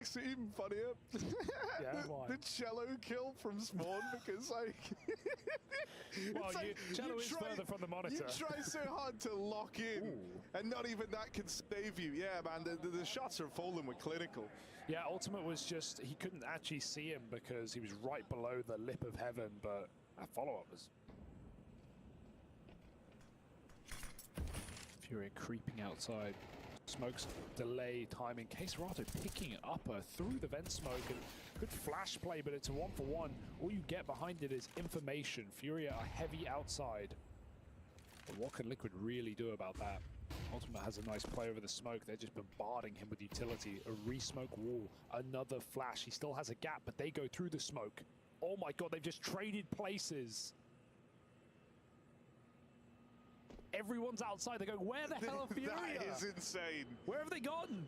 makes it even funnier. Yeah, why? The Cello kill from spawn, because like, well, like Cello is further from the monitor. You try so hard to lock in, Ooh. and not even that can save you. Yeah, man, the shots are falling with clinical. Yeah, Ultimate was just, he couldn't actually see him because he was right below the lip of heaven, but that follow-up was... Fury creeping outside. Smoke's delay timing. Caserato picking it up through the vent smoke, and good flash play, but it's a 1-for-1. All you get behind it is information. Furia are heavy outside. But what can Liquid really do about that? Ultimate has a nice play over the smoke. They're just bombarding him with utility. A re-smoke wall, another flash. He still has a gap, but they go through the smoke. Oh my god, they've just traded places. Everyone's outside. They're going, where the hell are Furia? That is insane. Where have they gone?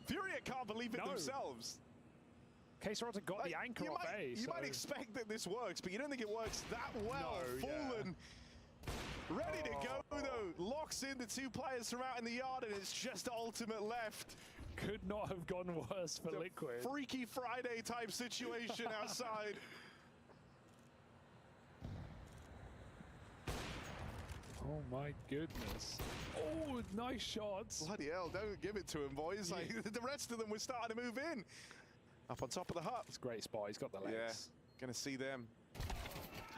Furia can't believe it themselves. Caserato got the anchor off A. You might expect that this works, but you don't think it works that well. No, Fallen. Yeah. Ready to go, though. Locks in the two players from out in the yard, and it's just Ultimate left. Could not have gone worse for Liquid. Freaky Friday type situation outside. Oh my goodness. Oh, nice shots. Bloody hell, don't give it to him, boys. Like, the rest of them were starting to move in. Up on top of the hut. It's a great spot. He's got the legs. Yeah, gonna see them.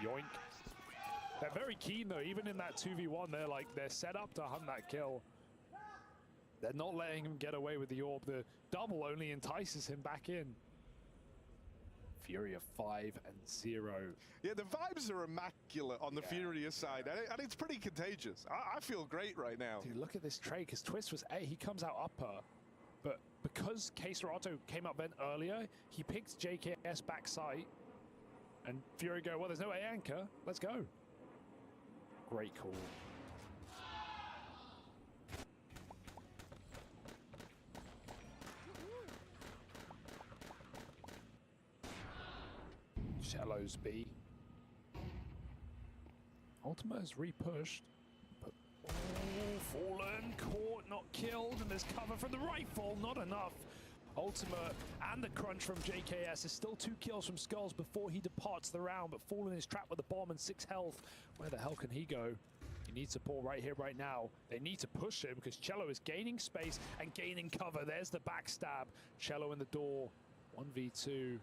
Yoink. They're very keen, though. Even in that 2v1, they're set up to hunt that kill. They're not letting him get away with the orb. The double only entices him back in. Furia 5-0. Yeah, the vibes are immaculate on the Furia side, and it's pretty contagious. I feel great right now. Dude, look at this trade, because Twist was A, he comes out upper, but because Caserato came up vent earlier, he picks JKS backside, and Fury go, well, there's no A anchor, let's go. Great call. Cello's B. Ultima has repushed, but Fallen, caught, not killed, and there's cover from the rifle, not enough. Ultima and the crunch from JKS is still 2 kills from Skulls before he departs the round, but Fallen is trapped with a bomb and 6 health. Where the hell can he go? He needs support right here, right now. They need to push him because Cello is gaining space and gaining cover. There's the backstab. Cello in the door, 1v2.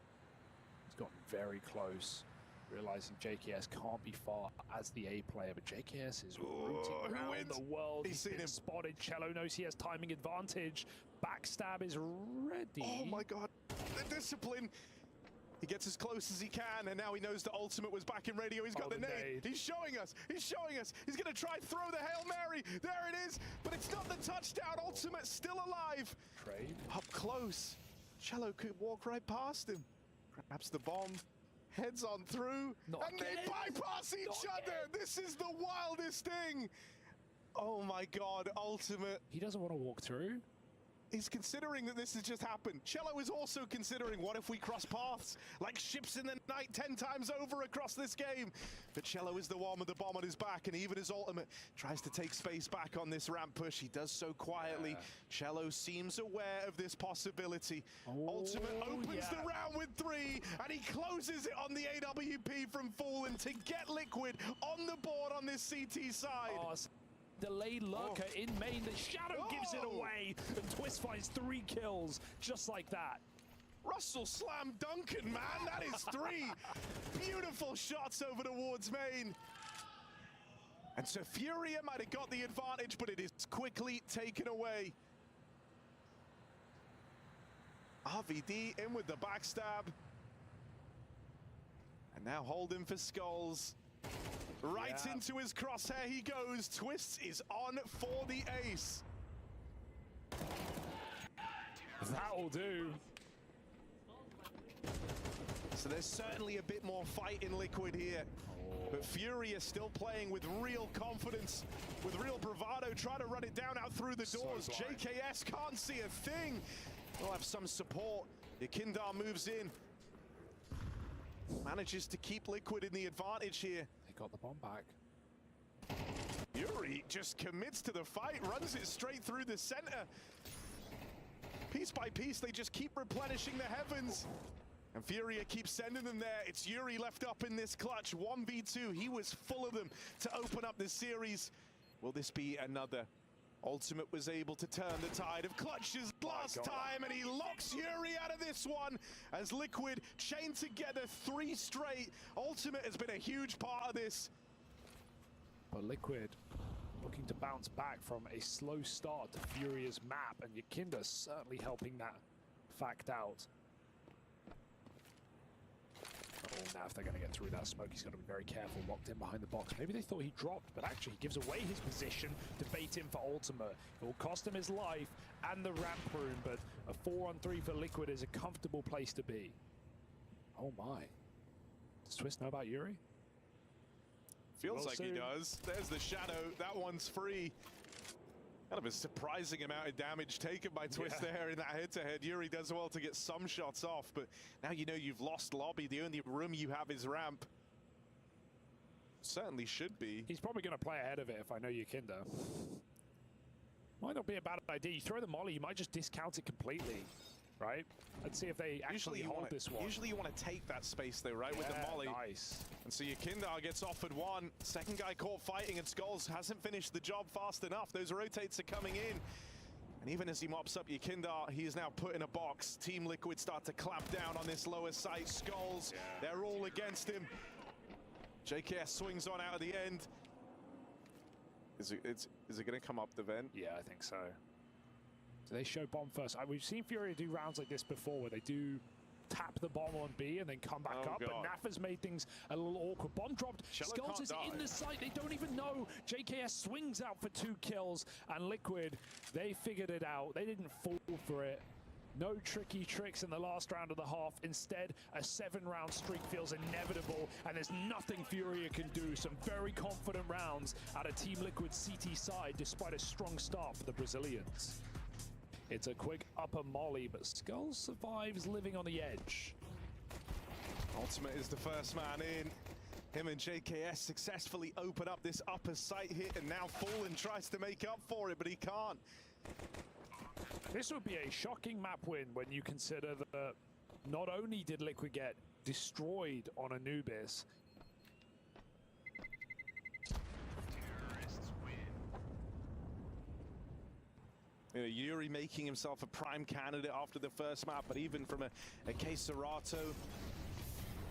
He's gotten very close, realizing JKS can't be far as the A player, but JKS is rooting around the world. He's been spotted. Cello knows he has timing advantage. Backstab is ready. Oh my god, the discipline. He gets as close as he can, and now he knows the Ultimate was back in radio. He's got the nade. He's showing us. He's showing us. He's going to try throw the Hail Mary. There it is, but it's not the touchdown. Ultimate still alive. Trade. Up close. Cello could walk right past him. Grabs the bomb, heads on through, and they bypass each other! This is the wildest thing! Oh my god, Ultimate. He doesn't want to walk through. He's considering that this has just happened. Cello is also considering, what if we cross paths? Like ships in the night 10 times over across this game. But Cello is the one with the bomb on his back, and even his Ultimate tries to take space back on this ramp push. He does so quietly. Cello seems aware of this possibility. Ultimate opens the round with 3, and he closes it on the AWP from Fallen to get Liquid on the board on this CT side. Delayed lurker in main. The Shadow gives it away, and Twist finds 3 kills just like that. Russell slam Duncan, man. That is 3 beautiful shots over towards main. And so Furia might have got the advantage, but it is quickly taken away. RVD in with the backstab. And now holding for Skulls. Right into his crosshair he goes. Twist is on for the ace. That'll do. So there's certainly a bit more fight in Liquid here. But Fury is still playing with real confidence, with real bravado, trying to run it down out through the doors. JKS can't see a thing. They'll have some support. Yakindar moves in. Manages to keep Liquid in the advantage here. They got the bomb back. Fury just commits to the fight, runs it straight through the center. Piece by piece, they just keep replenishing the heavens. And Furia keeps sending them there. It's Yuri left up in this clutch. 1v2, he was full of them to open up this series. Will this be another? Ultimate was able to turn the tide of clutches last time, and he locks Yuri out of this one as Liquid chained together 3 straight. Ultimate has been a huge part of this. But Liquid looking to bounce back from a slow start to Furia's map, and Yakinda certainly helping that fact out. Oh, now if they're going to get through that smoke, he's got to be very careful, locked in behind the box. Maybe they thought he dropped, but actually he gives away his position to bait him for ultimate. It will cost him his life and the ramp room, but a 4-on-3 for Liquid is a comfortable place to be. Oh my. Does Twist know about Yuri? Feels like he does. There's the shadow. That one's free. Kind of a surprising amount of damage taken by Twist there in that head-to-head. Yuri does well to get some shots off, but now you know you've lost lobby. The only room you have is ramp. Certainly should be. He's probably going to play ahead of it if I know Yakinda. Might not be a bad idea. You throw the molly, you might just discount it completely, right? Let's see if they actually hold this one. Usually you want to take that space though, right? With the molly. Nice. And so Yakinda gets offered one. Second guy caught fighting, and Skulls hasn't finished the job fast enough. Those rotates are coming in. And even as he mops up Yakinda, he is now put in a box. Team Liquid start to clamp down on this lower site. Skulls, they're all against him. JKS swings on out of the end. Is it going to come up the vent? Yeah, I think so. Do they show bomb first? We've seen Furia do rounds like this before where they do tap the bomb on B and then come back up, but Nafa's made things a little awkward. Bomb dropped, Skulls is in the site, they don't even know. JKS swings out for 2 kills, and Liquid, they figured it out. They didn't fall for it. No tricky tricks in the last round of the half. Instead, a 7-round streak feels inevitable, and there's nothing Furia can do. Some very confident rounds out of Team Liquid's CT side, despite a strong start for the Brazilians. It's a quick upper molly, but Skulls survives living on the edge. Ultimate is the first man in. Him and JKS successfully open up this upper site hit, and now Fallen tries to make up for it, but he can't. This would be a shocking map win when you consider that not only did Liquid get destroyed on Anubis, you know, Yuri making himself a prime candidate after the first map, but even from a case Serato,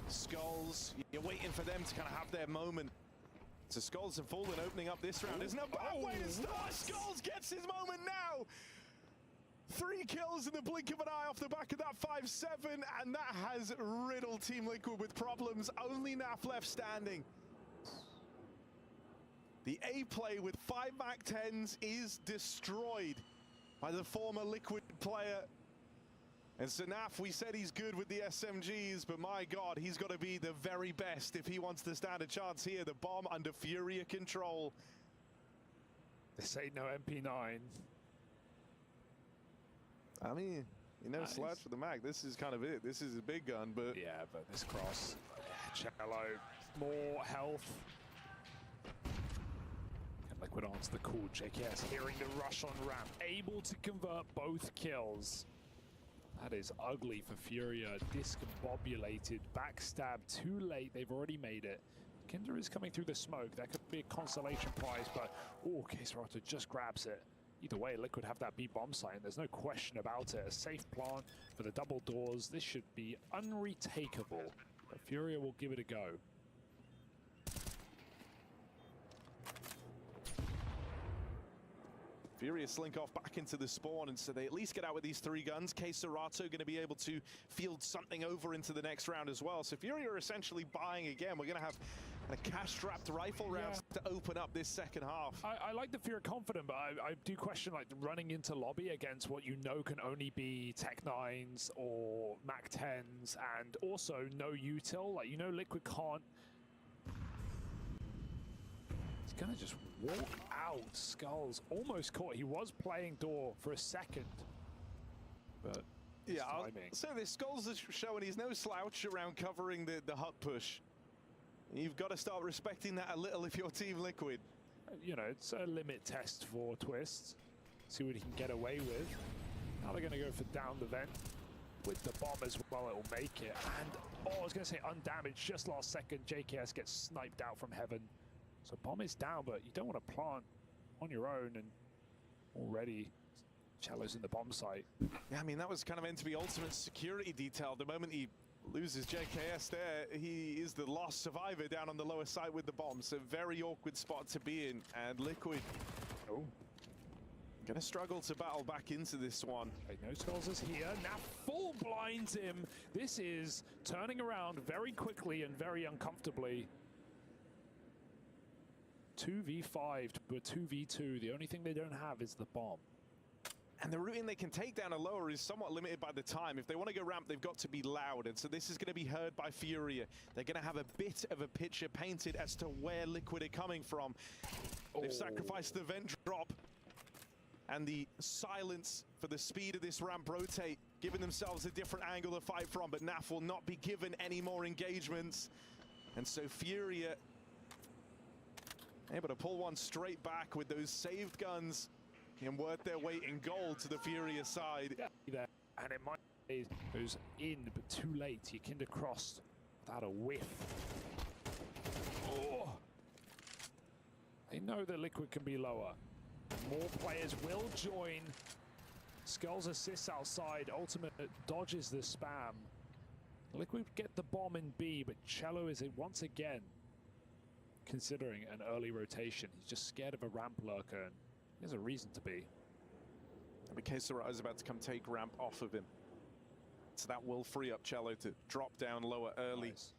Skulls, you're waiting for them to kind of have their moment. So Skulls and Fallen opening up this round. Isn't a bad way to start. Skulls gets his moment now. 3 kills in the blink of an eye off the back of that 5-7, and that has riddled Team Liquid with problems. Only Naf left standing. The A play with 5 MAC-10s is destroyed by the former Liquid player. And so Naf, we said he's good with the SMGs, but my God, he's got to be the very best if he wants to stand a chance here. The bomb under Furia control. This ain't no MP9. I mean, you know, slouch for the Mac. This is kind of it. This is a big gun, but yeah, but this cross, Cello, more health. And Liquid onto the call. JKS hearing the rush on ramp, able to convert both kills. That is ugly for Furia. Discombobulated, backstab too late. They've already made it. Kinder is coming through the smoke. That could be a consolation prize, but oh, Keserato just grabs it. Either way, Liquid have that B bomb site, and there's no question about it. A safe plant for the double doors. This should be unretakeable. But Furia will give it a go. Furia slink off back into the spawn, and so they at least get out with these 3 guns. Keserato going to be able to field something over into the next round as well. So Furia are essentially buying again. We're going to have a cash-strapped rifle rounds to open up this second half. I like the Furia confident, but I do question like running into lobby against what you know can only be Tech 9s or Mac 10s, and also no util. Like, you know, Liquid can't. He's gonna just walk out. Skulls almost caught. He was playing door for a second, but yeah, so this Skulls is showing he's no slouch around covering the hut push. You've got to start respecting that a little if you're Team Liquid. You know, it's a limit test for Twist. See what he can get away with. Now they're going to go for down the vent with the bomb as well. It'll make it. And, oh, I was going to say undamaged just last second. JKS gets sniped out from heaven. So bomb is down, but you don't want to plant on your own, and already Cello's in the bomb site. Yeah, I mean, that was kind of meant to be ultimate security detail. The moment he loses JKS there, he is the lost survivor down on the lower side with the bomb. So very awkward spot to be in. And Liquid gonna struggle to battle back into this one. Okay, no skulls is here. Now full blinds him. This is turning around very quickly and very uncomfortably. 2v5, but 2v2. The only thing they don't have is the bomb. And the routing they can take down a lower is somewhat limited by the time. If they want to go ramp, they've got to be loud. And so this is going to be heard by Furia. They're going to have a bit of a picture painted as to where Liquid are coming from. They've sacrificed the vent drop and the silence for the speed of this ramp rotate, giving themselves a different angle to fight from. But NAF will not be given any more engagements. And so Furia able to pull one straight back with those saved guns and worth their weight in gold to the Furia side. Yeah, and it might be goes in, but too late. You kind of crossed without a whiff. Oh! They know that Liquid can be lower. More players will join. Skulls assists outside. Ultimate dodges the spam. Liquid get the bomb in B, but Cello is once again considering an early rotation. He's just scared of a ramp lurker, and he has a reason to be. But Kesara is about to come take ramp off of him. So that will free up Cello to drop down lower early. Nice.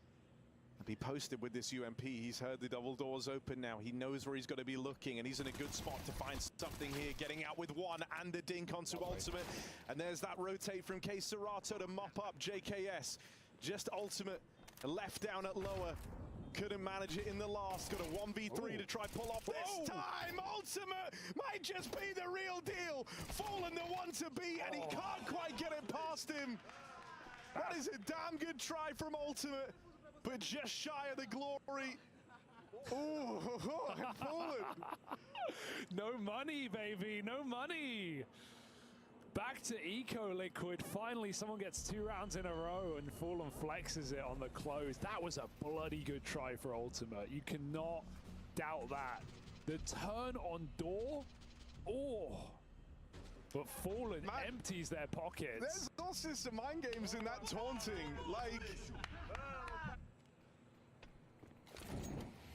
And be posted with this UMP. He's heard the double doors open now. He knows where he's got to be looking, and he's in a good spot to find something here. Getting out with one and the dink onto ultimate. And there's that rotate from Kesarato to mop up JKS. Just ultimate left down at lower. Couldn't manage it in the last. Got a 1v3 to try pull off this time. Ultimate might just be the real deal. Fallen the one to beat, and he can't quite get it past him. That is a damn good try from Ultimate, but just shy of the glory. Ooh, Fallen. No money, baby, no money. Back to Eco Liquid. Finally, someone gets 2 rounds in a row, and Fallen flexes it on the close. That was a bloody good try for Ultimate. You cannot doubt that. The turn on door, but Fallen empties their pockets. There's also some mind games in that taunting. Like,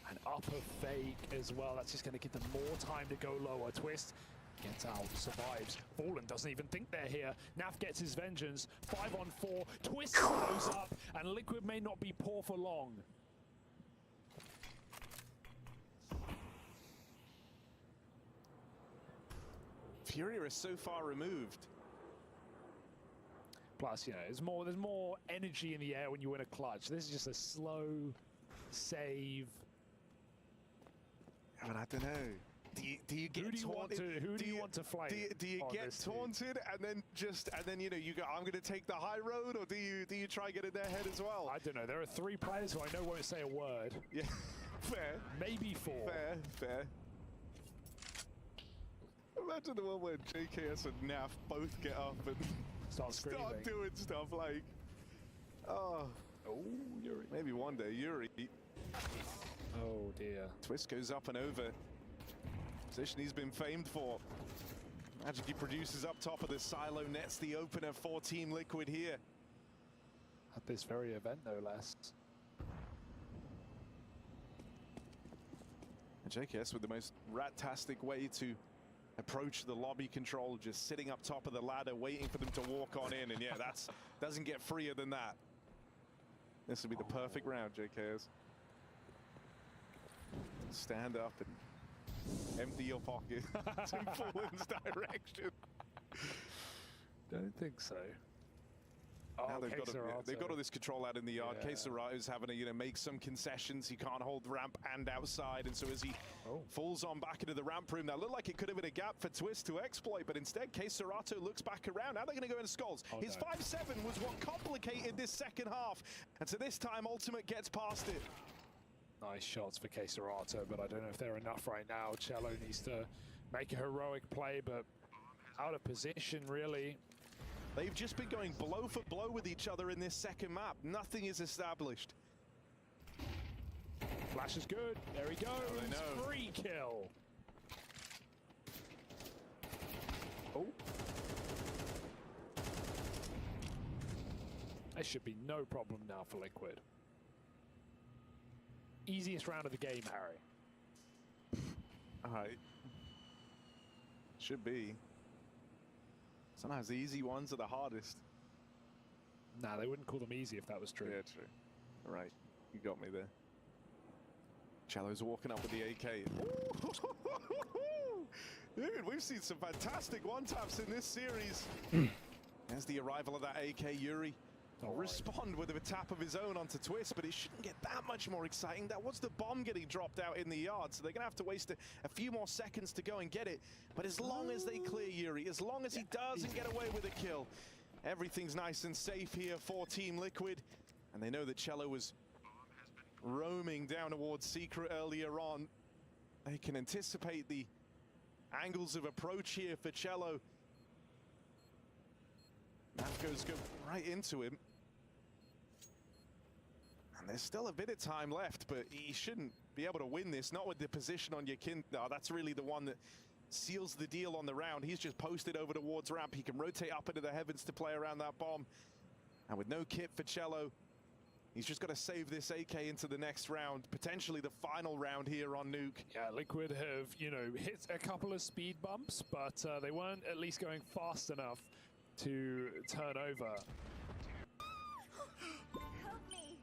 an upper fake as well. That's just going to give them more time to go lower. Twist gets out, survives. Fallen doesn't even think they're here. Naf gets his vengeance. 5 on 4. Twist goes up, and Liquid may not be poor for long. Furia is so far removed. Plus, you know, there's more energy in the air when you win a clutch. This is just a slow save. But I don't know. Do you get taunted? Who do you want to flame? Do you get taunted and then you know you go, I'm going to take the high road, or do you try and get in their head as well? I don't know. There are 3 players who I know won't say a word. Yeah, fair. Maybe 4. Fair. Imagine the one where JKS and NAF both get up and start screaming. Start doing stuff like, oh, Yuri. Maybe one day, Yuri. Oh dear. Twist goes up and over. Position he's been famed for. Magic he produces up top of the silo, nets the opener for Team Liquid here. At this very event, no less. And JKS with the most rat-tastic way to approach the lobby control, just sitting up top of the ladder, waiting for them to walk on in. And yeah, that's doesn't get freer than that. This would be the perfect round, JKS. Stand up and empty your pocket in Fallen's direction. Don't think so. Now they've got all this control out in the yard. Yeah. Kesarato's having to make some concessions. He can't hold the ramp and outside, and so as he falls on back into the ramp room, that looked like it could have been a gap for Twist to exploit, but instead Kesarato looks back around. Now they're going to go into Skulls. His 5-7 was what complicated this second half, and so this time Ultimate gets past it. Nice shots for Kesarato, but I don't know if they're enough right now. Cello needs to make a heroic play, but out of position really. They've just been going blow for blow with each other in this second map. Nothing is established. Flash is good. There he goes. know. Free kill. Oh. There should be no problem now for Liquid. Easiest round of the game, Harry. Alright. Should be. Sometimes the easy ones are the hardest. Nah, they wouldn't call them easy if that was true. Yeah, true. All right, you got me there. Cello's walking up with the AK. Dude, we've seen some fantastic one-taps in this series. There's the arrival of that AK, Yuri. Don't worry. Respond with a tap of his own onto Twist, but it shouldn't get that much more exciting. That was the bomb getting dropped out in the yard, so they're going to have to waste a few more seconds to go and get it. But as long as they clear Yuri, as long as he doesn't get away with a kill, everything's nice and safe here for Team Liquid. And they know that Cello was roaming down towards Secret earlier on. They can anticipate the angles of approach here for Cello. Nafco's go right into him. And there's still a bit of time left, but he shouldn't be able to win this, not with the position on Yakin. No, that's really the one that seals the deal on the round. He's just posted over towards ramp. He can rotate up into the heavens to play around that bomb. And with no kit for Cello, he's just got to save this AK into the next round, potentially the final round here on Nuke. Yeah, Liquid have, you know, hit a couple of speed bumps, but they weren't at least going fast enough to turn over. Help me.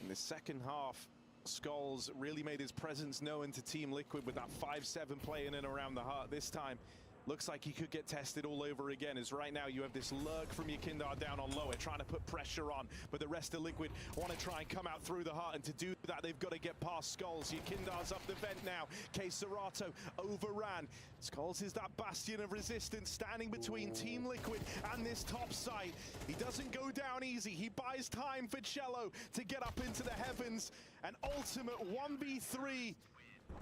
In the second half, Skulls really made his presence known to Team Liquid with that 5-7 play in and around the heart. This time, looks like he could get tested all over again, as right now you have this lurk from Yakindar down on lower, trying to put pressure on, but the rest of Liquid want to try and come out through the heart, and to do that, they've got to get past Skulls. Yakindar's up the vent now. Serato overran. Skulls is that bastion of resistance standing between Team Liquid and this top site. He doesn't go down easy. He buys time for Cello to get up into the heavens. An ultimate 1v3.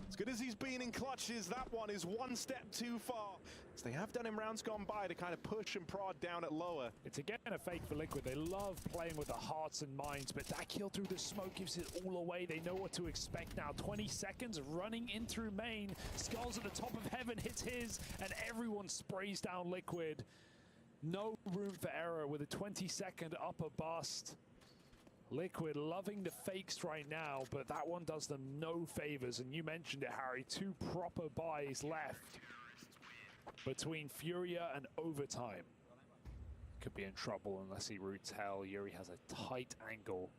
As good as he's been in clutches, that one is one step too far. As they have done in rounds gone by to kind of push and prod down at lower. It's again a fake for Liquid. They love playing with the hearts and minds, but that kill through the smoke gives it all away. They know what to expect now. 20 seconds running in through main. Skulls at the top of heaven hits his, and everyone sprays down Liquid. No room for error with a 20-second upper bust. Liquid loving the fakes right now, but that one does them no favors. And you mentioned it, Harry, 2 proper buys left between Furia and overtime. Could be in trouble unless he roots hell. Yuri has a tight angle.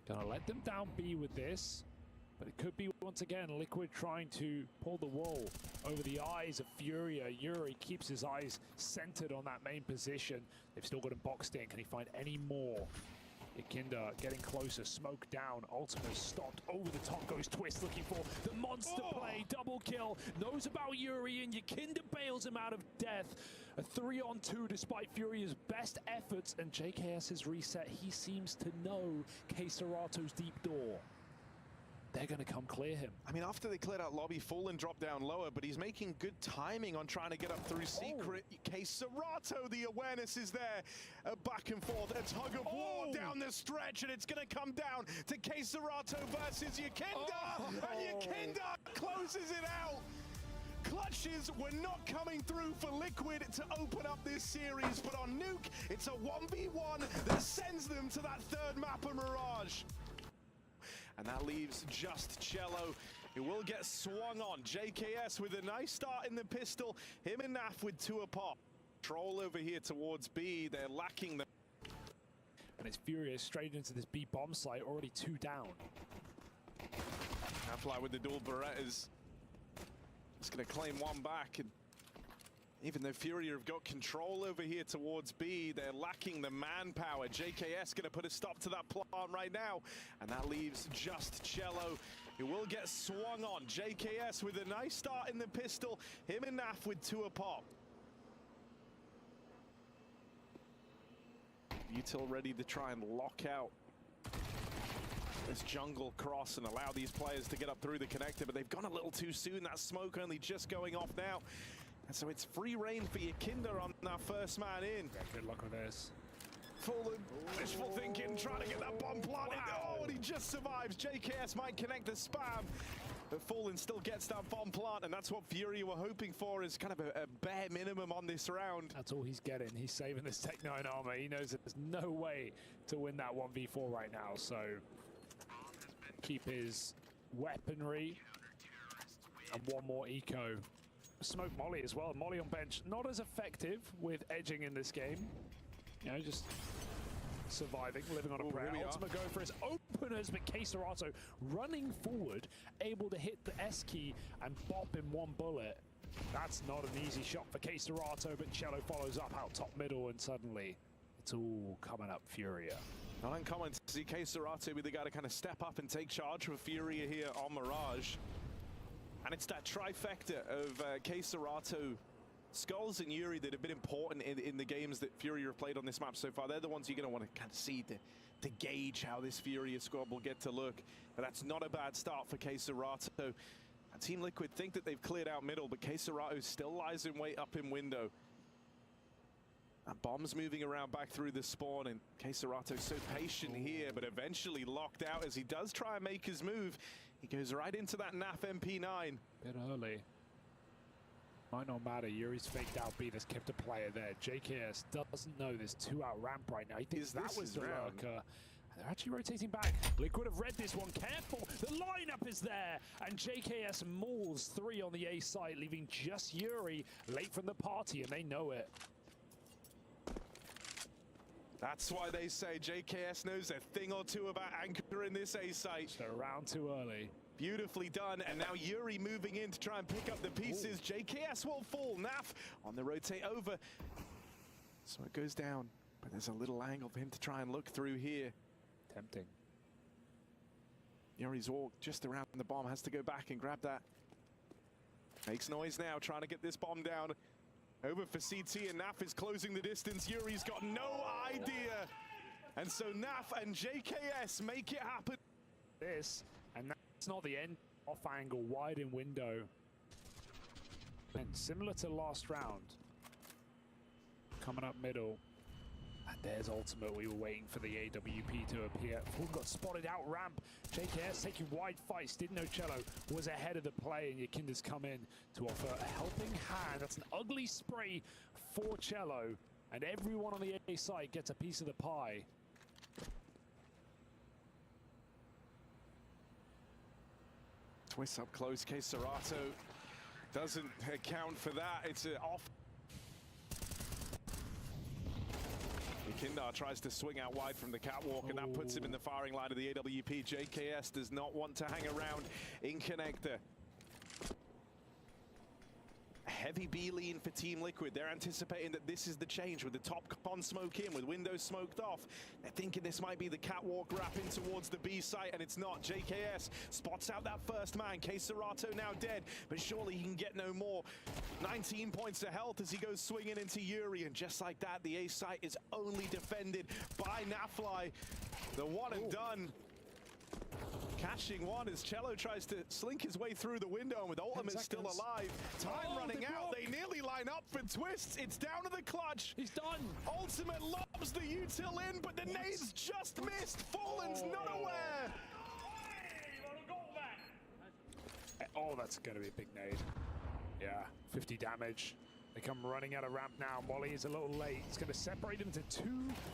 Gonna let them down B with this, but it could be once again Liquid trying to pull the wool over the eyes of Furia. Yuri keeps his eyes centered on that main position. They've still got him boxed in. Can he find any more? Yakinda getting closer, smoke down, Ultimate stopped, over the top goes Twist looking for the monster play, double kill, knows about Yuri and Yakinda bails him out of death. A 3-on-2 despite Furia's best efforts, and JKS's reset, he seems to know Serato's deep door. They're going to come clear him. I mean, after they cleared out lobby, Fallen dropped down lower, but he's making good timing on trying to get up through Secret. Serato, the awareness is there. Back and forth, a tug of war down the stretch, and it's going to come down to Serato versus Yakinda, and Yakinda closes it out. Clutches were not coming through for Liquid to open up this series, but on Nuke, it's a 1v1 that sends them to that third map of Mirage. And that leaves just Cello, who will get swung on. JKS with a nice start in the pistol. Him and Naf with 2 a pop. Troll over here towards B. They're lacking them. And it's Furious straight into this B bomb site, already 2 down. Half-Life with the dual Berettas. Just going to claim 1 back. And even though Furia have got control over here towards B, they're lacking the manpower. JKS going to put a stop to that plant right now. And that leaves just Cello, who will get swung on. JKS with a nice start in the pistol. Him and Naf with 2 a pop. Util ready to try and lock out this jungle cross and allow these players to get up through the connector, but they've gone a little too soon. That smoke only just going off now. And so it's free reign for Yakinda on that first man in. Yeah, good luck with this. Fallen, wishful thinking, trying to get that bomb planted. Wow. Oh, and he just survives. JKS might connect the spam, but Fallen still gets that bomb plant, and that's what Fury were hoping for, is kind of a bare minimum on this round. That's all he's getting. He's saving this Tech 9 armor. He knows there's no way to win that 1v4 right now, so keep his weaponry and one more eco. Smoke Molly as well. Molly on bench, not as effective with edging in this game. You know, just surviving, living on a prayer. Ultima going for his openers, but K-Serato running forward, able to hit the S key and bop in one bullet. That's not an easy shot for K-Serato, but Cello follows up out top middle, and suddenly it's all coming up Furia. Not uncommon to see K-Serato be the guy to kind of step up and take charge of Furia here on Mirage. And it's that trifecta of K-Serato, Skulls and Yuri that have been important in the games that Fury have played on this map so far. They're the ones you're going to want to kind of see to gauge how this Fury squad will get to look. But that's not a bad start for K-Serato. Team Liquid think that they've cleared out middle, but K-Serato still lies in wait up in window. And bombs moving around back through the spawn, and K-Serato so patient here, but eventually locked out as he does try and make his move. He goes right into that NAF MP9. Bit early. Might not matter. Yuri's faked out B. There's kept a player there. JKS doesn't know there's two out ramp right now. He thinks that was the lurker. They're actually rotating back. Liquid have read this one. Careful. The lineup is there. And JKS mauls 3 on the A site, leaving just Yuri late from the party, and they know it. That's why they say JKS knows a thing or two about anchoring this A site. So around too early. Beautifully done, and now Yuri moving in to try and pick up the pieces. Ooh. JKS will fall. NAF on the rotate over. So it goes down, but there's a little angle for him to try and look through here. Tempting. Yuri's walk just around the bomb, has to go back and grab that. Makes noise now, trying to get this bomb down. Over for CT, and NAF is closing the distance. Yuri's got no idea. And so NAF and JKS make it happen. This, and that's not the end. Off angle, wide in window. And similar to last round. Coming up middle. And there's Ultimate. We were waiting for the AWP to appear. Fulton got spotted out ramp. JKS taking wide fights. Didn't know Cello was ahead of the play, and Yakinda's come in to offer a helping hand. That's an ugly spray for Cello, and everyone on the A side gets a piece of the pie. Twist up close. K-Serato doesn't account for that. It's off. Yakinda tries to swing out wide from the catwalk, and that puts him in the firing line of the AWP. JKS does not want to hang around in connector. Heavy B lean for Team Liquid. They're anticipating that this is the change with the top con smoke in, with windows smoked off. They're thinking this might be the catwalk wrap in towards the B site, and it's not. JKS spots out that first man. K-Serato now dead, but surely he can get no more. 19 points of health as he goes swinging into Yuri, and just like that, the A site is only defended by Nafly. The one and done. Catching one as Cello tries to slink his way through the window, and with Ultimate still alive. Time running out. They nearly line up for twists. It's down to the clutch. He's done. Ultimate lobs the util in, but the nades just missed. Fallen's not aware. Oh, that's going to be a big nade. Yeah, 50 damage. They come running out of ramp now. Molly is a little late. It's going to separate them into 2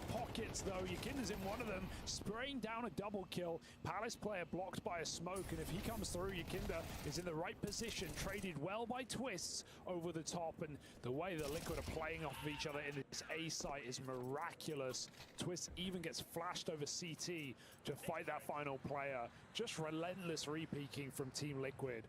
pockets, though. Yakinda's in one of them, spraying down a double kill. Palace player blocked by a smoke, and if he comes through, Yakinda is in the right position. Traded well by Twists over the top, and the way the Liquid are playing off of each other in this A site is miraculous. Twists even gets flashed over CT to fight that final player. Just relentless re-peeking from Team Liquid.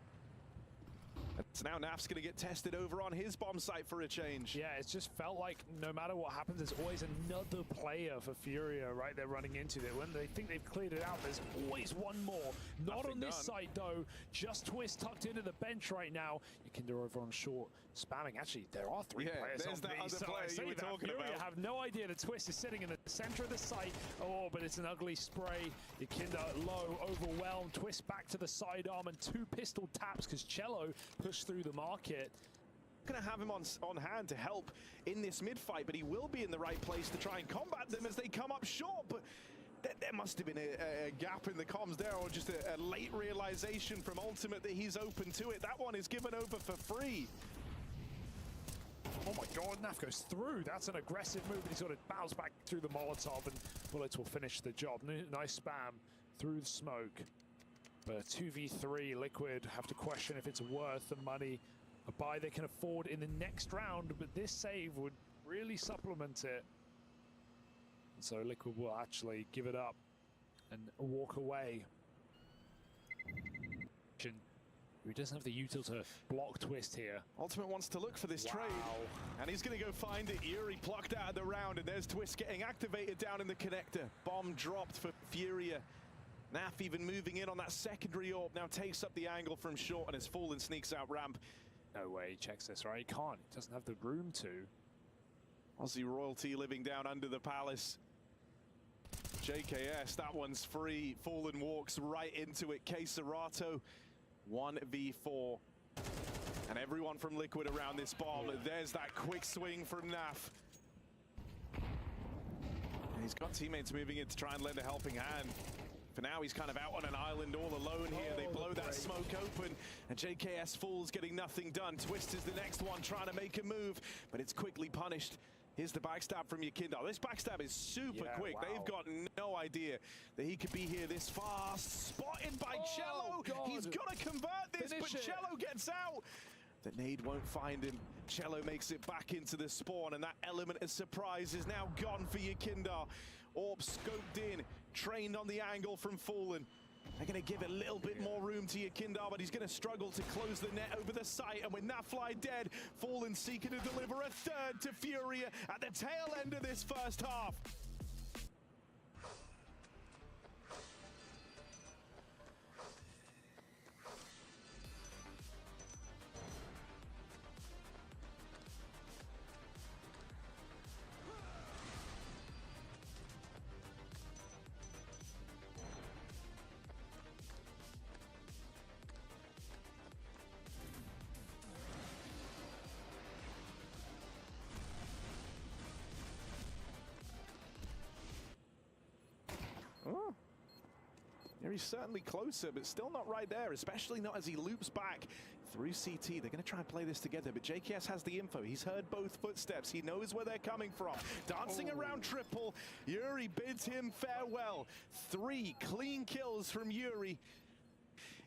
So now Naf's going to get tested over on his bomb site for a change. Yeah, it's just felt like no matter what happens, there's always another player for Furia, right? They're running into it. When they think they've cleared it out, there's always one more. Not on this site, though. Just Twist tucked into the bench right now. Yukinda over on short, spamming. Actually, there are three players on that B, other so player I say you were that talking Furia about. have no idea that Twist is sitting in the center of the site. Oh, but it's an ugly spray. Yukinda low, overwhelmed. Twist back to the sidearm and two pistol taps because Cello pushed through the market. Going to have him on hand to help in this mid-fight, but he will be in the right place to try and combat them as they come up short. But there must have been a gap in the comms there, or just a late realization from Ultimate that he's open to it. That one is given over for free. Oh my god, Naf goes through. That's an aggressive move, and he's got to bounce back through the Molotov, and bullets will finish the job. Nice spam through the smoke. But 2v3, Liquid have to question if it's worth the money. A buy they can afford in the next round, but this save would really supplement it. And so Liquid will actually give it up and walk away. He doesn't have the util to block Twist here. Ultimate wants to look for this trade, and he's going to go find it. Yuri plucked out of the round, and there's Twist getting activated down in the connector. Bomb dropped for Furia. Naf even moving in on that secondary orb, now takes up the angle from short, and his Fallen sneaks out ramp. No way he checks this, right? He can't. He doesn't have the room to. Aussie royalty living down under the palace. JKS, that one's free. Fallen walks right into it. K Serato, 1v4. And everyone from Liquid around this bomb. There's that quick swing from Naf. And he's got teammates moving in to try and lend a helping hand. For now, he's kind of out on an island all alone here. They blow that smoke open, and JKS falls, getting nothing done. Twist is the next one, trying to make a move, but it's quickly punished. Here's the backstab from Yukinda. This backstab is super quick. Wow. They've got no idea that he could be here this fast. Spotted by Cello. He's got to convert this, but Cello gets out. The nade won't find him. Cello makes it back into the spawn, and that element of surprise is now gone for Yukinda. Orb scoped in, trained on the angle from Fallen. They're going to give a little bit more room to Yukinda, but he's going to struggle to close the net over the site. And with Nafly dead, Fallen seeking to deliver a third to Furia at the tail end of this first half. Oh. Yeah, he's certainly closer, but still not right there, especially not as he loops back through CT. They're going to try and play this together, but JKS has the info. He's heard both footsteps. He knows where they're coming from. Dancing around triple. Yuri bids him farewell. 3 clean kills from Yuri.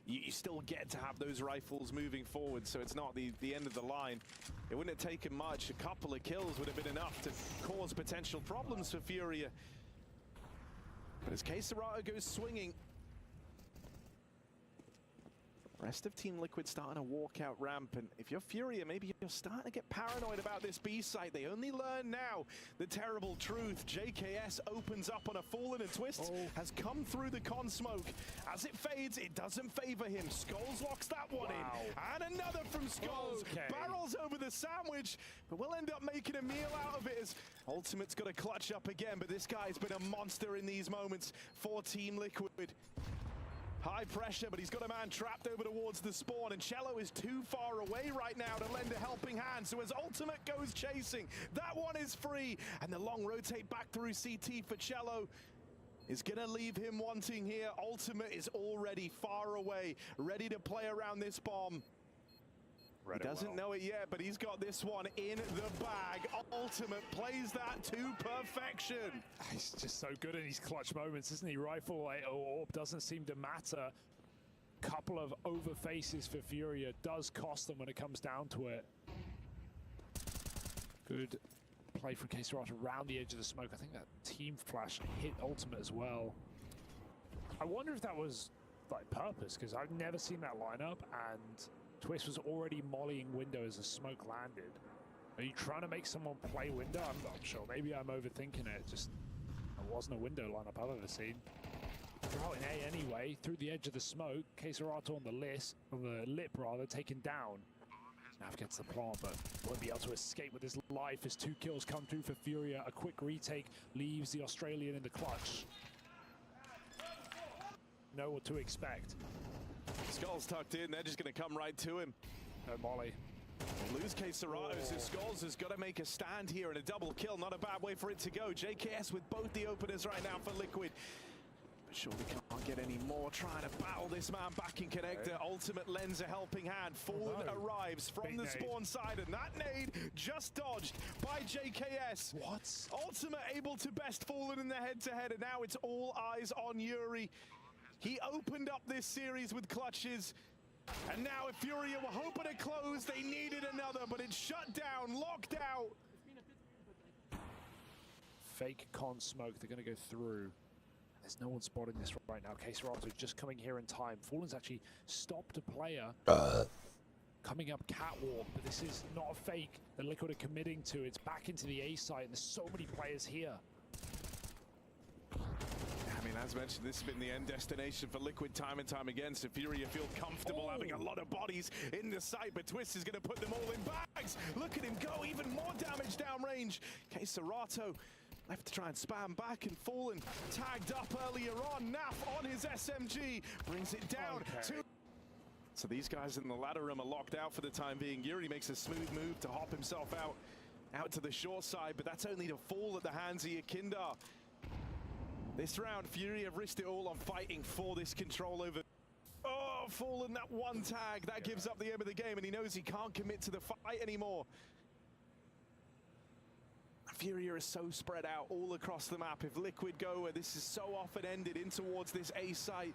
You still get to have those rifles moving forward, so it's not the end of the line. It wouldn't have taken much. A couple of kills would have been enough to cause potential problems for Furia. But as K Serato goes swinging, rest of Team Liquid starting to walk out ramp, and if you're Furia, maybe you're starting to get paranoid about this B site. They only learn now the terrible truth. JKS opens up on a Fallen, and Twist has come through the con smoke. As it fades, it doesn't favor him. Skulls locks that one in, and another from Skulls. Barrels over the sandwich, but we'll end up making a meal out of it as Ultimate's got to clutch up again, but this guy's been a monster in these moments for Team Liquid. High pressure, but he's got a man trapped over towards the spawn, and Cello is too far away right now to lend a helping hand. So as Ultimate goes chasing, that one is free, and the long rotate back through CT for Cello is gonna leave him wanting here. Ultimate is already far away, ready to play around this bomb. He doesn't know it yet, but he's got this one in the bag. Ultimate plays that to perfection. He's just so good in these clutch moments, isn't he? Rifle orb doesn't seem to matter. Couple of over faces for Furia does cost them when it comes down to it. Good play from K Serato around the edge of the smoke. I think that team flash hit Ultimate as well. I wonder if that was like purpose, because I've never seen that lineup, and Twist was already mollying window as the smoke landed. Are you trying to make someone play window? I'm not sure. Maybe I'm overthinking it. Just, there wasn't a window lineup I've ever seen. They're out in A anyway, through the edge of the smoke. Queserato on the lip rather, taken down. Nav gets the plant, but won't be able to escape with his life as 2 kills come through for Furia. A quick retake leaves the Australian in the clutch. Know what to expect. Skulls tucked in, they're just going to come right to him. No molly. Lose Queserato, so Skulls has got to make a stand here, and a double kill, not a bad way for it to go. JKS with both the openers right now for Liquid. But surely can't get any more, trying to battle this man back in connector. Ultimate lends a helping hand. Fallen arrives from the spawn side, and that nade just dodged by JKS. What? Ultimate able to best Fallen in the head-to-head, and now it's all eyes on Yuri. He opened up this series with clutches, and now if Furia were hoping to close, they needed another, but it's shut down, locked out. Fake con smoke, they're going to go through. There's no one spotting this right now. Queserato just coming here in time. Fallen's actually stopped a player coming up catwalk, but this is not a fake that Liquid are committing to. It's back into the A site, and there's so many players here. I mean, as mentioned, this has been the end destination for Liquid time and time again, so Furia feel comfortable having a lot of bodies in the site, but Twist is going to put them all in bags. Look at him go, even more damage downrange. Queserato left to try and spam back, and Fallen tagged up earlier on. Naf on his SMG brings it down to... So these guys in the ladder room are locked out for the time being. Yuri makes a smooth move to hop himself out to the short side, but that's only to fall at the hands of Yakindar. This round, Fury have risked it all on fighting for this control over... Oh, Fallen, that one tag, that gives up the aim of the game, and he knows he can't commit to the fight anymore. Furia is so spread out all across the map. If Liquid go where this is so often ended in towards this A site,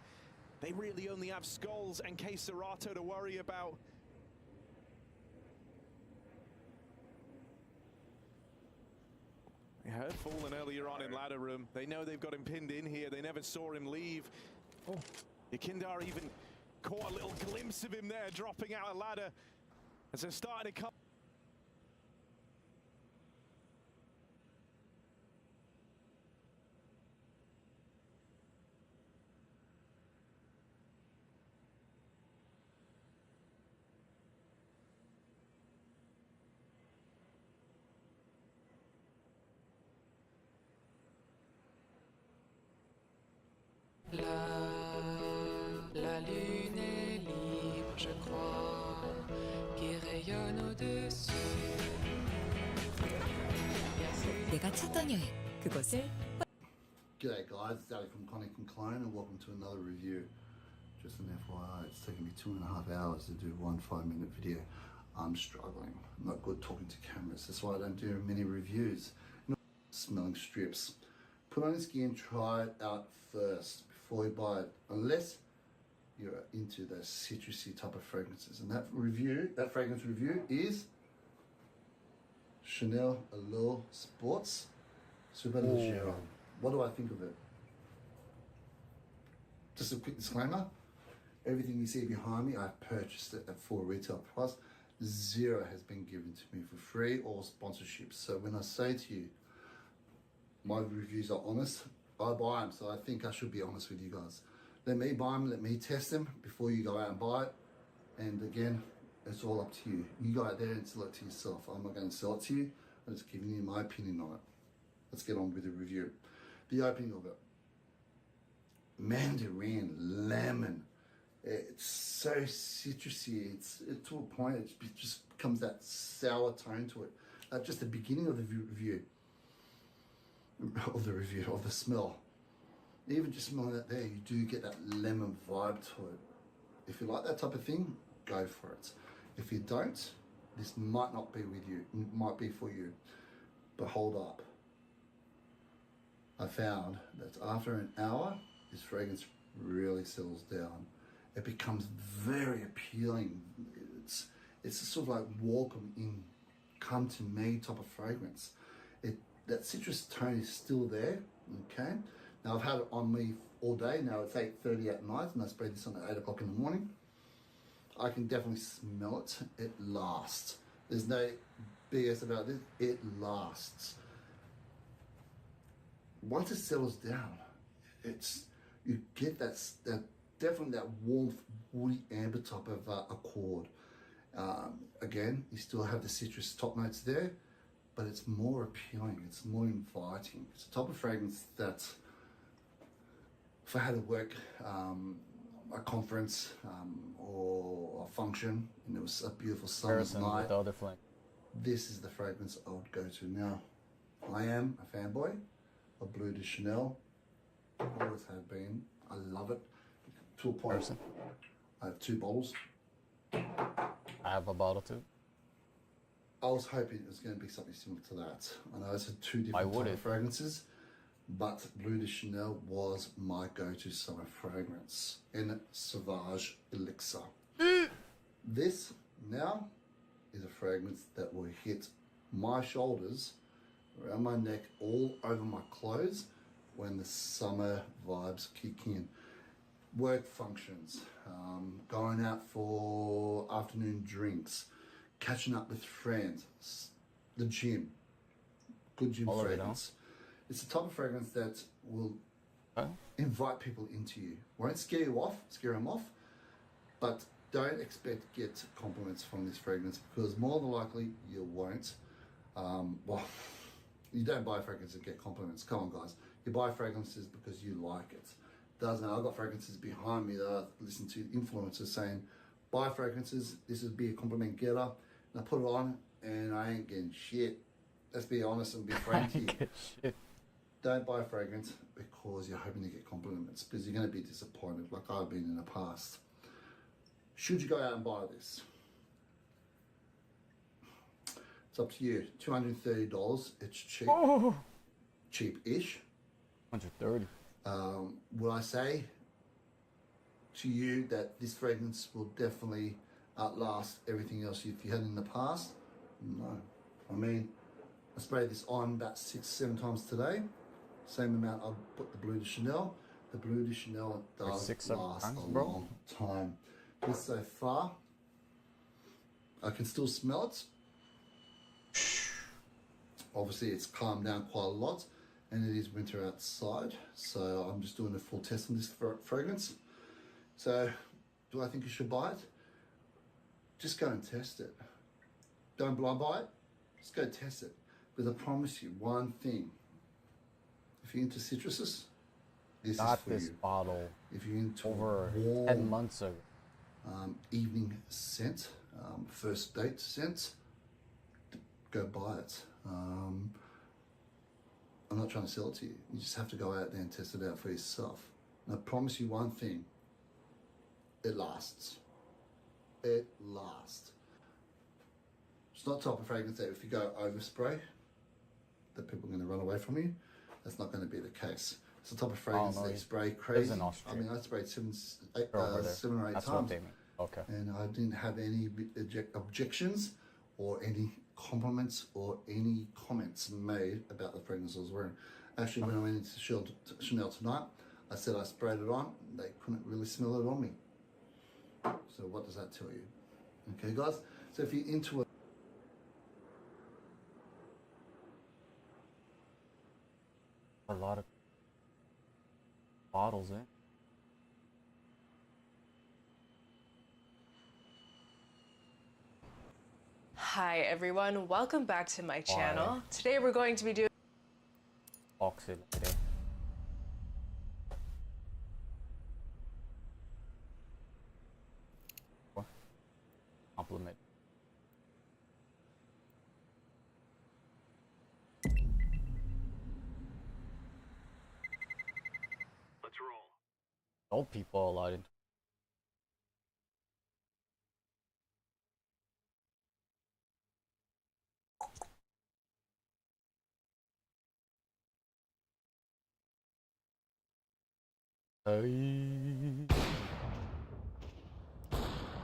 they really only have Skulls and Queserato to worry about. They heard Fallen earlier on in ladder room. They know they've got him pinned in here. They never saw him leave. Oh, Yakindar even caught a little glimpse of him there, dropping out a ladder as they're starting to come. La lune est libre, je crois, qui rayonne au-dessus. 내가 찾던 여행, 그곳을 G'day guys, it's Ali from Connie from Clone and welcome to another review. Just an FYI, it's taken me 2.5 hours to do one 5-minute video. I'm struggling. I'm not good talking to cameras. That's why I don't do many reviews. Smelling strips. Put on this gear and try it out first before you buy it, unless you're into the citrusy type of fragrances. And that fragrance review is Chanel Allure Sports Super Leggero. What do I think of it? Just a quick disclaimer, everything you see behind me, I've purchased it at full retail price. Zero has been given to me for free or sponsorships. So when I say to you, my reviews are honest, I buy them, so I think I should be honest with you guys. Let me buy them, let me test them before you go out and buy it. And again, it's all up to you. You go out there and sell it to yourself. I'm not going to sell it to you, I'm just giving you my opinion on it. Let's get on with the review. The opening of it. Mandarin, lemon. It's so citrusy. It's to a point, it just becomes that sour tone to it. Just the beginning of the review. Of the smell. Even just smelling that there, you do get that lemon vibe to it. If you like that type of thing, go for it. If you don't, this might not be with you, might be for you. But hold up. I found that after an hour, this fragrance really settles down. It becomes very appealing. It's sort of like welcome in, come to me type of fragrance. That citrus tone is still there, okay? Now I've had it on me all day. Now it's 8:30 at night and I sprayed this on at 8 o'clock in the morning. I can definitely smell it. It lasts. There's no BS about this. It lasts. Once it settles down, you get that definitely that warmth, woody amber type of accord. Again, you still have the citrus top notes there, but it's more appealing. It's more inviting. It's a type of fragrance that, if I had to work a conference or a function and it was a beautiful summer's night, with the other flame. this is the fragrance I would go to now. I am a fanboy of Bleu de Chanel. Always have been. I love it to a point. Person. I have 2 bottles. I have a bottle too. I was hoping it was going to be something similar to that. I know it's 2 Why different would type it? of fragrances, but Bleu de Chanel was my go-to summer fragrance in Sauvage Elixir. This now is a fragrance that will hit my shoulders, around my neck, all over my clothes when the summer vibes kick in. Work functions, going out for afternoon drinks, catching up with friends, the gym, good gym All of it, fragrance. It's the type of fragrance that will Huh? invite people into you. Won't scare them off, but don't expect to get compliments from this fragrance, because more than likely you won't. Well, you don't buy fragrances to get compliments. Come on, guys. You buy fragrances because you like it. Doesn't matter. I've got fragrances behind me that I listen to influencers saying, buy fragrances, this would be a compliment getter. And I put it on and I ain't getting shit. Let's be honest and be frank here. Good shit. Don't buy a fragrance because you're hoping to get compliments, because you're going to be disappointed like I've been in the past. Should you go out and buy this? It's up to you. $230. It's cheap. Oh. Cheap-ish. 130. Will I say to you that this fragrance will definitely outlast everything else you had in the past? No. I mean, I sprayed this on about 6-7 times today. Same amount I put the Bleu de Chanel. The Bleu de Chanel does 6-7 last times, a bro? long time. Just so far, I can still smell it. Obviously, it's calmed down quite a lot, and it is winter outside, so I'm just doing a full test on this fragrance. So, do I think you should buy it? Just go and test it. Don't blind buy it. Just go test it. Because I promise you one thing. If you're into citruses, this Got is for this you. bottle If you're into over warm 10 months ago. evening scent, first date scent, go buy it. I'm not trying to sell it to you. You just have to go out there and test it out for yourself. And I promise you one thing, it lasts. It lasts. It's not the type of fragrance that if you go overspray, that people are going to run away from you. That's not going to be the case. It's the type of fragrance no, that you it spray lives crazy. in I Austria. mean, I sprayed 7 Over there. or 8 That's what times. they mean. Okay. And I didn't have any objections or any compliments or any comments made about the fragrance I was wearing. Actually, when I went into Chanel tonight, I said I sprayed it on. They couldn't really smell it on me. So what does that tell you? Okay, guys. So if you're into it, A lot of bottles, eh? Hi everyone, welcome back to my channel. Today we're going to be doing Oxylated. Compliment. Let's roll. Old people a lot into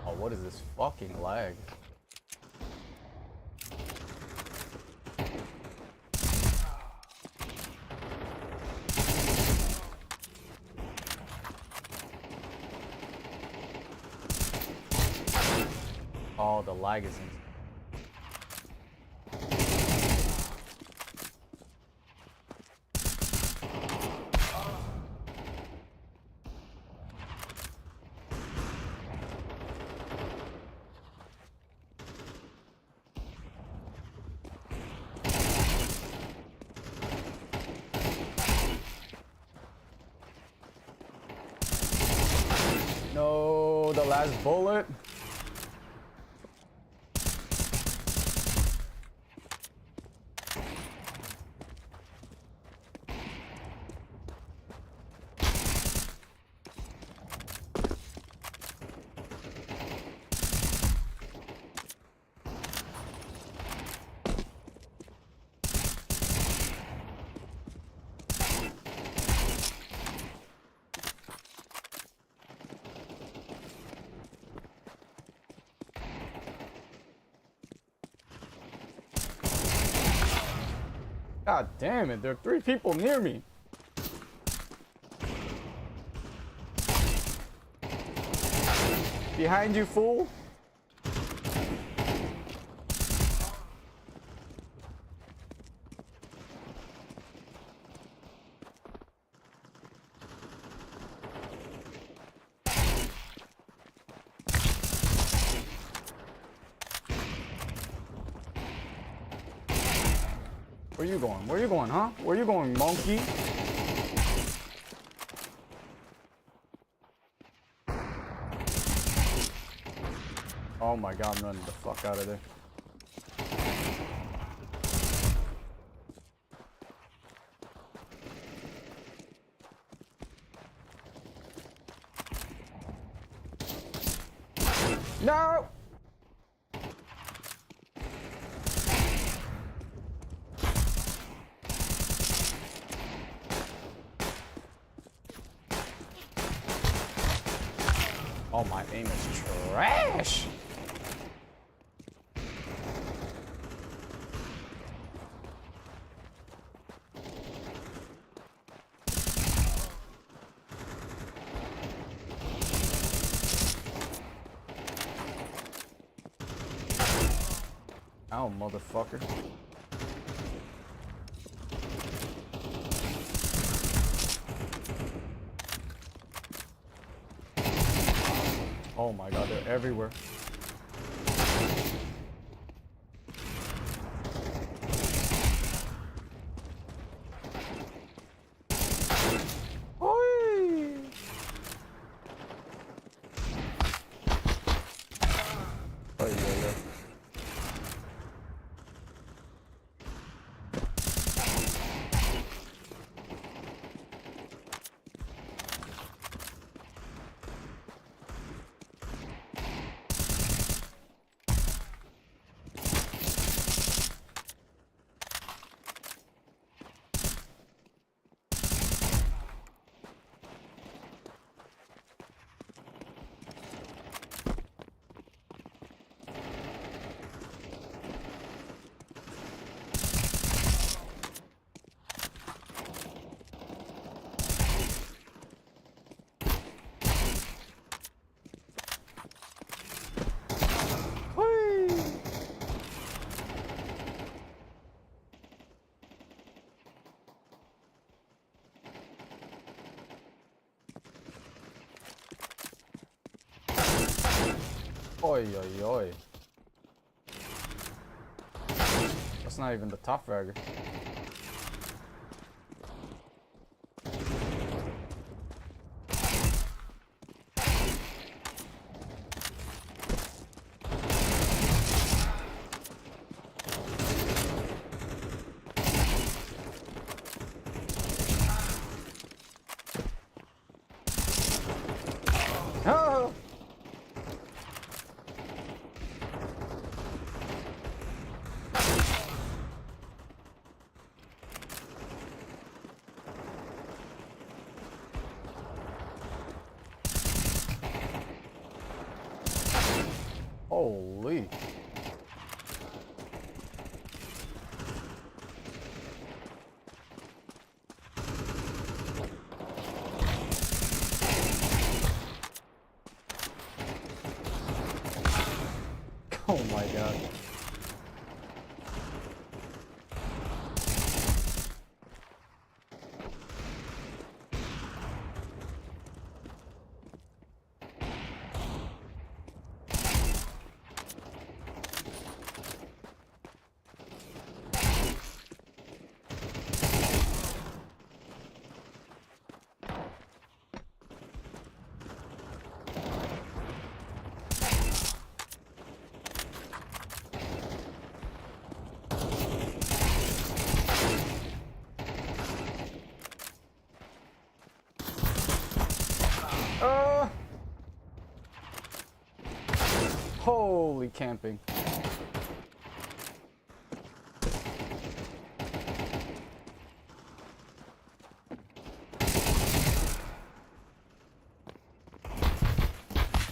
Oh, what is this fucking lag? Oh, the lag is in. No, the last bullet. God damn it, there are 3 people near me. Behind you, fool. Where you going? Where you going, huh? Where you going, monkey? Oh my god, I'm running the fuck out of there. No! Oh, my aim is trash! Ow, motherfucker. Oh my god, they're everywhere. Oi! Oh, yeah. Oi, oi, oi. That's not even the top fragger. Oh! Oh my god. Holy camping.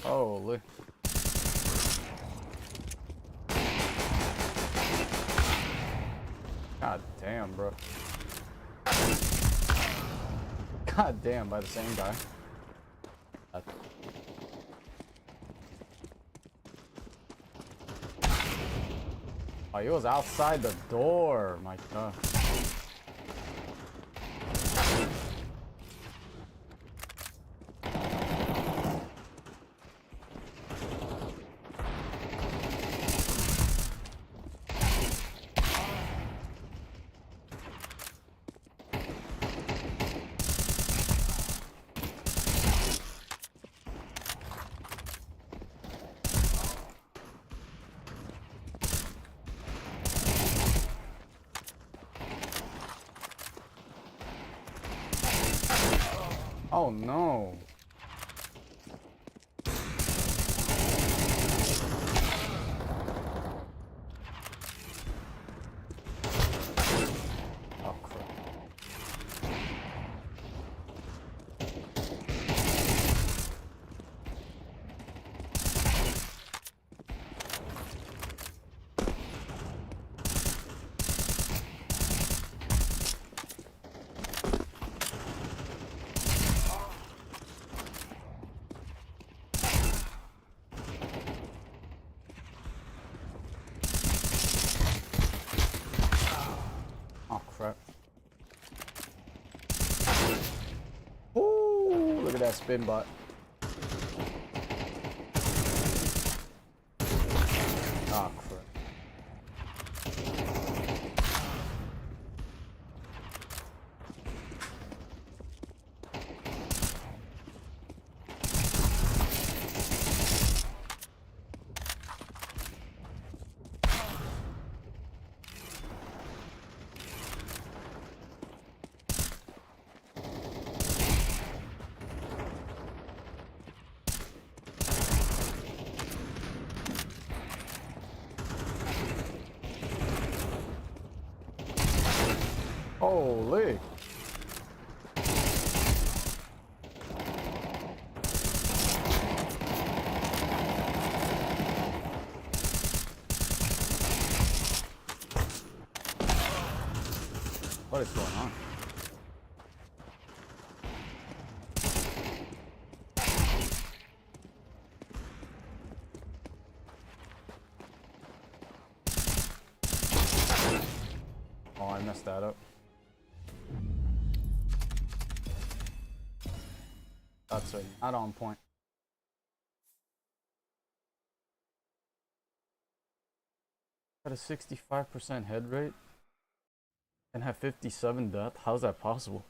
Holy. God damn, bro. God damn, by the same guy. Oh, he was outside the door. My god. Oh no. Oh crap. Oh crap. Ooh, look at that spin bot. Oh crap. Holy. What is going on? Oh, I messed that up. That's not on point. Got a 65% head rate and have 57 death. How's that possible?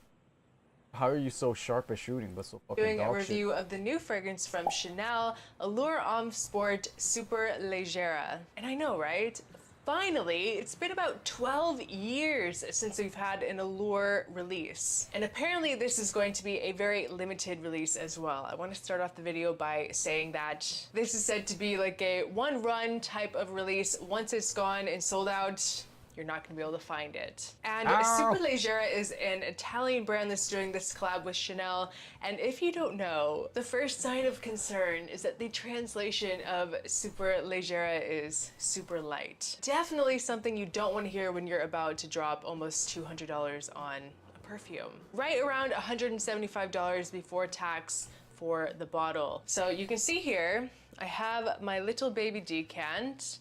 How are you so sharp at shooting but so fucking Doing a Oh, dog shit? review of the new fragrance from Chanel, Allure Homme Sport Super Légère. And I know, right? Finally, it's been about 12 years since we've had an Allure release. And apparently this is going to be a very limited release as well. I want to start off the video by saying that this is said to be like a one run type of release. Once it's gone and sold out, you're not gonna be able to find it. And Ow. Super Leggera is an Italian brand that's doing this collab with Chanel. And if you don't know, the first sign of concern is that the translation of Super Leggera is super light. Definitely something you don't want to hear when you're about to drop almost $200 on a perfume. Right around $175 before tax for the bottle. So you can see here, I have my little baby decant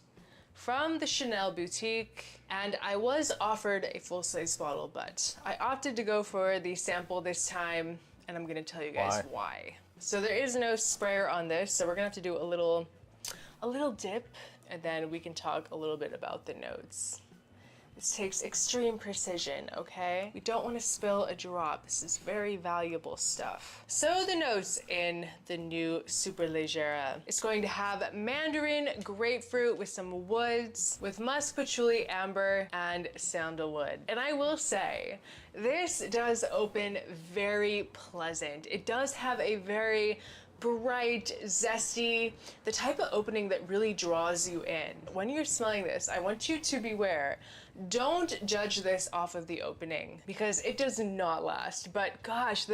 from the Chanel boutique, and I was offered a full-size bottle, but I opted to go for the sample this time, and I'm gonna tell you guys why. So there is no sprayer on this, so we're gonna have to do a little dip, and then we can talk a little bit about the notes. This takes extreme precision, okay? We don't want to spill a drop. This is very valuable stuff. So the notes in the new Super Leggera. It's going to have mandarin, grapefruit with some woods, with musk, patchouli, amber, and sandalwood. And I will say, this does open very pleasant. It does have a very bright, zesty, the type of opening that really draws you in. When you're smelling this, I want you to beware. Don't judge this off of the opening because it does not last. But gosh,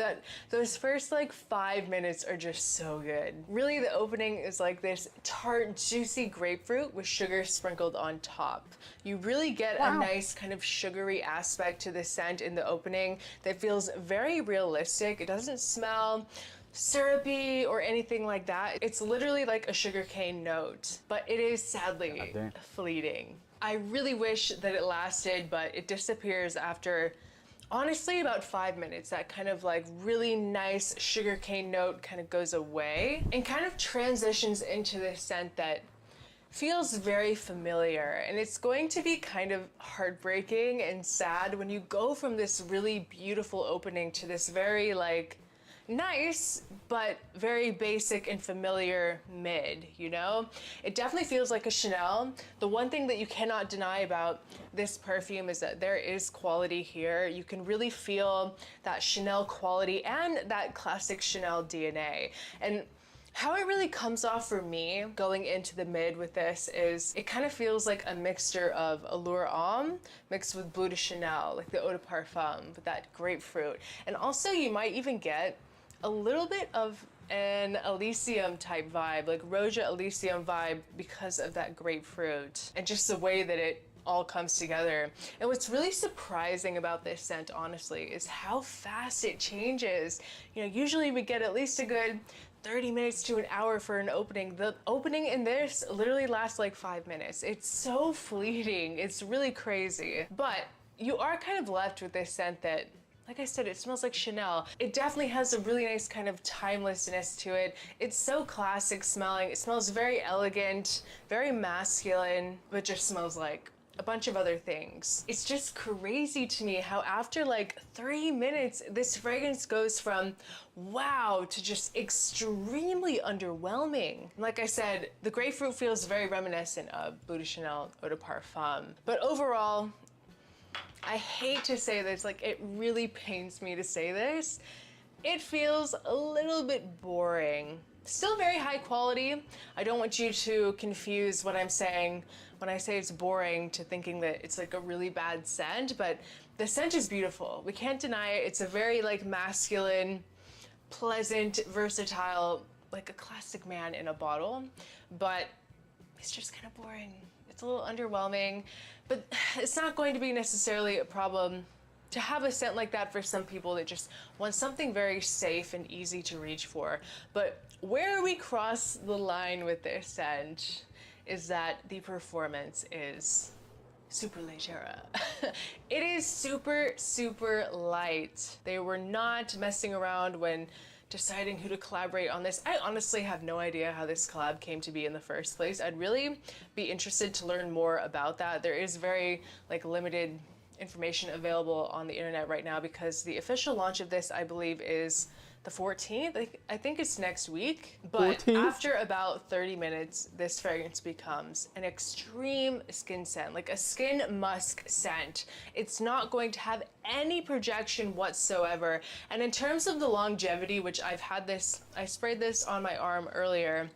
those first like 5 minutes are just so good. Really, the opening is like this tart, juicy grapefruit with sugar sprinkled on top. You really get a nice kind of sugary aspect to the scent in the opening that feels very realistic. It doesn't smell syrupy or anything like that. It's literally like a sugarcane note, but it is sadly fleeting. I really wish that it lasted, but it disappears after honestly about 5 minutes. That kind of like really nice sugarcane note kind of goes away and kind of transitions into this scent that feels very familiar, and it's going to be kind of heartbreaking and sad when you go from this really beautiful opening to this very like nice but very basic and familiar mid, you know? It definitely feels like a Chanel. The one thing that you cannot deny about this perfume is that there is quality here. You can really feel that Chanel quality and that classic Chanel DNA. And how it really comes off for me going into the mid with this is it kind of feels like a mixture of Allure Homme mixed with Bleu de Chanel, like the eau de parfum with that grapefruit. And also you might even get a little bit of an Elysium type vibe, like Roja Elysium vibe because of that grapefruit and just the way that it all comes together. And what's really surprising about this scent, honestly, is how fast it changes. You know, usually we get at least a good 30 minutes to an hour for an opening. The opening in this literally lasts like 5 minutes. It's so fleeting. It's really crazy. But you are kind of left with this scent that, like I said, it smells like Chanel. It definitely has a really nice kind of timelessness to it. It's so classic smelling. It smells very elegant, very masculine, but just smells like a bunch of other things. It's just crazy to me how after like 3 minutes, this fragrance goes from wow to just extremely underwhelming. Like I said, the grapefruit feels very reminiscent of Bleu de Chanel Eau de Parfum. But overall, I hate to say this, like it really pains me to say this, it feels a little bit boring. Still very high quality. I don't want you to confuse what I'm saying when I say it's boring to thinking that it's like a really bad scent, but the scent is beautiful. We can't deny it. It's a very like masculine, pleasant, versatile, like a classic man in a bottle, but it's just kind of boring. It's a little underwhelming, but it's not going to be necessarily a problem to have a scent like that for some people that just want something very safe and easy to reach for. But where we cross the line with this scent is that the performance is super leggera. It is super, super light. They were not messing around when deciding who to collaborate on this. I honestly have no idea how this collab came to be in the first place. I'd really be interested to learn more about that. There is very like limited information available on the internet right now because the official launch of this, I believe, is the 14th. I think it's next week. But 14th? after about 30 minutes, this fragrance becomes an extreme skin scent, like a skin musk scent. It's not going to have any projection whatsoever. And in terms of the longevity, which I've had this, I sprayed this on my arm earlier.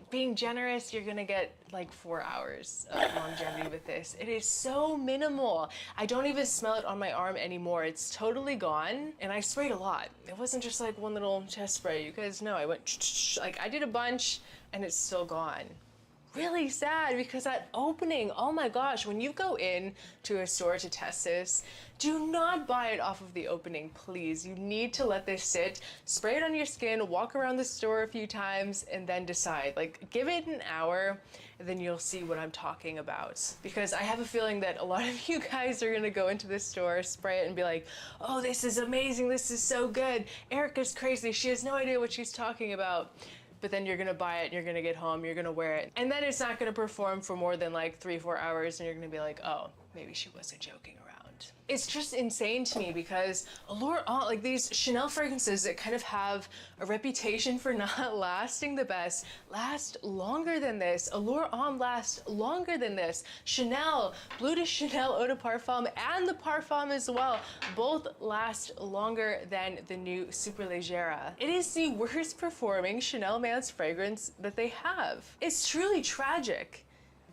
Being generous, you're gonna get like 4 hours of longevity with this. It is so minimal. I don't even smell it on my arm anymore. It's totally gone. And I sprayed a lot. It wasn't just like one little chest spray. You guys know I went like I did a bunch and it's still gone. really sad because that opening, oh my gosh, when you go in to a store to test this, do not buy it off of the opening, please. You need to let this sit, spray it on your skin, walk around the store a few times, and then decide. Like, give it an hour, and then you'll see what I'm talking about. Because I have a feeling that a lot of you guys are gonna go into this store, spray it, and be like, oh, this is amazing, this is so good. Erica's crazy, she has no idea what she's talking about. But then you're gonna buy it, and you're gonna get home, you're gonna wear it, and then it's not gonna perform for more than like 3-4 hours, and you're gonna be like, oh, maybe she wasn't joking around. It's just insane to me because Allure Homme, like these Chanel fragrances that kind of have a reputation for not lasting the best, last longer than this. Allure Homme lasts longer than this. Chanel, Bleu de Chanel Eau de Parfum, and the Parfum as well, both last longer than the new Superleggera. It is the worst performing Chanel Man's fragrance that they have. It's truly tragic.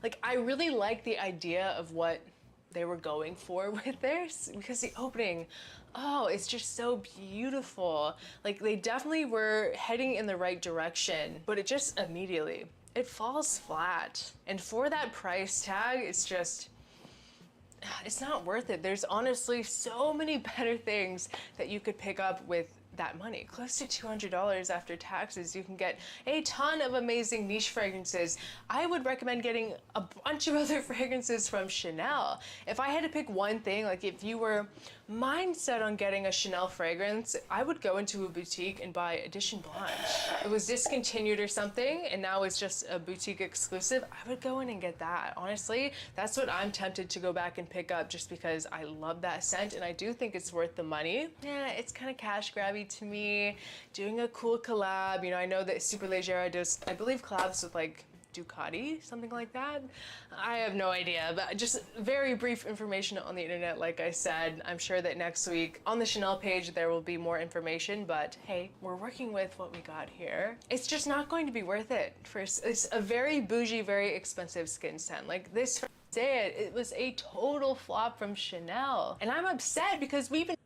Like, I really like the idea of what they were going for with this because the opening, oh, it's just so beautiful. Like, they definitely were heading in the right direction, but it just immediately, it falls flat. And for that price tag, it's just, it's not worth it. There's honestly so many better things that you could pick up with that money. Close to $200 after taxes. You can get a ton of amazing niche fragrances. I would recommend getting a bunch of other fragrances from Chanel. If I had to pick one thing, like if you were mindset on getting a Chanel fragrance, I would go into a boutique and buy Edition Blanche. It was discontinued or something, and now it's just a boutique exclusive. I would go in and get that. Honestly, that's what I'm tempted to go back and pick up just because I love that scent and I do think it's worth the money. Yeah, it's kind of cash grabby to me. Doing a cool collab, you know, I know that Superleggera does, I believe, collabs with like Ducati, something like that. I have no idea, but just very brief information on the internet. Like I said, I'm sure that next week on the Chanel page there will be more information, but hey, we're working with what we got here. It's just not going to be worth it. It's a very bougie, very expensive skin scent. Like this, say it was a total flop from Chanel. And I'm upset because we've been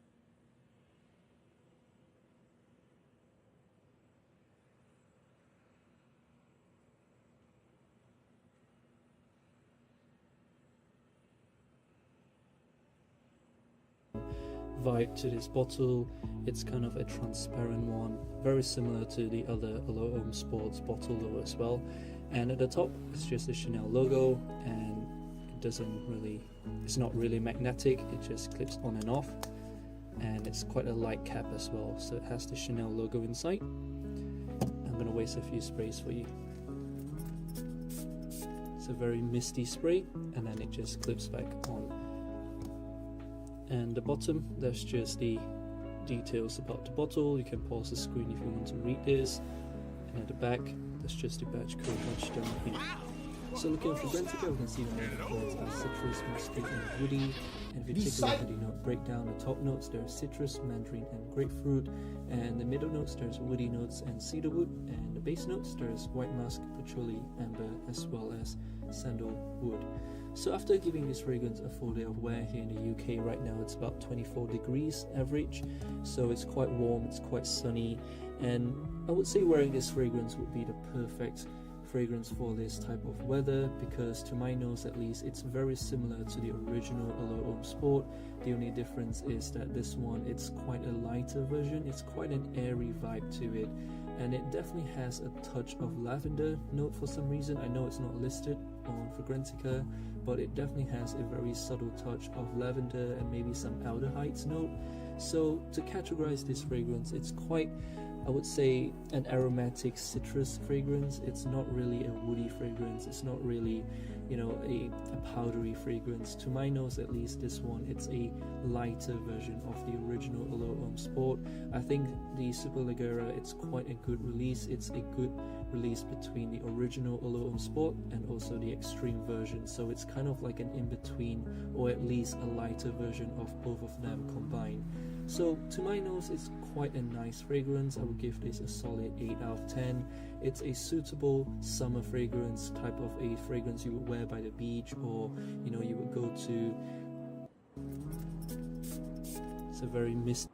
vibe to this bottle. It's kind of a transparent one, very similar to the other Allure Homme Sports bottle though as well. And at the top, it's just the Chanel logo, and it's not really magnetic. It just clips on and off, and it's quite a light cap as well. So it has the Chanel logo inside. I'm gonna waste a few sprays for you. It's a very misty spray, and then it just clips back on. And the bottom, that's just the details about the bottle. You can pause the screen if you want to read this. And at the back, that's just the batch code punched down here. So looking for Fragrantica, we can see the main notes are citrus, musky, and woody. And if you take a look at the note breakdown, the top notes, there's citrus, mandarin, and grapefruit. And the middle notes, there's woody notes and cedarwood. And the base notes, there's white musk, patchouli, amber, as well as sandalwood. So after giving this fragrance a full day of wear here in the UK, right now it's about 24 degrees average, so it's quite warm, it's quite sunny, and I would say wearing this fragrance would be the perfect fragrance for this type of weather, because to my nose at least, it's very similar to the original Allure Homme Sport. The only difference is that this one, it's quite a lighter version, it's quite an airy vibe to it, and it definitely has a touch of lavender note for some reason. I know it's not listed on Fragrantica, but it definitely has a very subtle touch of lavender and maybe some aldehydes note. So to categorize this fragrance, it's quite, I would say, an aromatic citrus fragrance. It's not really a woody fragrance. It's not really, you know, a powdery fragrance. To my nose at least, this one, it's a lighter version of the original Allure Homme Sport. I think the Superleggera, it's quite a good release. It's a good release between the original Allure Homme Sport and also the extreme version. So it's kind of like an in-between, or at least a lighter version of both of them combined. So to my nose, it's quite a nice fragrance. I would give this a solid 8 out of 10. It's a suitable summer fragrance, type of a fragrance you would wear by the beach, or you know, you would go to. It's a very misty.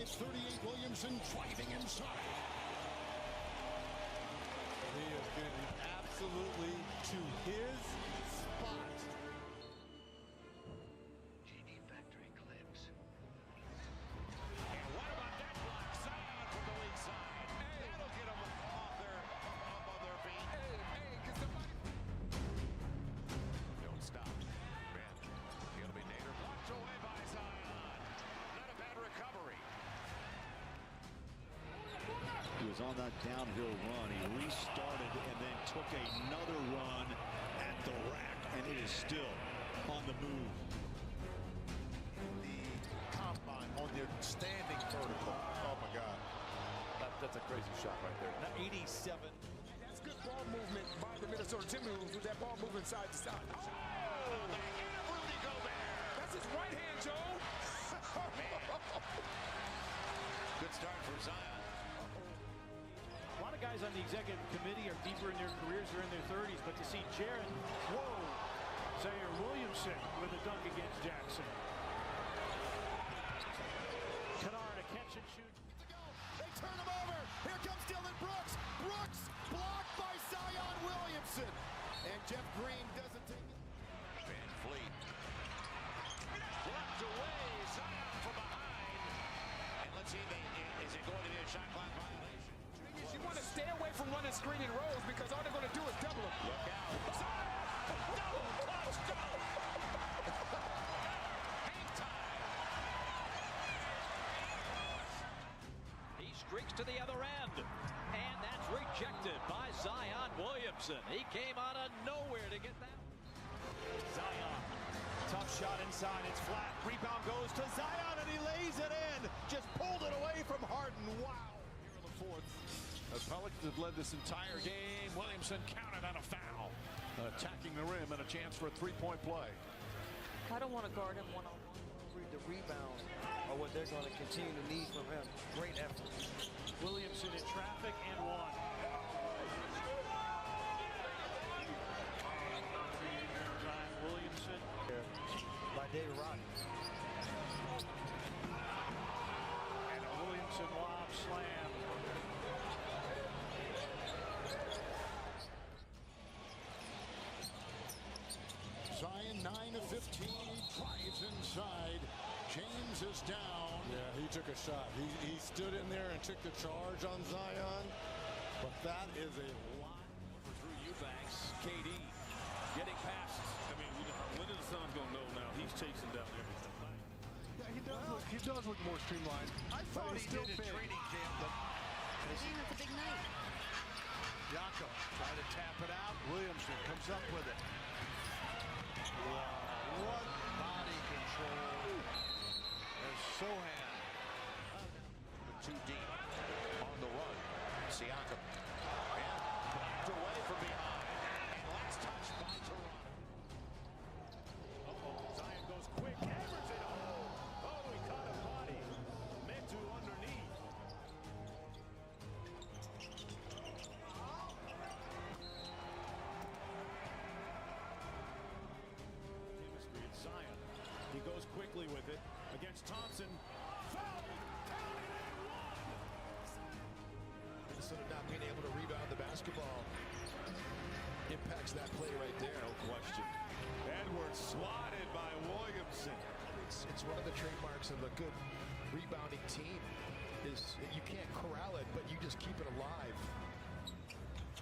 size 38 Williamson driving inside. He has been absolutely to his spot. GD Factory clips. And what about that block? Zion from the weak side. Hey. That'll get them up on their feet. Hey, can somebody... Don't stop. Man, it'll be Nader. Blocked away by Zion. Not a bad recovery. He was on that downhill run. He restarted and then took another run at the rack, and it is still on the move. The combine on their standing vertical. Oh my God. That's a crazy shot right there. Now 87. That's good ball movement by the Minnesota Timberwolves with that ball moving side to side. Oh, the hand of Rudy Gobert. That's his right hand, Joe. Man. Good start for Zion. A lot of guys on the executive committee are deeper in their careers, they're in their 30s, but to see Jaron, Zaire Williamson with a dunk against Jackson. Kennard, a catch and shoot. They turn him over. Here comes Dylan Brooks. Brooks blocked by Zion Williamson. And Jeff Green doesn't take it. Van Fleet. Blocked away. Zion from behind. And let's see, is it going to be a shot clock violation? You want to stay away from running screen and rolls because all they're going to do is double them. Look out. Double clutch, go! Hang time. He streaks to the other end, and that's rejected by Zion Williamson. He came out of nowhere to get that. Zion, tough shot inside, it's flat. Rebound goes to Zion and he lays it in. Just pulled it away from Harden. Wow. Here in the fourth. The Pelicans have led this entire game. Williamson counted on a foul. Attacking the rim and a chance for a three-point play. I don't want to guard him one-on-one. The rebounds are what they're going to continue to need from him. Great effort. Williamson in traffic and one. Zion Williamson. By David Roddy. And a Williamson lob slam. Zion 9 of 15. He drives inside. James is down. Yeah, he took a shot. He stood in there and took the charge on Zion. But that is a lot. Through Eubanks, KD getting past. I mean, when is the sun going to know now? He's chasing down everything. Yeah, he does look more streamlined. I thought he did in training camp, but It's a big night. Yako trying to tap it out. Williamson comes up with it. Wow, what body control. There's Sohan. Too deep on the run. Siakam. And blocked away from behind. And last touch by Toronto. Zion goes quick, hammers it. Oh, he caught a body. Metu underneath. Chemistry at Zion. He goes quickly with it against Thompson. Foul! Minnesota not being able to rebound the basketball impacts that play right there. No question. Edwards swatted by Williamson. It's one of the trademarks of a good rebounding team is that you can't corral it, but you just keep it alive.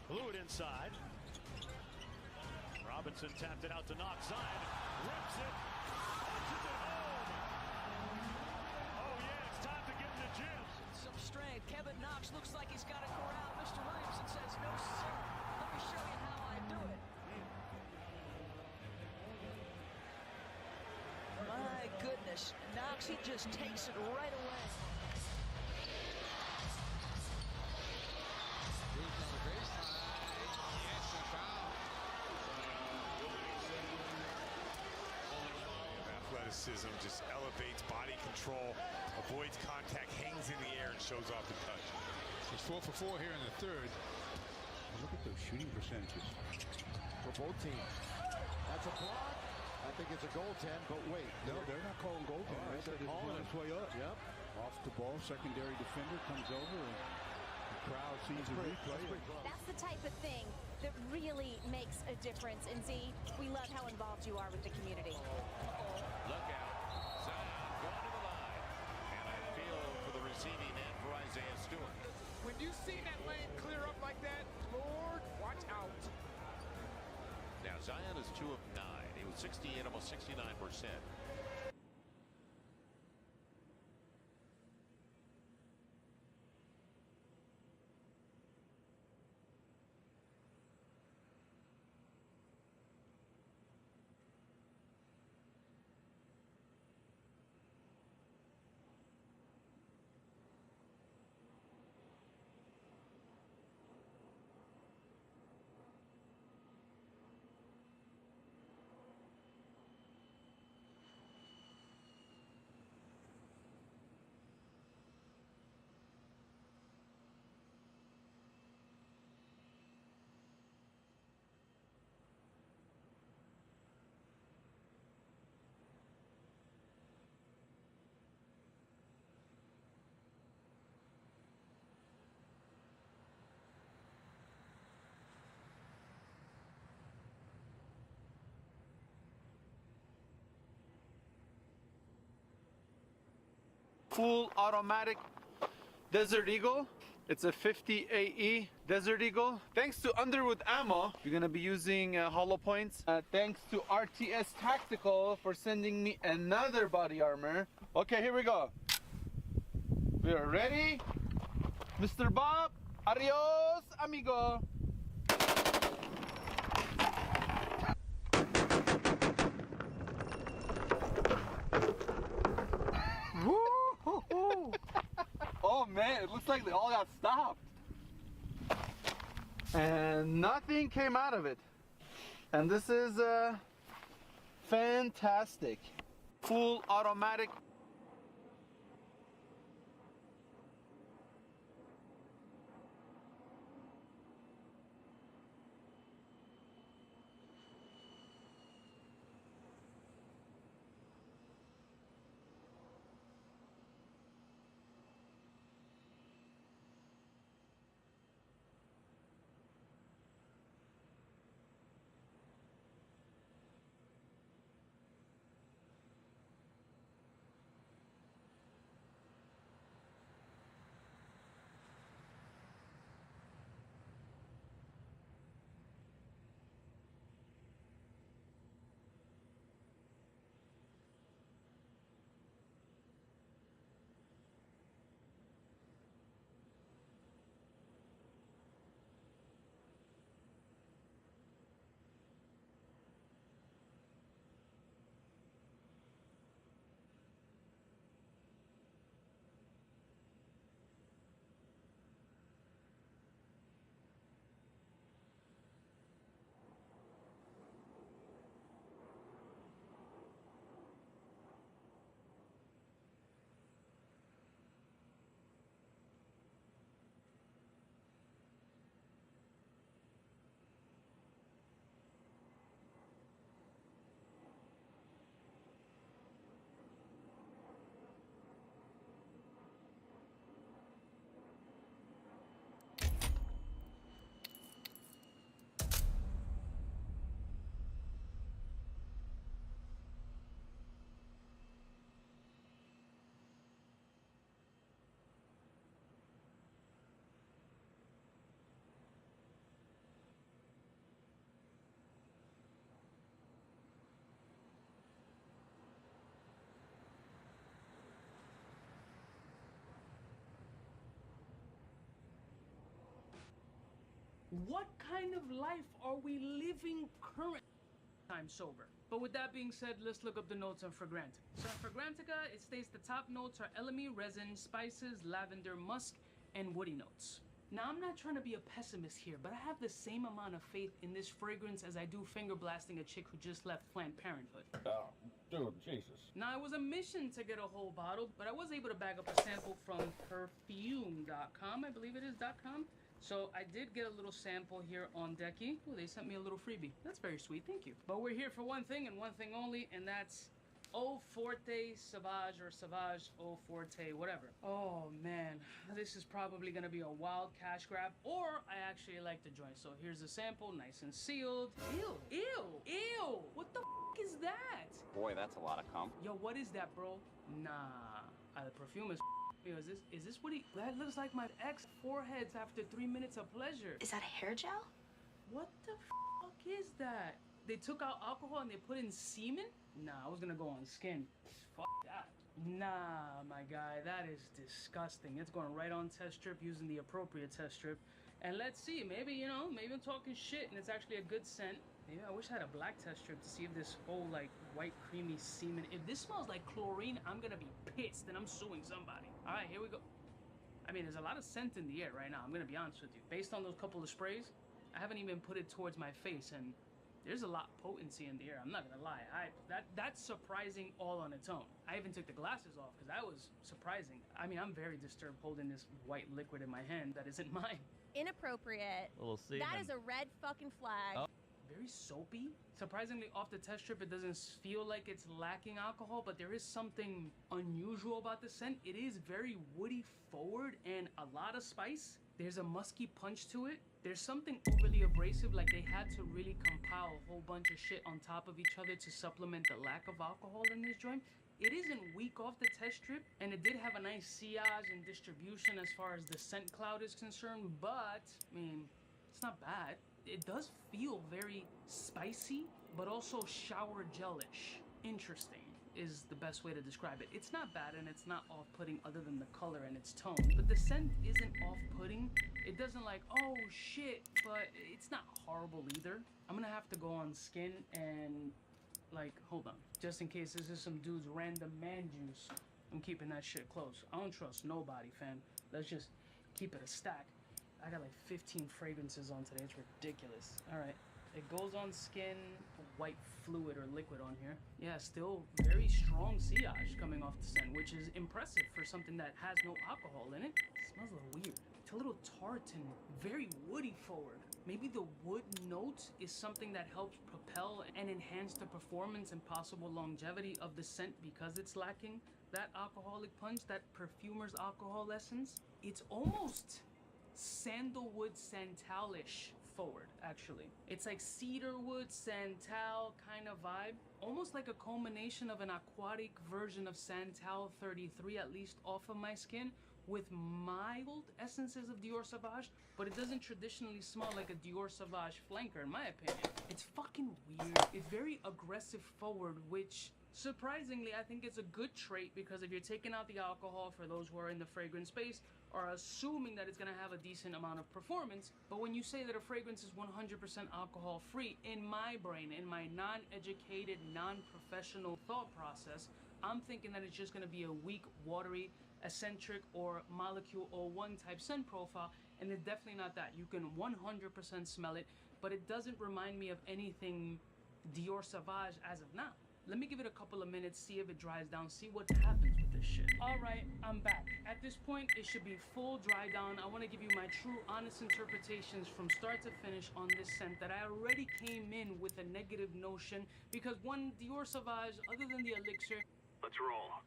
Blew it inside. Robinson tapped it out to knock. Zion rips it. Punches it home. Oh, yeah, it's time to get in the gym. Some strength. Kevin Knox looks like he's got a corral. Mr. Williamson says, no, sir. Let me show you how I do it. My goodness. Knox, he just takes it right away. Athleticism just elevates body control, avoids contact, hangs in the air, and shows off the touch. He's 4 for 4 here in the third. Look at those shooting percentages For both teams. That's a block. I think it's a goaltend, but wait. No, they're not calling goaltend. Right, They're calling its way up. Yep. Off the ball, secondary defender comes over and the crowd sees a replay. That's the type of thing that really makes a difference. And Z, we love how involved you are with the community. Look out. Zion going to the line. And I feel for the receiving end for Isaiah Stewart. When you see that lane clear up like that, Lord, watch out. Now Zion is 2 of 9. He was 68, almost 69%. Full automatic Desert Eagle. It's a 50 AE Desert Eagle. Thanks to Underwood Ammo, you're gonna be using hollow points. Thanks to RTS Tactical for sending me another body armor. Okay, here we go. We are ready. Mr. Bob, adios, amigo. Woo! Oh man, it looks like they all got stopped. And nothing came out of it. And this is fantastic. Full automatic. What kind of life are we living currently? I'm sober. But with that being said, let's look up the notes on Fragrantica. So on Fragrantica, it states the top notes are elemi, resin, spices, lavender, musk, and woody notes. Now, I'm not trying to be a pessimist here, but I have the same amount of faith in this fragrance as I do finger blasting a chick who just left Planned Parenthood. Oh, dude, Jesus. Now, it was a mission to get a whole bottle, but I was able to bag up a sample from perfume.com, I believe it is .com. So I did get a little sample here on Decky. Oh, they sent me a little freebie. That's very sweet, thank you. But we're here for one thing and one thing only, and that's Eau Forte Sauvage or Sauvage Eau Forte, whatever. Oh man, this is probably gonna be a wild cash grab, or I actually like the joint. So here's the sample, nice and sealed. Ew, ew, ew! What the f is that? Boy, that's a lot of cum. Yo, what is that, bro? Nah, the perfume is. Yo, is this what he? That looks like my ex foreheads after 3 minutes of pleasure. Is that a hair gel? What the fuck is that? They took out alcohol and they put in semen? Nah, I was gonna go on skin. Fuck that. Nah, my guy, that is disgusting. It's going right on test strip using the appropriate test strip. And let's see, maybe, you know, maybe I'm talking shit and it's actually a good scent. Maybe I wish I had a black test strip to see if this whole, like, white creamy semen, if this smells like chlorine, I'm gonna be pissed and I'm suing somebody. All right, here we go. I mean, there's a lot of scent in the air right now, I'm gonna be honest with you. Based on those couple of sprays, I haven't even put it towards my face, and there's a lot of potency in the air, I'm not gonna lie. That's surprising all on its own. I even took the glasses off, because that was surprising. I mean, I'm very disturbed holding this white liquid in my hand that isn't mine. Inappropriate. Little semen. That is a red fucking flag. Oh. Very soapy. Surprisingly, off the test strip, it doesn't feel like it's lacking alcohol, but there is something unusual about the scent. It is very woody forward and a lot of spice. There's a musky punch to it. There's something overly abrasive, like they had to really compile a whole bunch of shit on top of each other to supplement the lack of alcohol in this joint. It isn't weak off the test strip, and it did have a nice sillage and distribution as far as the scent cloud is concerned, but, I mean, it's not bad. It does feel very spicy, but also shower gelish. Interesting is the best way to describe it. It's not bad and it's not off-putting other than the color and its tone, but the scent isn't off-putting. It doesn't like, oh shit, but it's not horrible either. I'm gonna have to go on skin and, like, hold on. Just in case this is some dude's random man juice, I'm keeping that shit close. I don't trust nobody, fam. Let's just keep it a stack. I got like 15 fragrances on today. It's ridiculous. All right. It goes on skin, white fluid or liquid on here. Yeah, still very strong sillage coming off the scent, which is impressive for something that has no alcohol in it. It smells a little weird. It's a little tart and very woody forward. Maybe the wood note is something that helps propel and enhance the performance and possible longevity of the scent because it's lacking that alcoholic punch, that perfumer's alcohol essence. It's almost sandalwood santal-ish forward, actually. It's like cedarwood, santal kind of vibe. Almost like a culmination of an aquatic version of Santal 33, at least off of my skin, with mild essences of Dior Sauvage, but it doesn't traditionally smell like a Dior Sauvage flanker, in my opinion. It's fucking weird. It's very aggressive forward, which surprisingly, I think it's a good trait because if you're taking out the alcohol for those who are in the fragrance space, are assuming that it's gonna have a decent amount of performance. But when you say that a fragrance is 100% alcohol free, in my brain, in my non-educated, non-professional thought process, I'm thinking that it's just gonna be a weak, watery, eccentric, or molecule 01 type scent profile, and it's definitely not that. You can 100% smell it, but it doesn't remind me of anything Dior Sauvage as of now. Let me give it a couple of minutes, see if it dries down, see what happens with this shit. All right, I'm back. At this point, it should be full dry down. I want to give you my true, honest interpretations from start to finish on this scent that I already came in with a negative notion because one, Dior Sauvage, other than the elixir. Let's roll.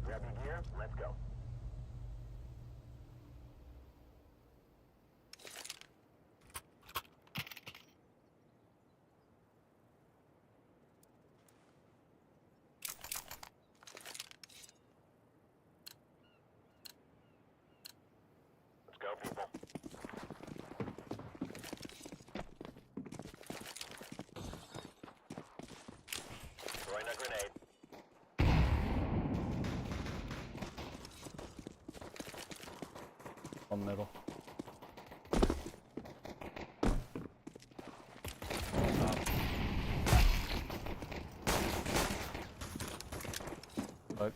Grab your gear, let's go. Let's go, people. On middle. But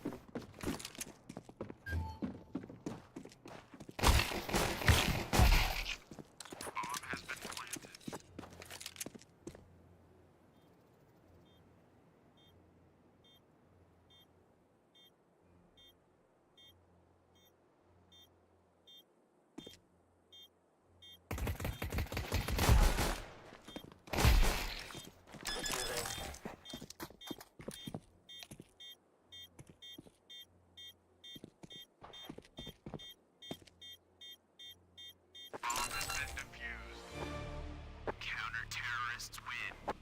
Counter-terrorists win.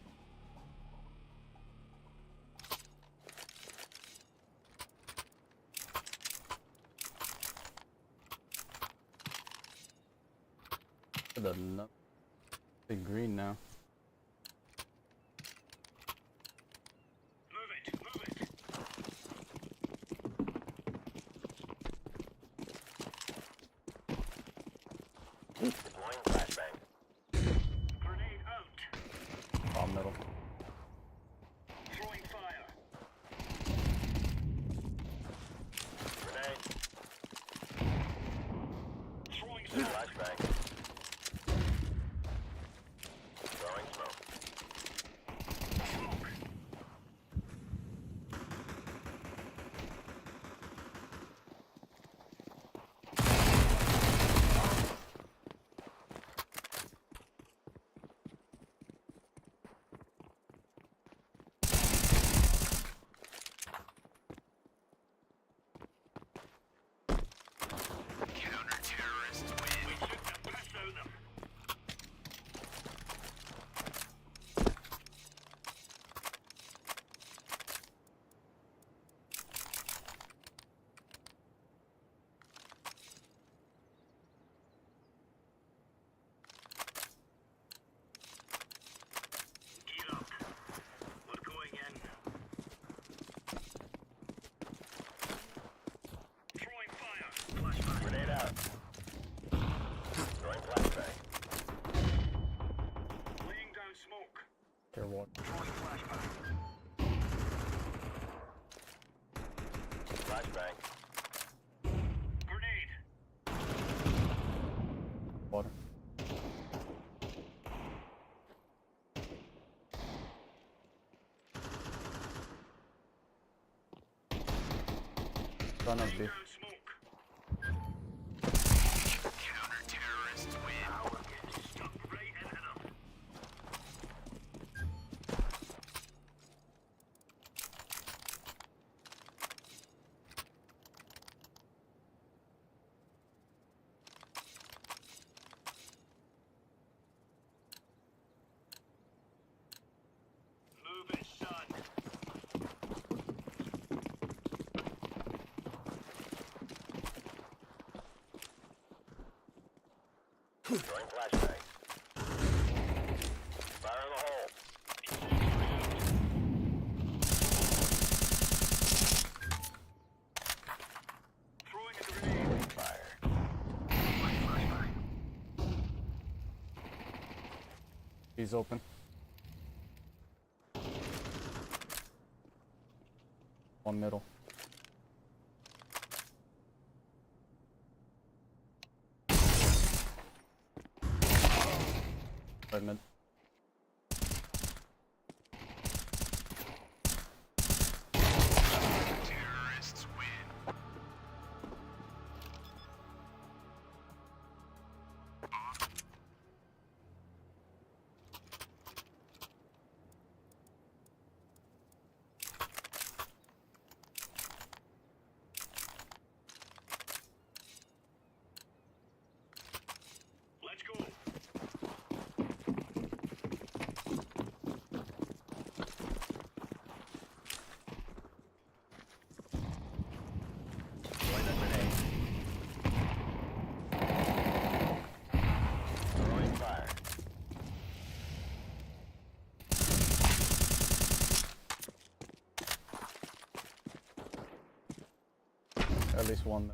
big green now. Deploying flashbang. Grenade out. On middle. Throwing fire. Grenade. Throwing smoke. Flashbang. Throwing smoke. Smoke. Counter-terrorists win. We took the piss out of them. Get up. We're going in. Throwing fire. Flashbang. Grenade out. Throwing flashbang. Laying down smoke. Here one. Throwing flashbang. Flashbang. Grenade. Water. Front of B. Counter-terrorists win. We're getting stuck right into them. Move it, son. Throwing flashbang. Fire in the hole. Throwing a grenade. Fire. Flashbang. He's open. One middle. Right mid. Terrorists win. Let's go. Throwing a grenade. Throwing fire. At least one.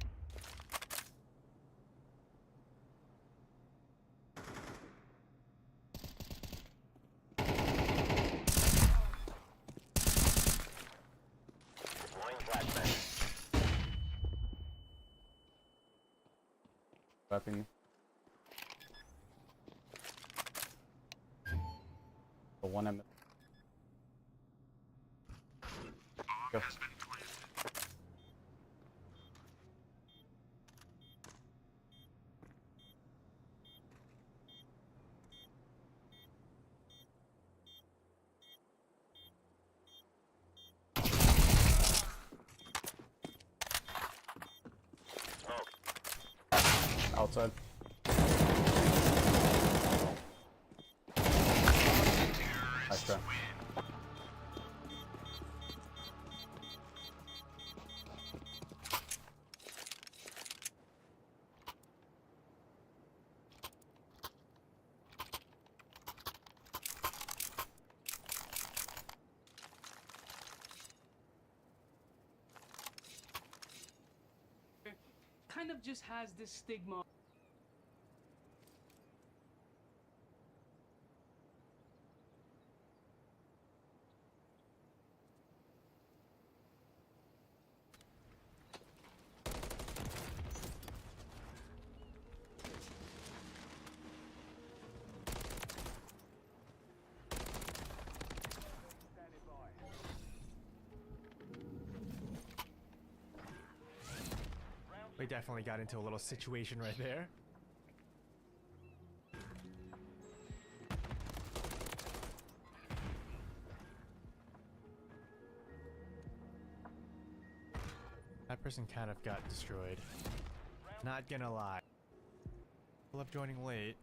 Slapping me. The 1 MM. Go. Outside. Nice try. Kind of just has this stigma. We definitely got into a little situation right there. That person kind of got destroyed. Not gonna lie. Love joining late.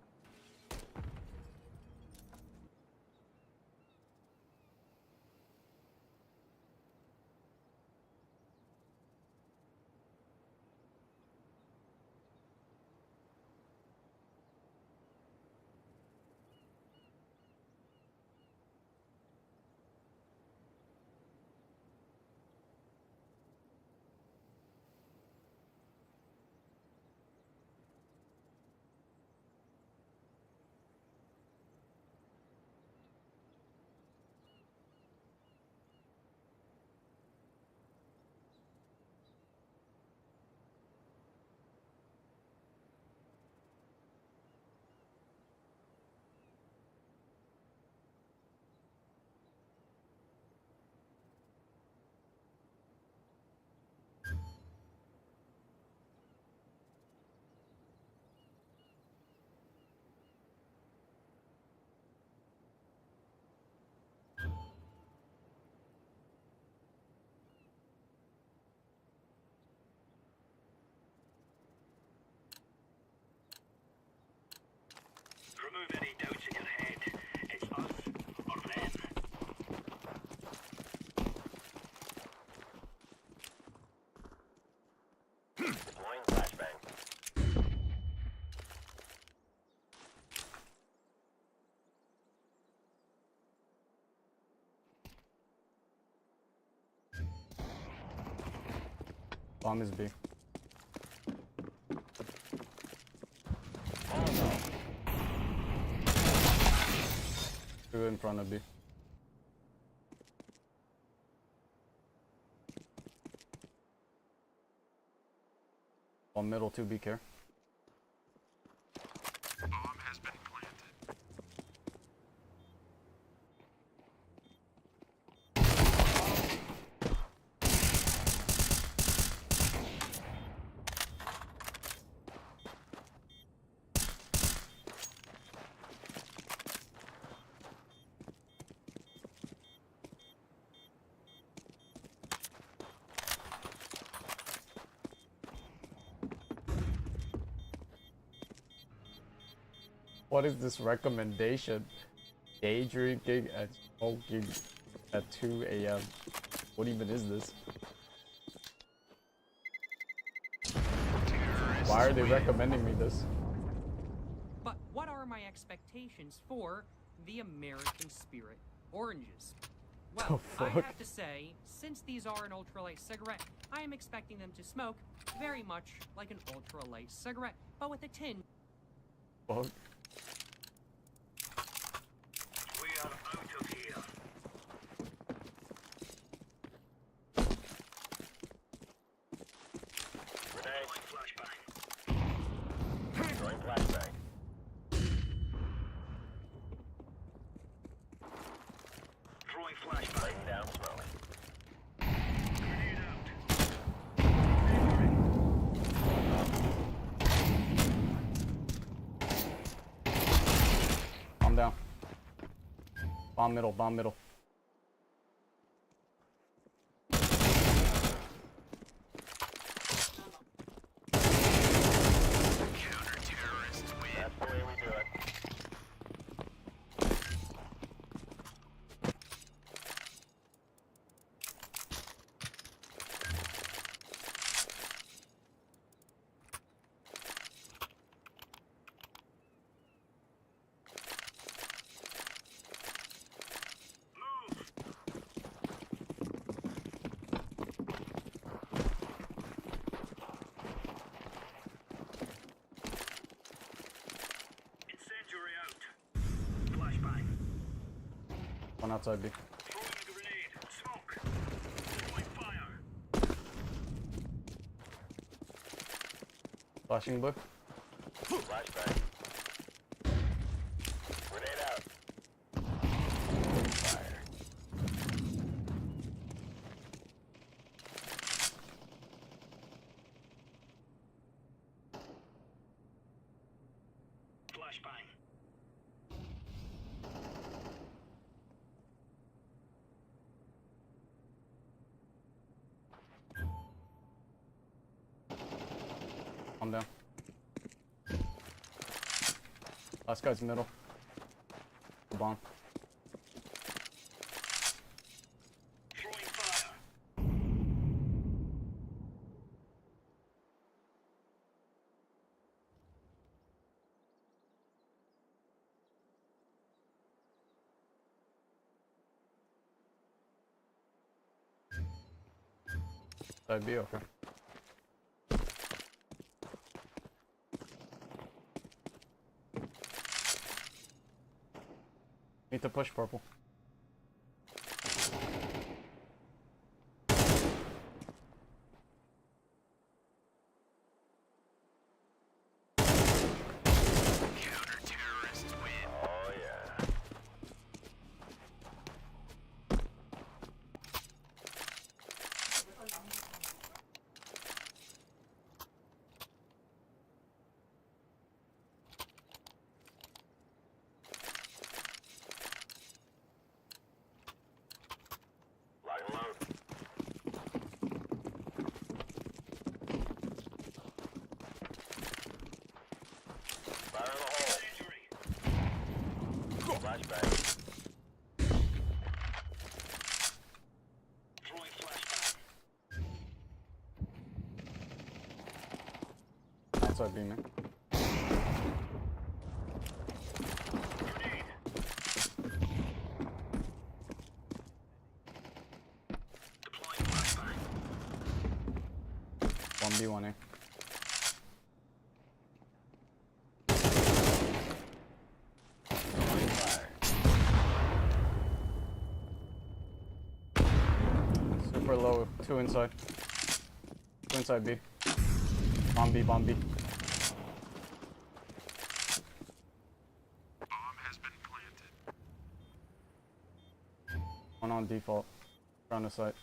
Remove any doubts in your head. It's us or them. Deploying flashbang. Bomb is B. Two in front of B. One middle, 2 B care. Bomb has been planted. What is this recommendation? Day drinking and smoking at 2 AM. What even is this? Why are they recommending me this? But what are my expectations for the American Spirit oranges? Well, I have to say, since these are an ultralight cigarette, I am expecting them to smoke very much like an ultralight cigarette, but with a tinge. Fuck. We are out of here. Grenade. Flashbang. Throwing flashbang. Laying down slowly. Bomb down. Bomb middle, bomb middle. Counter-terrorists win. That's the way we do it. Incendiary out. Flashbang. One outside B. Throwing a grenade. Smoke. Throwing fire. Flashing book. Flashbang. Grenade out. Fire. Flashbang. Calm down. Last guy's middle. Bomb. Throwing fire. Side B, okay. Need to push purple. Counter-terrorists win. Oh yeah. Lock and load. Fire in the hole. Flashbang. Throwing flashbang. Outside B, man. Grenade. 1B1A. Super low. Two inside. Two inside B. Bomb B, bomb B. Bomb has been planted. One on default. Around the site.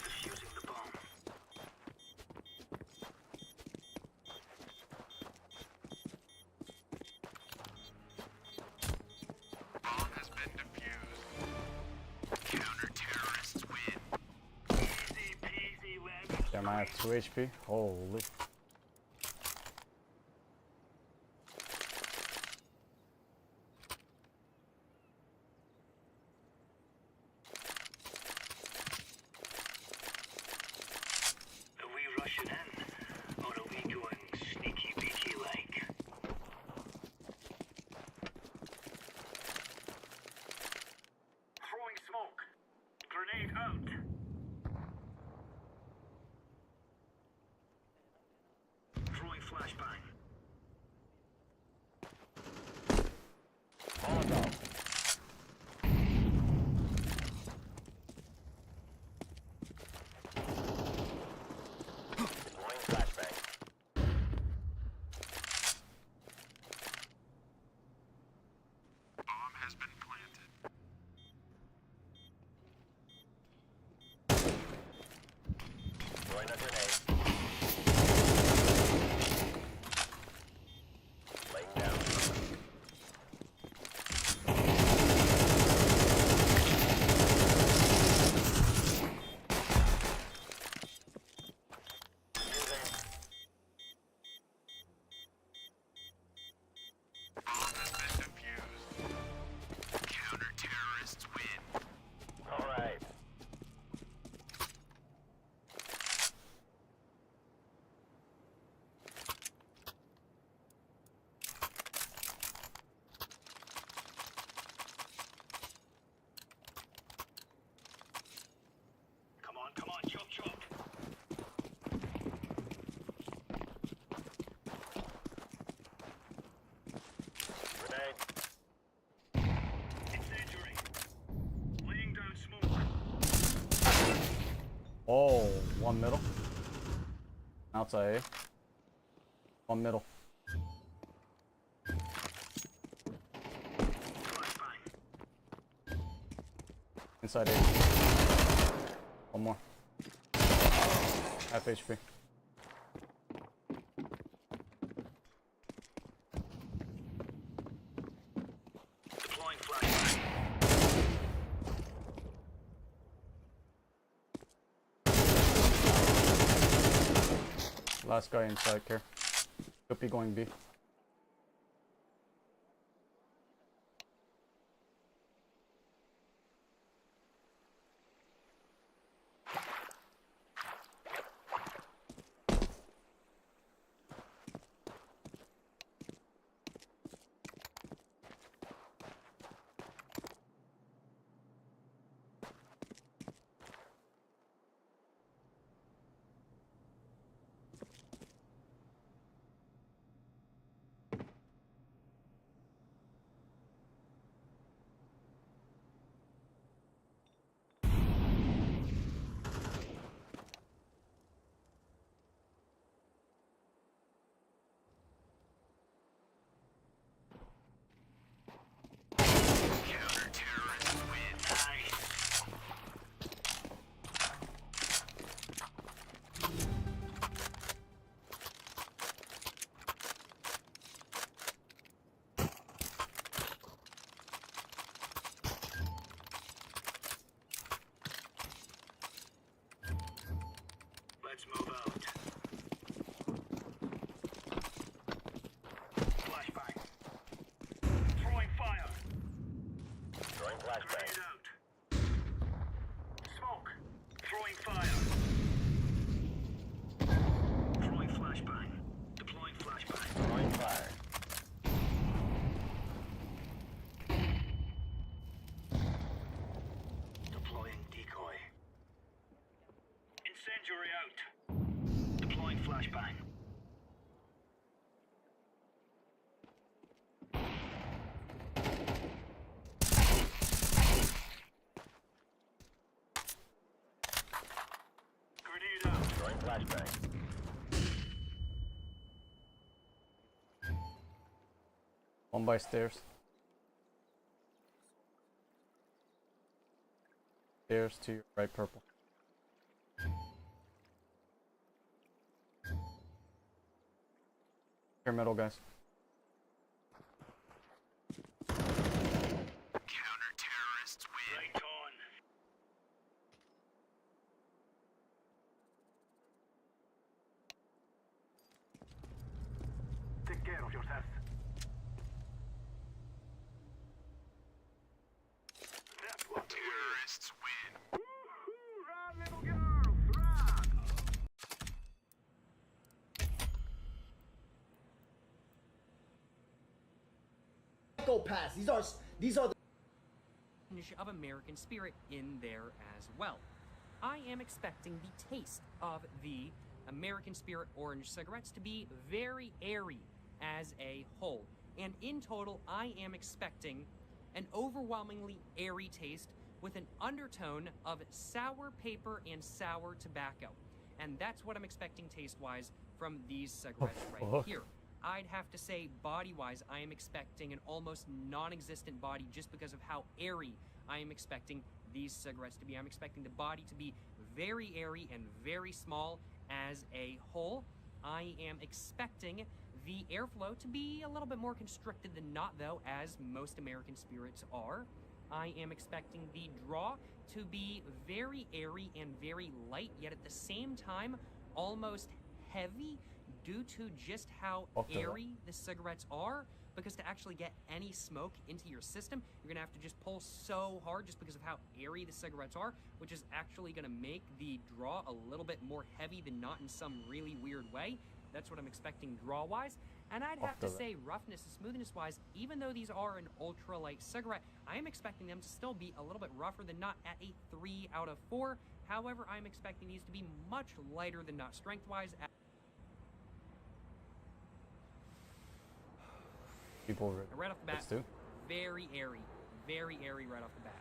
Defusing the bomb. Bomb has been defused. Counter-terrorists win. Easy peasy lemon. Damn, I have 2 HP. Holy. Are we rushing in? Or are we going sneaky beaky like? Throwing smoke. Grenade out. Throwing flashbang. Molotov. Oh, one middle. Outside A. One middle. Inside A. One more. Half HP. Deploying flashbang. Last guy inside here. Could be going B. Let's move out. Flashbang. Throwing fire. Throwing flashbang. Grenade out. Smoke. Throwing fire. Throwing flashbang. Deploying flashbang. Throwing fire. Deploying decoy. Incendiary out. Deploying flashbang. Grenade out. Deploying flashbang. One by stairs. Stairs to your right, purple. Here, middle, guys. Counter-terrorists win. Right on. Take care of yourself. That's what terrorists win. Woo-hoo, run, little girls, run! Psychopaths. These are the of American spirit in there as well. I am expecting the taste of the American Spirit orange cigarettes to be very airy as a whole. And in total, I am expecting an overwhelmingly airy taste with an undertone of sour paper and sour tobacco. And that's what I'm expecting taste-wise from these cigarettes right here. I'd have to say, body-wise, I am expecting an almost non-existent body just because of how airy I am expecting these cigarettes to be. I'm expecting the body to be very airy and very small as a whole. I am expecting the airflow to be a little bit more constricted than not, though, as most American spirits are. I am expecting the draw to be very airy and very light, yet at the same time, almost heavy due to just how airy the cigarettes are. Because to actually get any smoke into your system, you're gonna have to just pull so hard just because of how airy the cigarettes are, which is actually gonna make the draw a little bit more heavy than not in some really weird way. That's what I'm expecting draw-wise. And I'd have to say, roughness and smoothness-wise, even though these are an ultra-light cigarette, I am expecting them to still be a little bit rougher than not at a 3 out of 4. However, I'm expecting these to be much lighter than not strength-wise. People right off the bat, very airy right off the bat.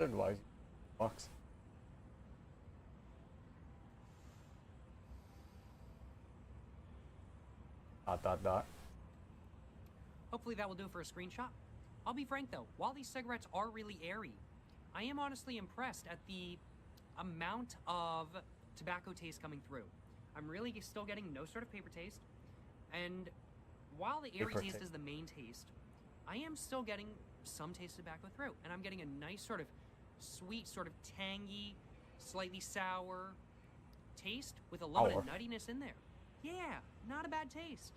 Why? Box. Dot. Hopefully that will do it for a screenshot. I'll be frank though, while these cigarettes are really airy, I am honestly impressed at the amount of tobacco taste coming through. I'm really still getting no sort of paper taste. And while the airy taste is the main taste, I am still getting some taste of tobacco through. And I'm getting a nice sort of sweet, sort of tangy, slightly sour taste with a little bit of nuttiness in there. Yeah, not a bad taste.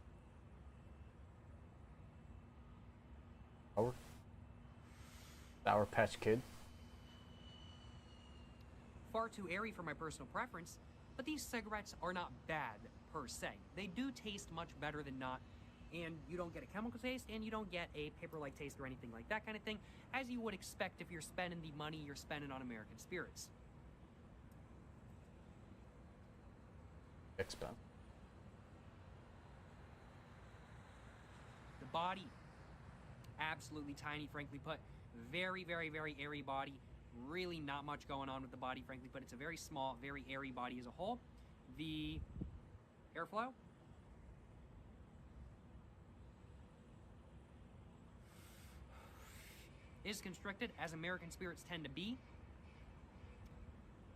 Sour Patch Kid. Far too airy for my personal preference, but these cigarettes are not bad per se. They do taste much better than not, and you don't get a chemical taste, and you don't get a paper-like taste or anything like that kind of thing, as you would expect if you're spending the money you're spending on American spirits. Expensive. The body, absolutely tiny, frankly put. Very, very, very airy body. Really not much going on with the body, frankly put. It's a very small, very airy body as a whole. The airflow, is constricted, as American spirits tend to be.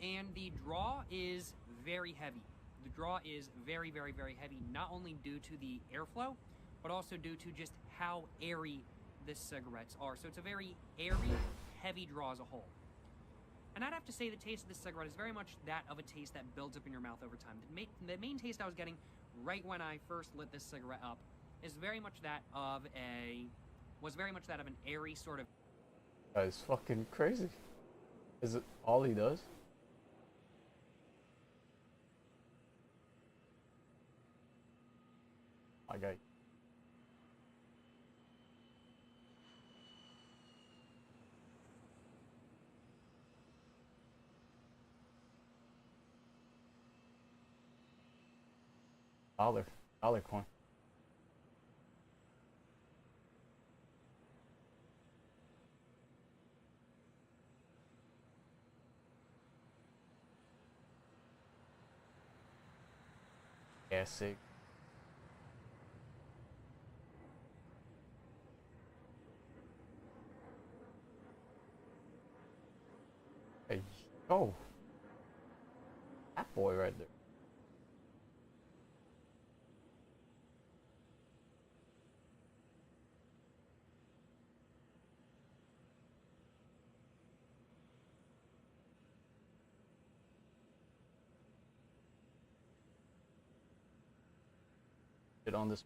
And the draw is very heavy. The draw is very, very, very heavy, not only due to the airflow, but also due to just how airy the cigarettes are. So it's a very airy, heavy draw as a whole. And I'd have to say the taste of this cigarette is very much that of a taste that builds up in your mouth over time. The main taste I was getting right when I first lit this cigarette up is very much that of an airy sort of... That is fucking crazy. Is it all he does? My guy. Dollar coin. Yeah, sick. Hey, oh, that boy right there. Get on this.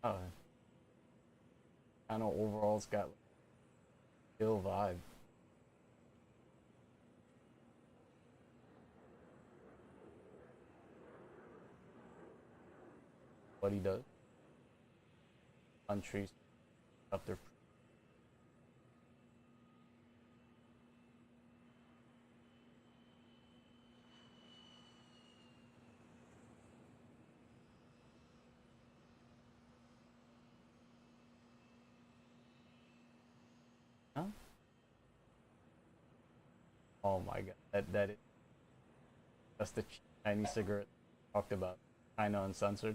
Oh, I know overall it's got ill vibe. What he does. Countries up their. Huh? Oh my god, that's the Chinese cigarette talked about. China Uncensored.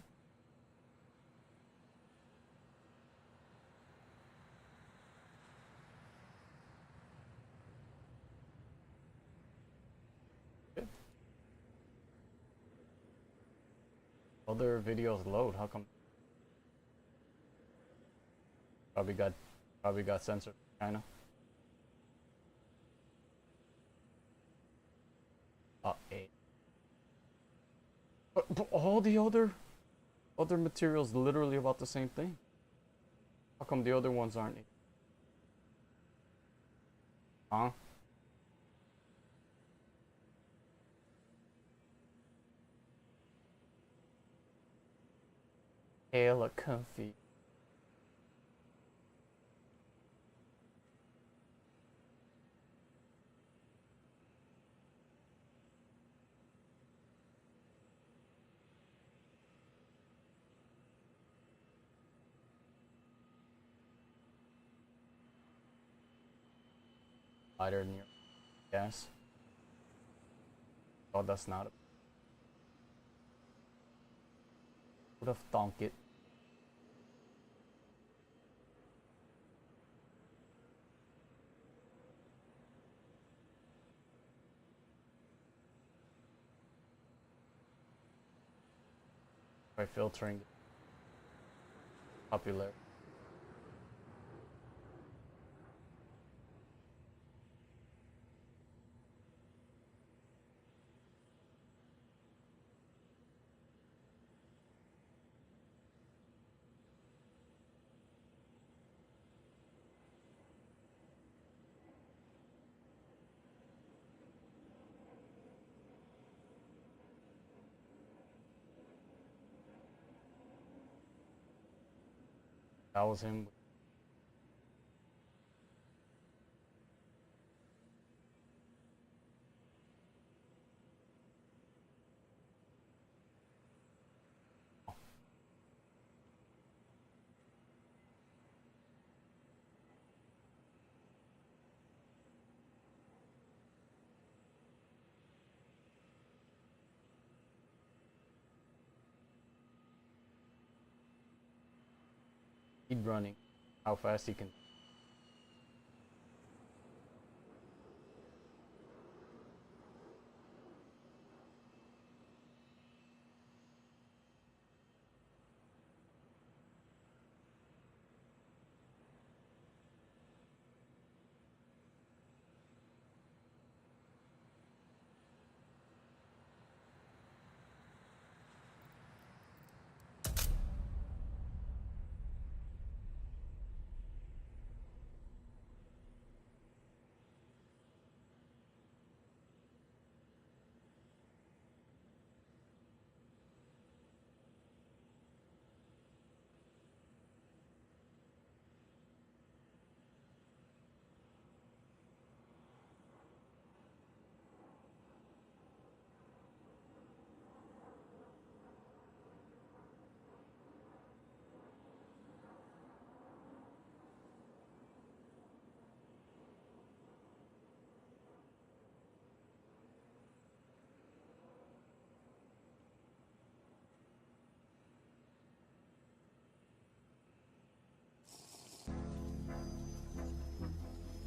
Good. Other videos load, how come? Probably got censored in China. But all the other materials literally about the same thing. How come the other ones aren't? Huh? Hella comfy. Lighter near gas. Oh, that's not. Would have thunk it. By filtering popular. That was him. Speed running, how fast he can.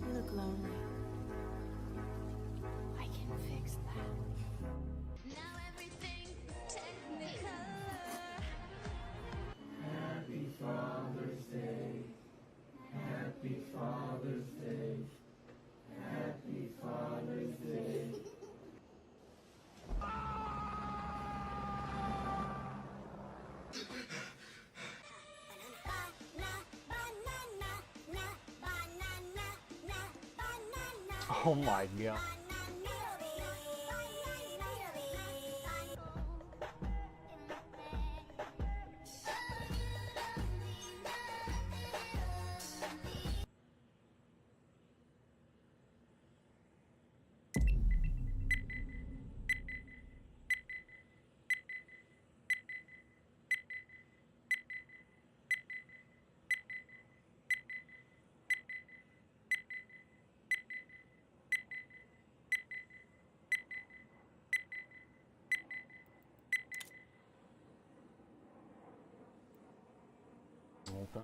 You look lonely. I can fix that. Now everything's technicolor. Happy Father's Day. Happy Father's Day. Happy Father's Day. Oh my god. Okay.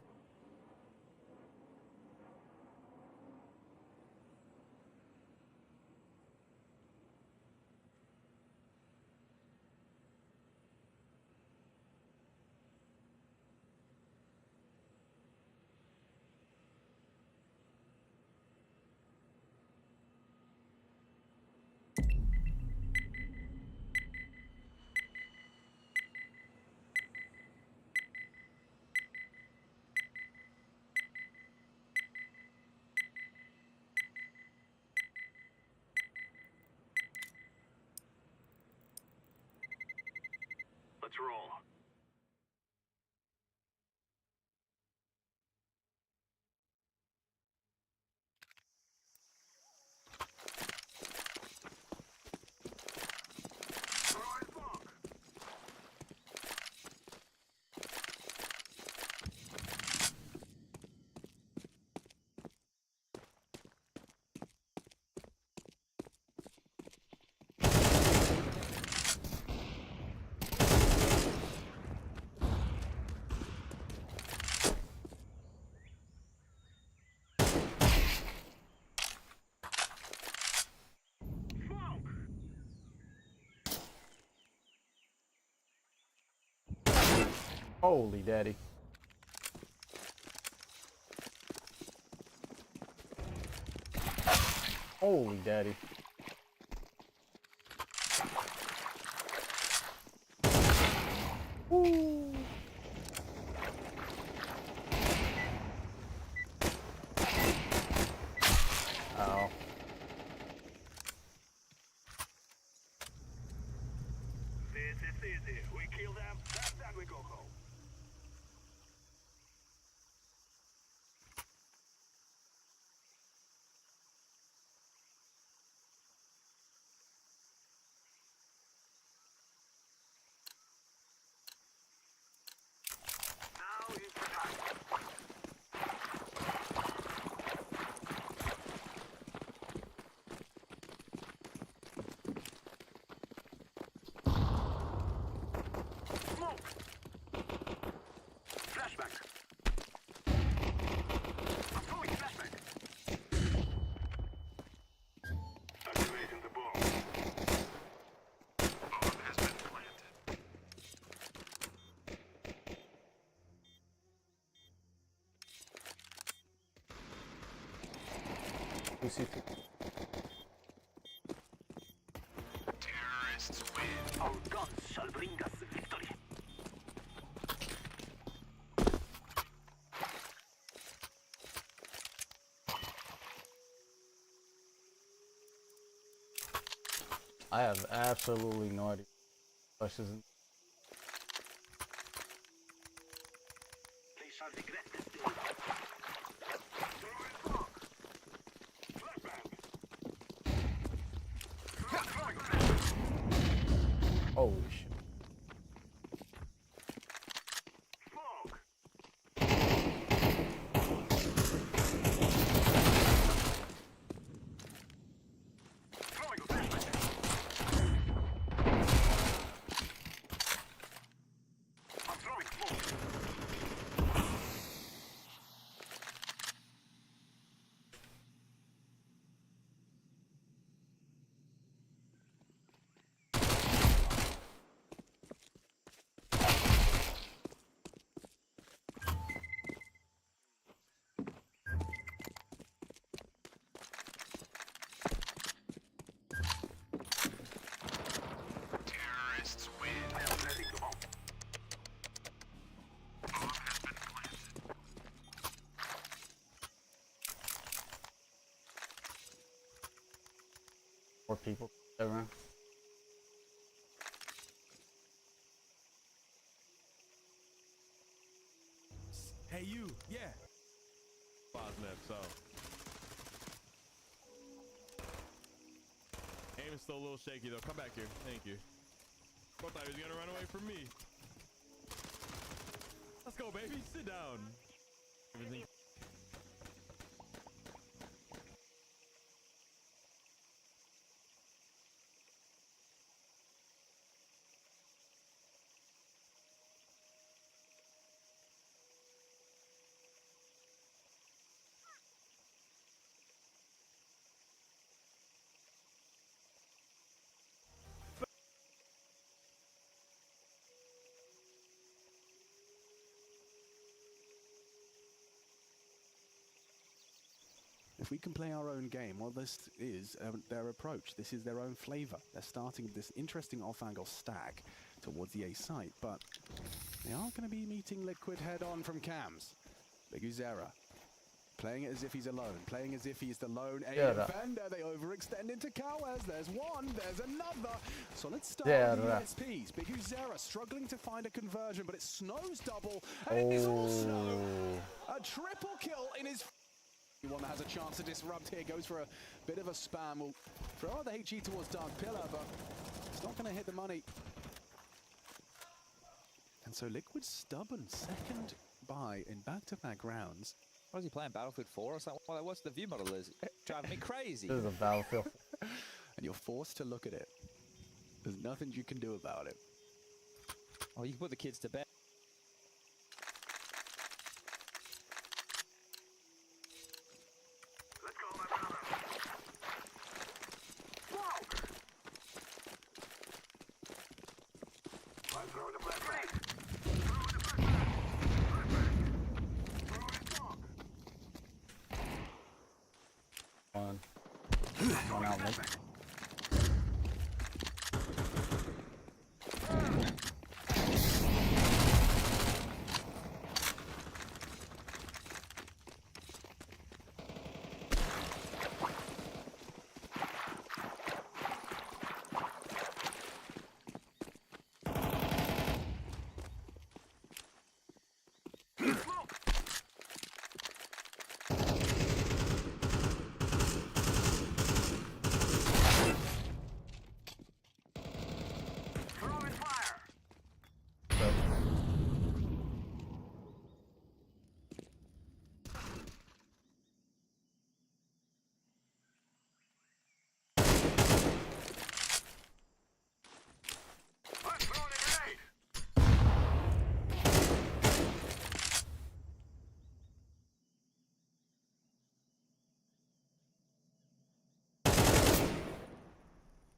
Let's roll. Holy daddy. Holy daddy. Woo. Ow. This is easy. We kill them, then we go home. Now is the time. Smoke! Flashback! I'm throwing flashback! Activating the bomb. Bomb has been planted. Terrorists win. Our guns shall bring us victory. I have absolutely no idea. Questions. They shall regret this day. Throwing smoke. Flashbang. Throwing flashbang. Holy shit. Smoke. Throwing flashbang. I'm throwing smoke. Terrorists win. I am planting the bomb. Bomb has been planted. More people around. Hey, you. Yeah. Bosnet, so. Aim is still a little shaky, though. Come back here. Thank you. I thought he was going to run away from me. Let's go, baby. Sit down. Everything. If we can play our own game, well, this is their approach. This is their own flavor. They're starting this interesting off-angle stack towards the A site, but they are going to be meeting Liquid head-on from cams. Big Uzera playing it as if he's alone, playing as if he's the lone A defender. They overextend into Kawaz. There's one, there's another. Solid start with the ESPs. Big Uzera struggling to find a conversion, but it snows double, and it is also a triple kill in his... One that has a chance to disrupt here, goes for a bit of a spam. Will throw out the HE towards Dark Pillar, but it's not going to hit the money. And so Liquid stubborn, second buy in back-to-back rounds. What is he playing, Battlefield 4 or something? Well, what's the view model is? Driving me crazy. This is a Battlefield. And you're forced to look at it. There's nothing you can do about it. Oh, you can put the kids to bed. Let's go, my brother. Smoke! I'm throwing the flashbang. Throwing the flashbang. One out, mid.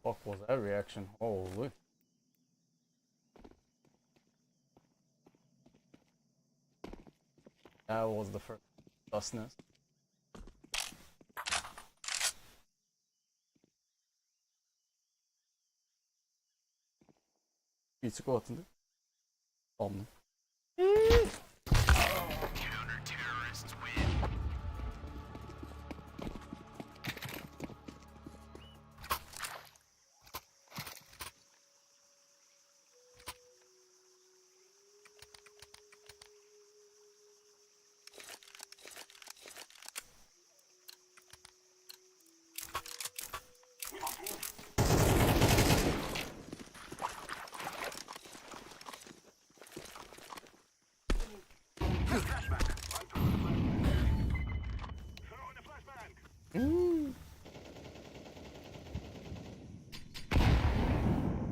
Fuck was that reaction? Holy. That was the first dustness. Birisi gol atıldı. Aldım. Counter-terrorists win.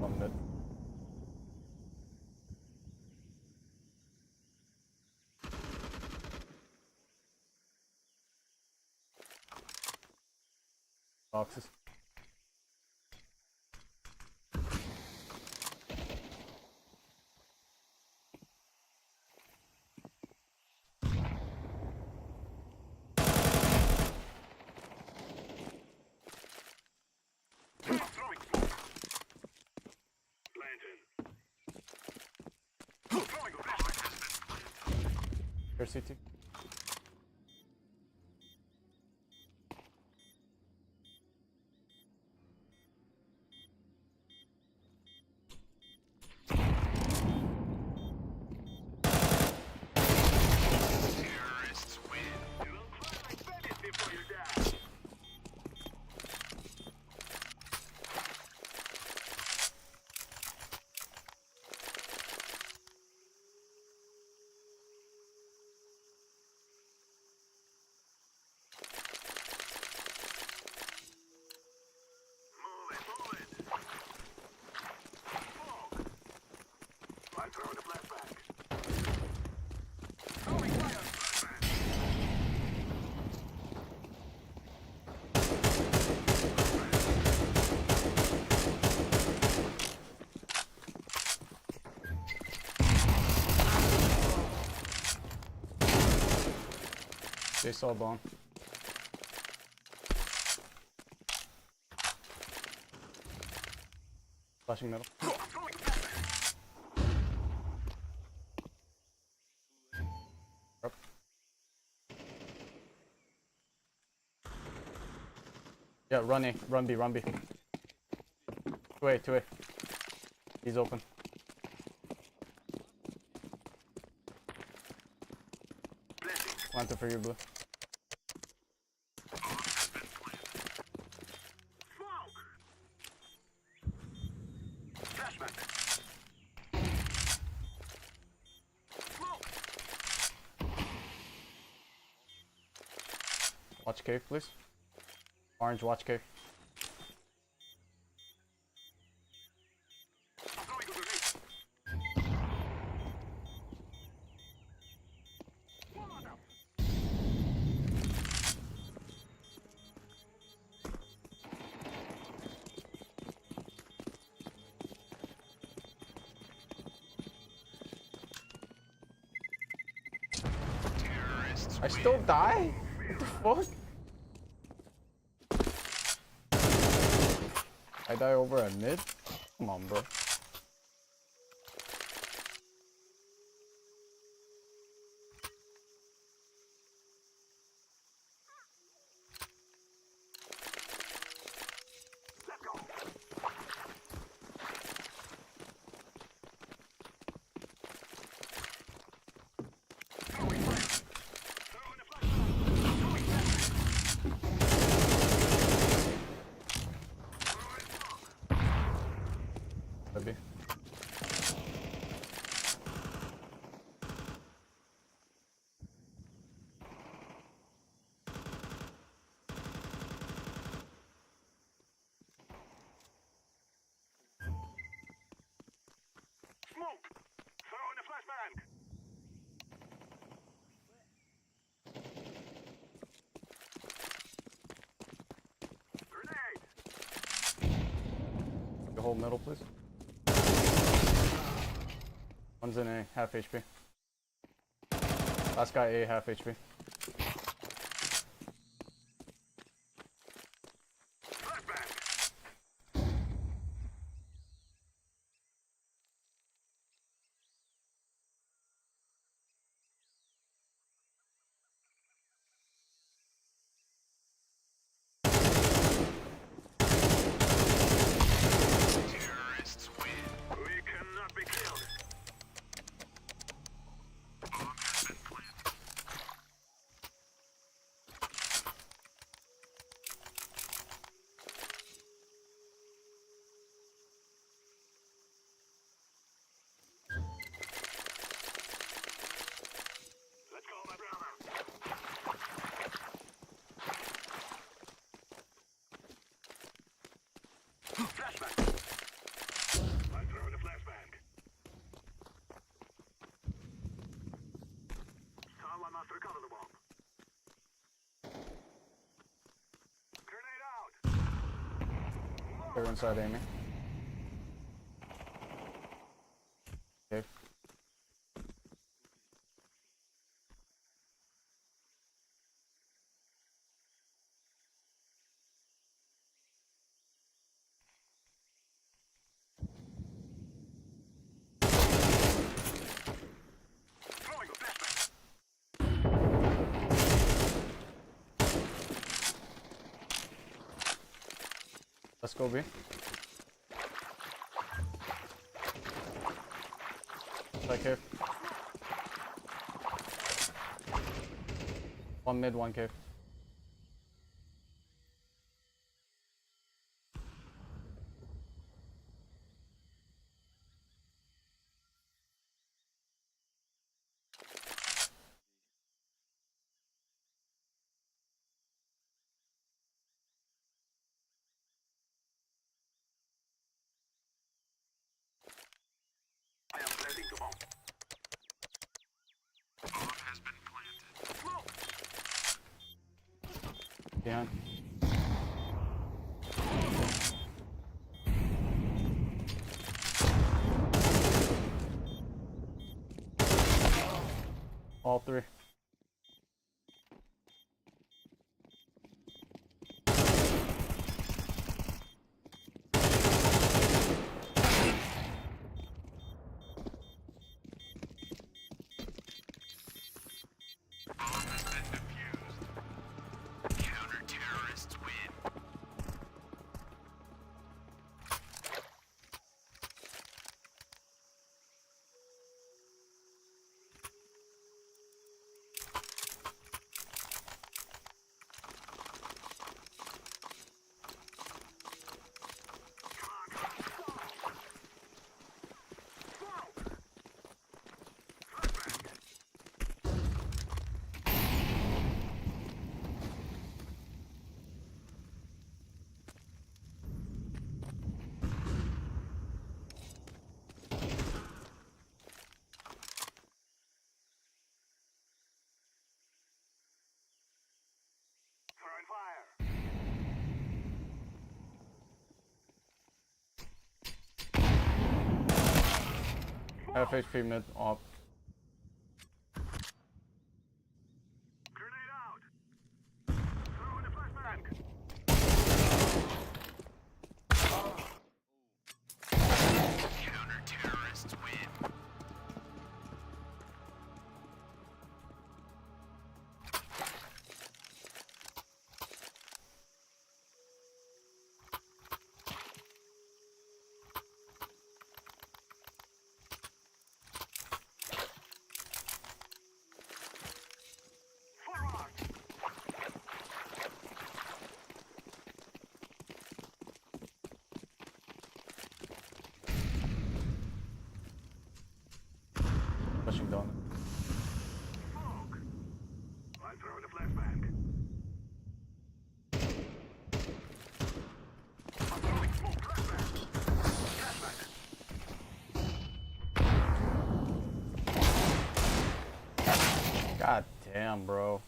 One mid. Boxes. Here, CT. Terrorists win. Finish before you die. They saw bomb. Flashing middle. Up. Yeah, run A, run B, run B. 2A, 2A. He's open. Planted for you, Blue. Watch cave, please. Orange, watch cave. I still die? What the fuck? I die over at mid? Come on, bro. Maybe. Smoke! Throw in a flashbang! Grenade! The whole middle, please. One's in A, half HP. Last guy A, half HP. Terrorists win. We cannot be killed. Bomb has been planted. Let's go, my brother. Flashbang. I throw in a flashbang. Someone must recover the bomb. Grenade out. They're inside Amy. Okay. Throwing a flashbang. Let's go B. Back here. One mid, one cave. I am planting the bomb. Bomb has been planted. Smoke! Behind. All three. Bomb has been defused. Counter-terrorists win. Throwing fire. Half HP mid, op. Grenade out. Throw in a flashbang. Damn, bro.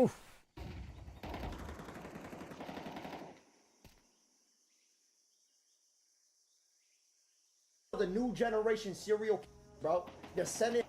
Oof. The new generation serial, bro. They're sending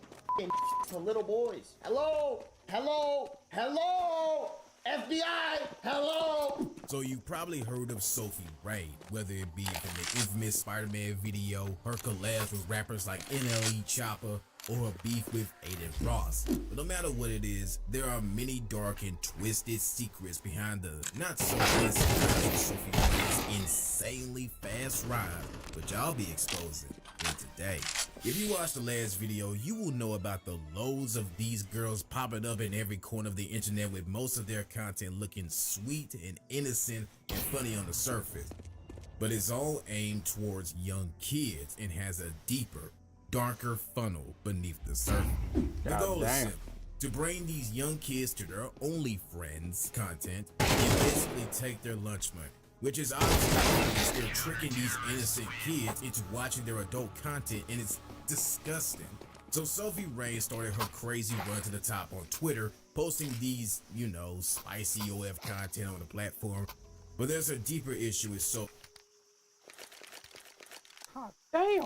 to little boys. Hello, hello, hello, FBI, hello. So you probably heard of Sophie Raid, whether it be from the infamous Spider-Man video, her collabs with rappers like NLE Chopper, or her beef with Aiden Ross. But no matter what it is, there are many dark and twisted secrets behind the not so insane Sophie Raid's insanely fast ride, which I'll be exposing in today. If you watched the last video, you will know about the loads of these girls popping up in every corner of the internet, with most of their content looking sweet and innocent and funny on the surface. But it's all aimed towards young kids and has a deeper, darker funnel beneath the surface. The goal is simple: to bring these young kids to their OnlyFriends content and basically take their lunch money, which is obviously because they're tricking these innocent kids into watching their adult content, and it's disgusting. So Sophie Raid started her crazy run to the top on Twitter, posting these, you know, spicy OF content on the platform. But there's a deeper issue with Sophie. God damn.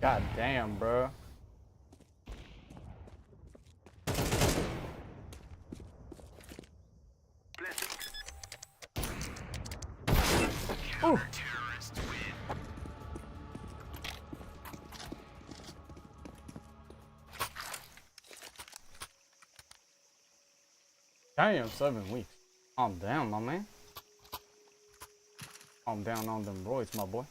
God damn, bro. Ooh. Damn, 7 weeks. Calm down, my man. Calm down on them roids, my boy.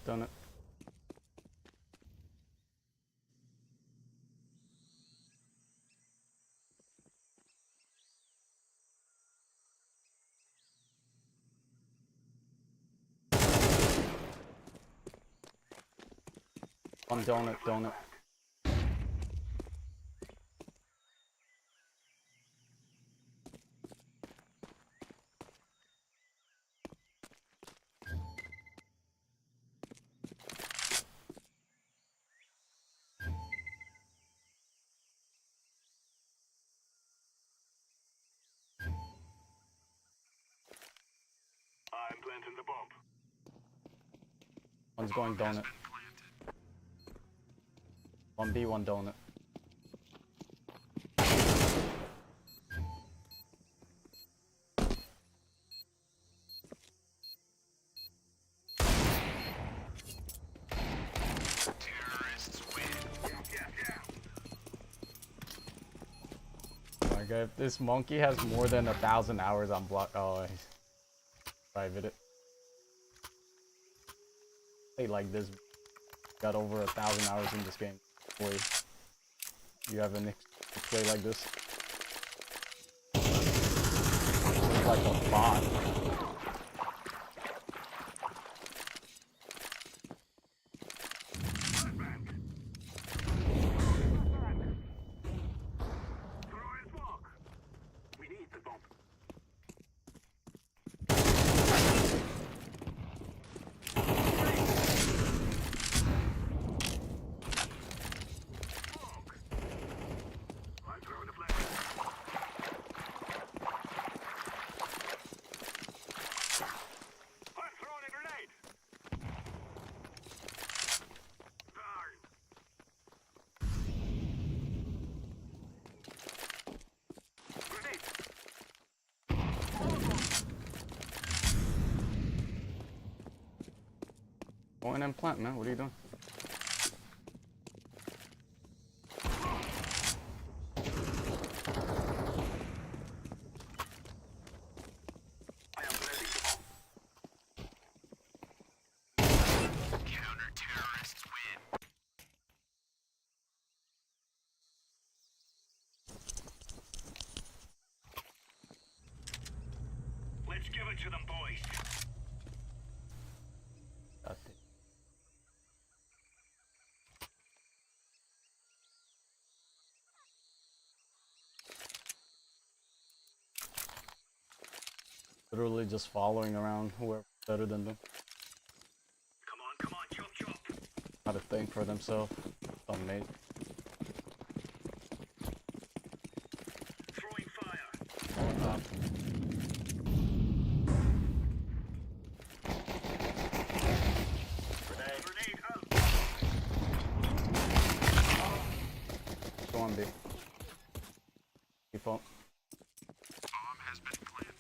Done it. I'm donut. I'm planting the bomb. One's going donut. 1B, 1 donut. Oh my god, if this monkey has more than 1,000 hours on block, oh, he's private it. Play like this, got over 1,000 hours in this game. Boy, you have a play like this. It's like a bot. Go in and plant, man. What are you doing? Counter-terrorists win. Let's give it to them, boys. Got it. Literally just following around whoever's better than them. Come on, chop, chop. Not a thing for themselves. Amazing. Throwing fire. On top. Grenade out. Go on, B. Keep up. Bomb has been planted.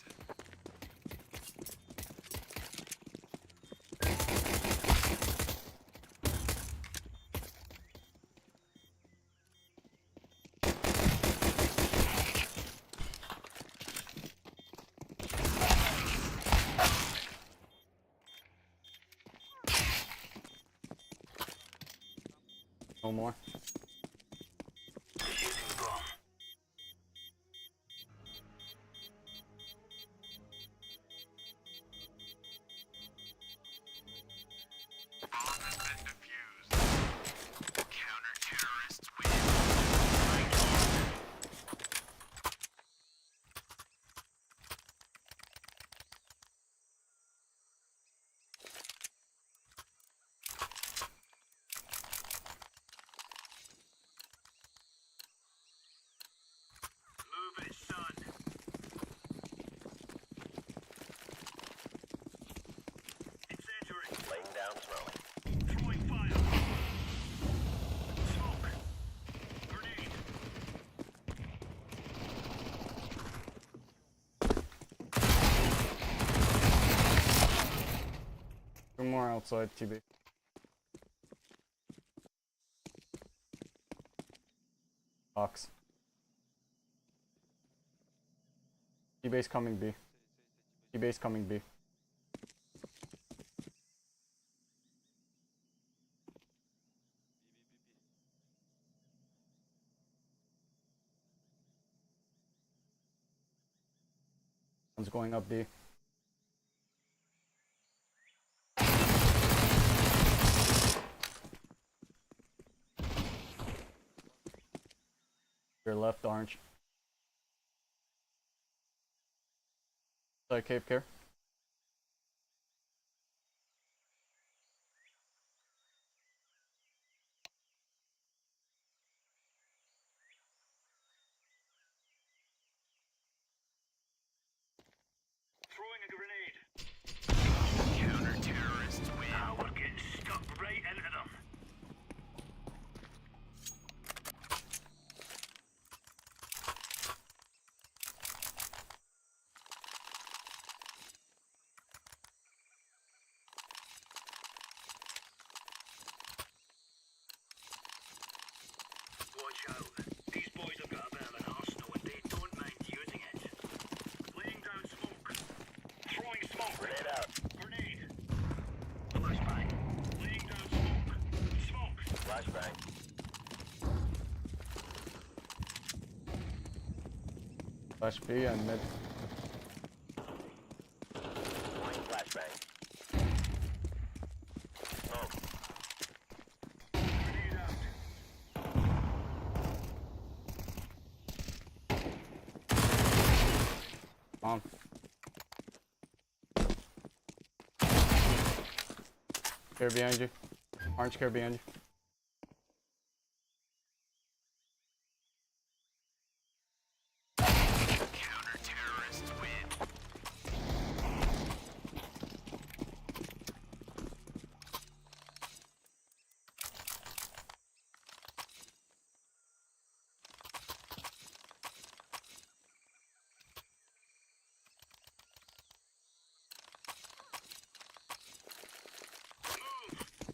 No more. Shooting bomb. Bomb has been defused. Counter-terrorists win. Move it, son. Incendiary. Laying down throwing. Throwing fire. Smoke. Grenade. 2 more outside, TB. Box. T-base coming B. T-base coming B. One's going up B. Your left, orange. Side cave care. Throwing a grenade. Counter-terrorists win. Now we're getting stuck right into them. Watch out. These boys have got a bit of an arsenal and they don't mind using it. Laying down smoke. Throwing smoke. Grenade out. Grenade. Flashbang. Laying down smoke. Smoke. Flashbang. Flash B and mid. Flashbang. Smoke. Grenade out. On. Care behind you. Orange care behind you. Counter-terrorists win. Move.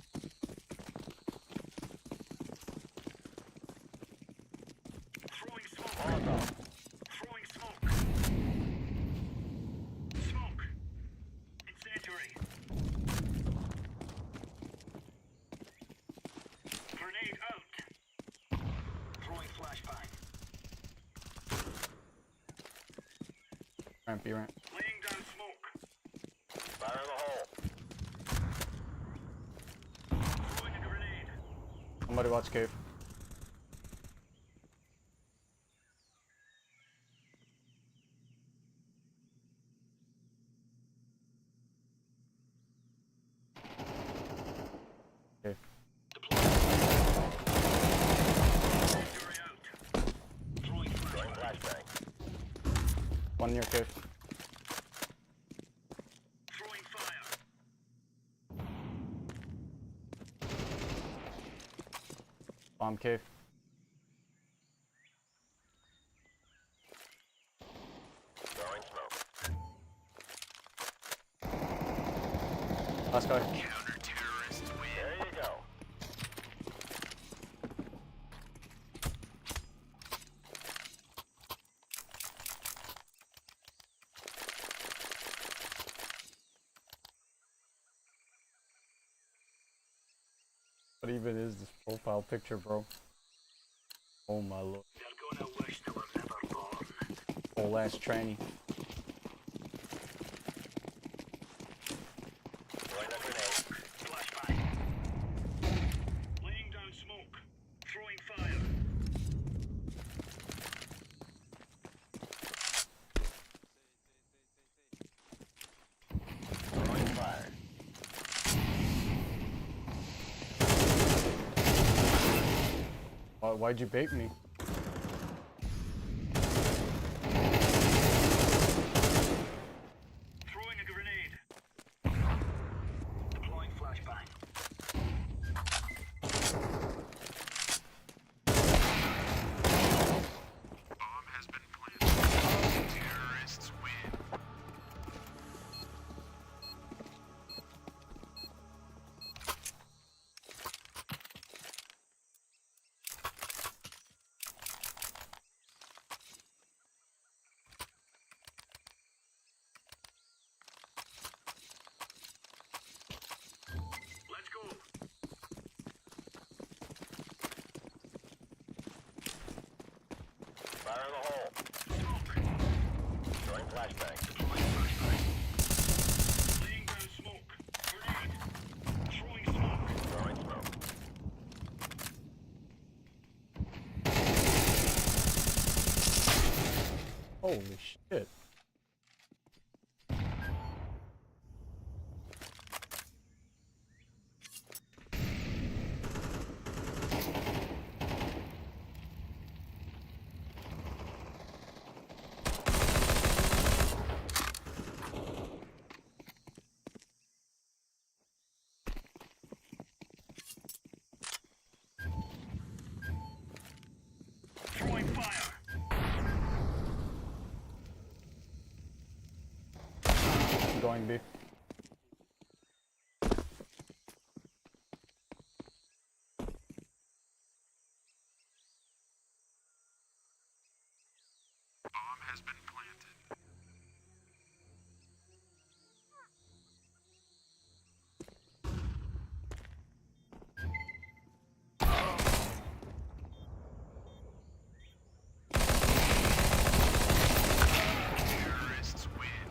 Ramp, B ramp. Laying down smoke. Fire in the hole. Throwing a grenade. Somebody watch cave. Okay. Throwing flashbang. One near cave. Throwing fire. Bomb cave. Throwing smoke. Last guy. Counter-terrorists win. There you go. What even is this profile picture, bro? Oh my lord. They're gonna wish they were never born. Whole ass tranny. Throwing a grenade. Flashbang. Laying down smoke. Throwing fire. Throwing fire. Why'd you bait me? Throwing a grenade. Deploying flashbang. Bomb has been planted. Terrorists win. Let's go. Fire in the hole. Smoke. Throwing flashbang. Deploying flashbang. Laying down smoke. Grenade. Throwing smoke. Throwing smoke. Holy shit. Throwing fire. Going B. Bomb has been planted. Terrorists win.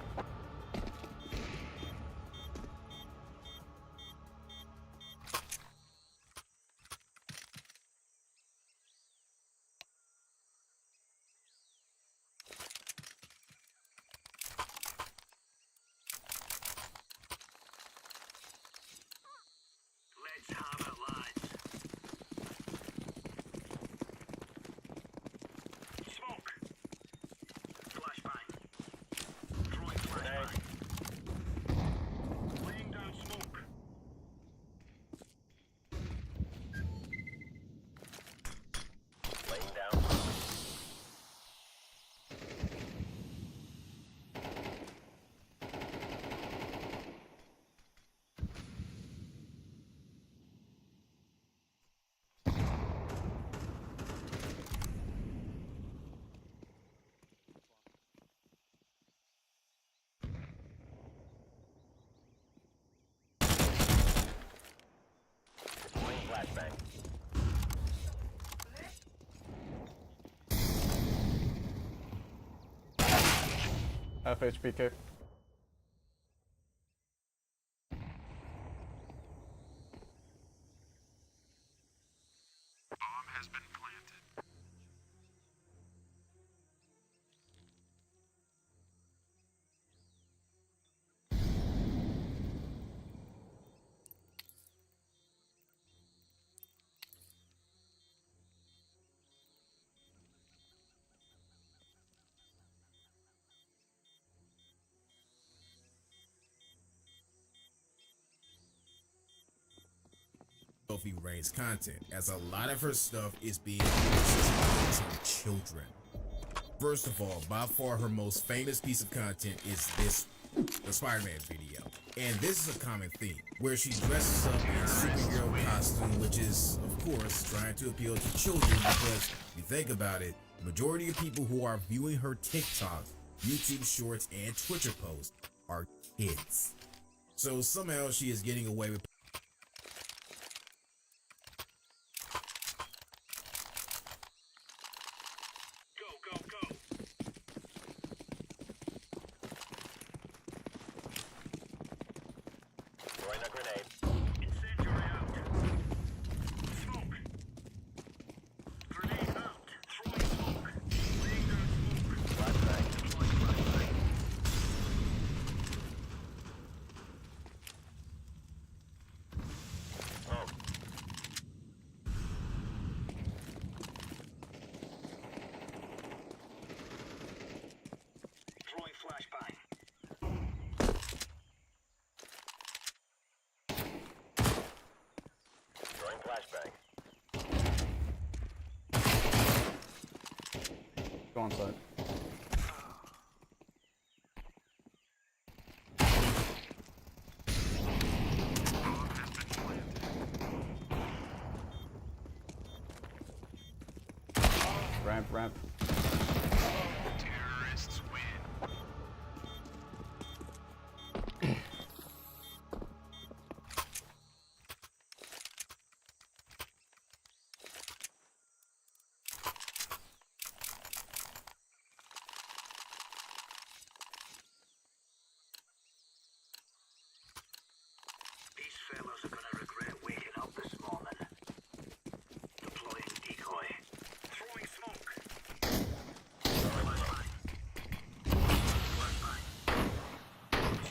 Half HP kick. Sophie Rayne's content, as a lot of her stuff is being used to children. First of all, by far her most famous piece of content is this, the Spider-Man video. And this is a common theme, where she dresses up in a superhero costume, which is, of course, trying to appeal to children because, if you think about it, the majority of people who are viewing her TikToks, YouTube shorts, and Twitter posts are kids. So somehow she is getting away with Throwing a grenade. Incendiary out. Smoke. Grenade out. Throwing smoke. Laying down smoke. Flashbang. Deploying flashbang. Smoke. Throwing flashbang. Throwing flashbang. Go on side. Ramp, ramp. Terrorists win. These fellas are gonna regret waking up this morning. Deploying decoy. Throwing smoke. Flashbang. Flashbang.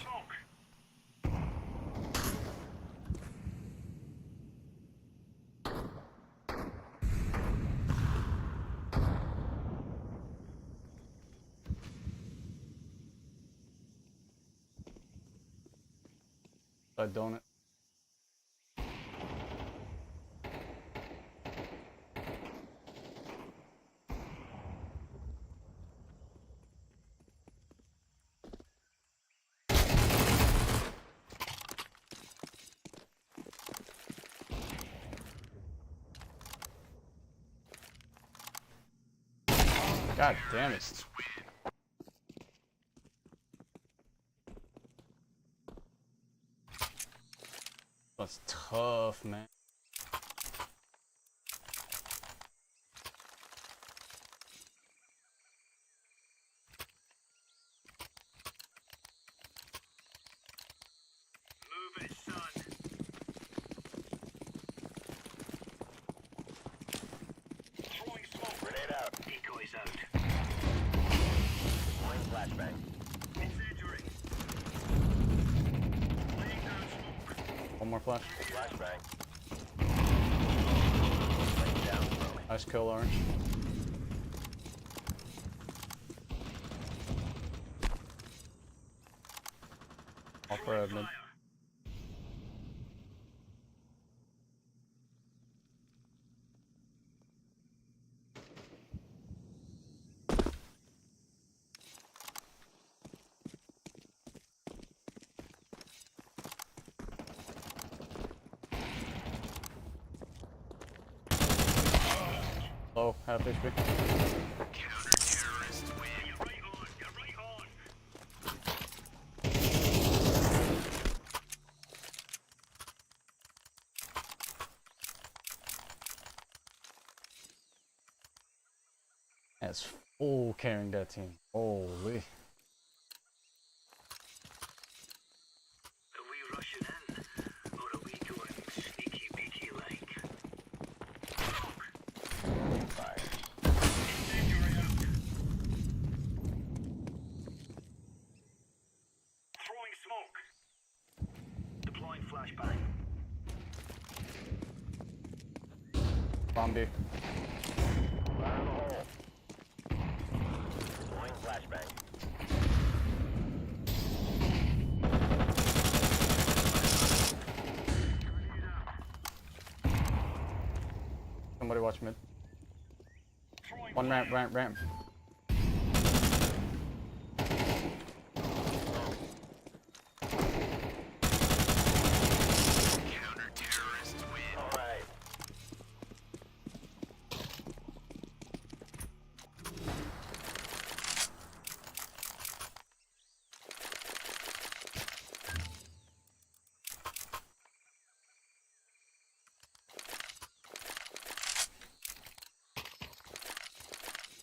Smoke. Side donut. God damn it. That's tough, man. Move it, son. Throwing smoke. Grenade out. Decoys out. Throwing flashbang. Incendiary. Laying down smoke. One more flash. Flashbang. Nice kill, Orange. Off for admin. Oh, half HP. Counter-terrorists win. You're right on. You're right on. That's full carrying that team. Holy. Flashbang. Bomb B. Fire in the hole. Deploying flashbang. Somebody watch mid. One ramp. Counter-terrorists win. All right.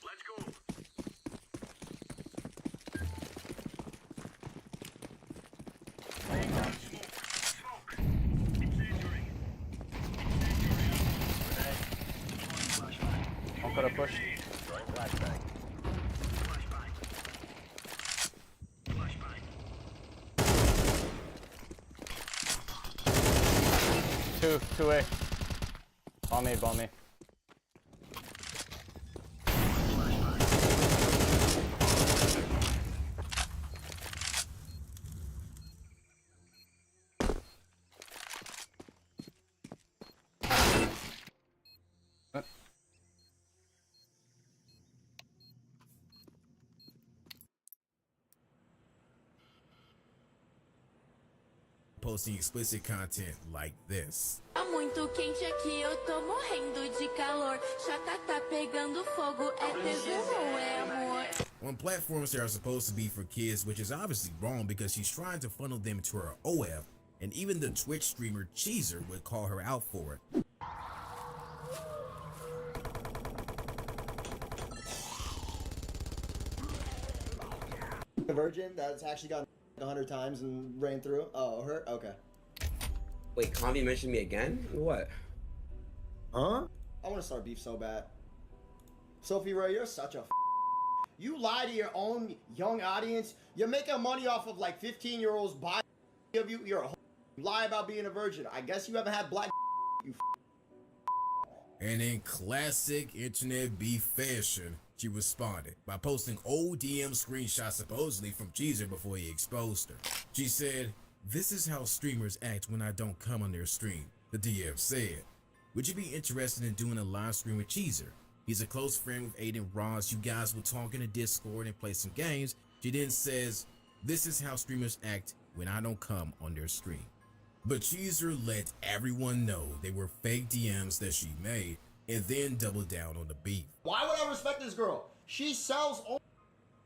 Let's go. Laying down smoke. Smoke. Incendiary. Grenade. Deploying flashbang. One could push. Deploying flashbang. Flashbang. Flashbang. 2A. Bomb me. Posting explicit content like this. Tá muito quente aqui, eu tô morrendo de calor. Chata tá pegando fogo, é tesão ou é amor? On platforms that are supposed to be for kids, which is obviously wrong because she's trying to funnel them to her OF, and even the Twitch streamer Cheezer would call her out for it. A virgin that's actually gotten 100 times and ran through. Oh, her? Okay. Wait, Convi mentioned me again? What? Huh? I want to start beef so bad. Sophie Ray, you're such a you lie to your own young audience. You're making money off of like 15-year-olds buying of you. You're a you lie about being a virgin. I guess you haven't had black you And in classic internet beef fashion, she responded by posting old DM screenshots supposedly from Cheezer before he exposed her. She said, "This is how streamers act when I don't come on their stream." The DM said, "Would you be interested in doing a live stream with Cheezer? He's a close friend with Aiden Ross. You guys will talk in a Discord and play some games." She then says, "This is how streamers act when I don't come on their stream." But Cheezer let everyone know they were fake DMs that she made and then doubled down on the beef. Why would I respect this girl? She sells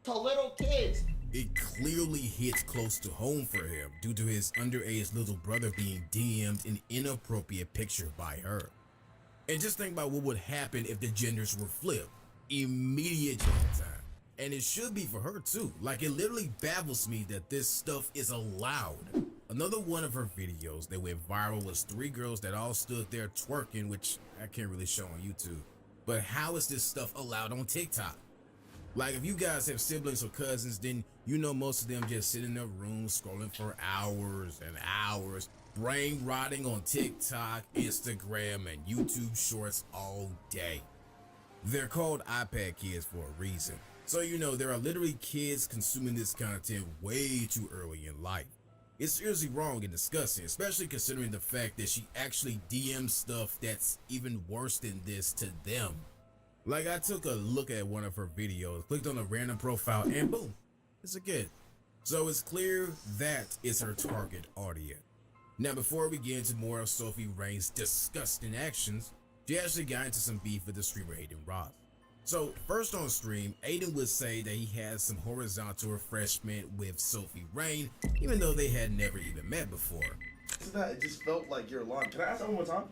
to little kids. It clearly hits close to home for him due to his underage little brother being DM'd an inappropriate picture by her. And just think about what would happen if the genders were flipped. Immediate jail time. And it should be for her too. Like, it literally baffles me that this stuff is allowed. Another one of her videos that went viral was 3 girls that all stood there twerking, which I can't really show on YouTube. But how is this stuff allowed on TikTok? Like, if you guys have siblings or cousins, then you know most of them just sit in their rooms scrolling for hours and hours, brain rotting on TikTok, Instagram, and YouTube shorts all day. They're called iPad kids for a reason. So you know there are literally kids consuming this content way too early in life. It's seriously wrong and disgusting, especially considering the fact that she actually DMs stuff that's even worse than this to them. Like, I took a look at one of her videos, clicked on a random profile, and boom, it's a kid. So it's clear that is her target audience. Now, before we get into more of Sophie Rain's disgusting actions, she actually got into some beef with the streamer Aiden Ross. So first on stream, Aiden would say that he had some horizontal refreshment with Sophie Rain, even though they had never even met before. Isn't that, it just felt like you're lying. Can I ask that one more time?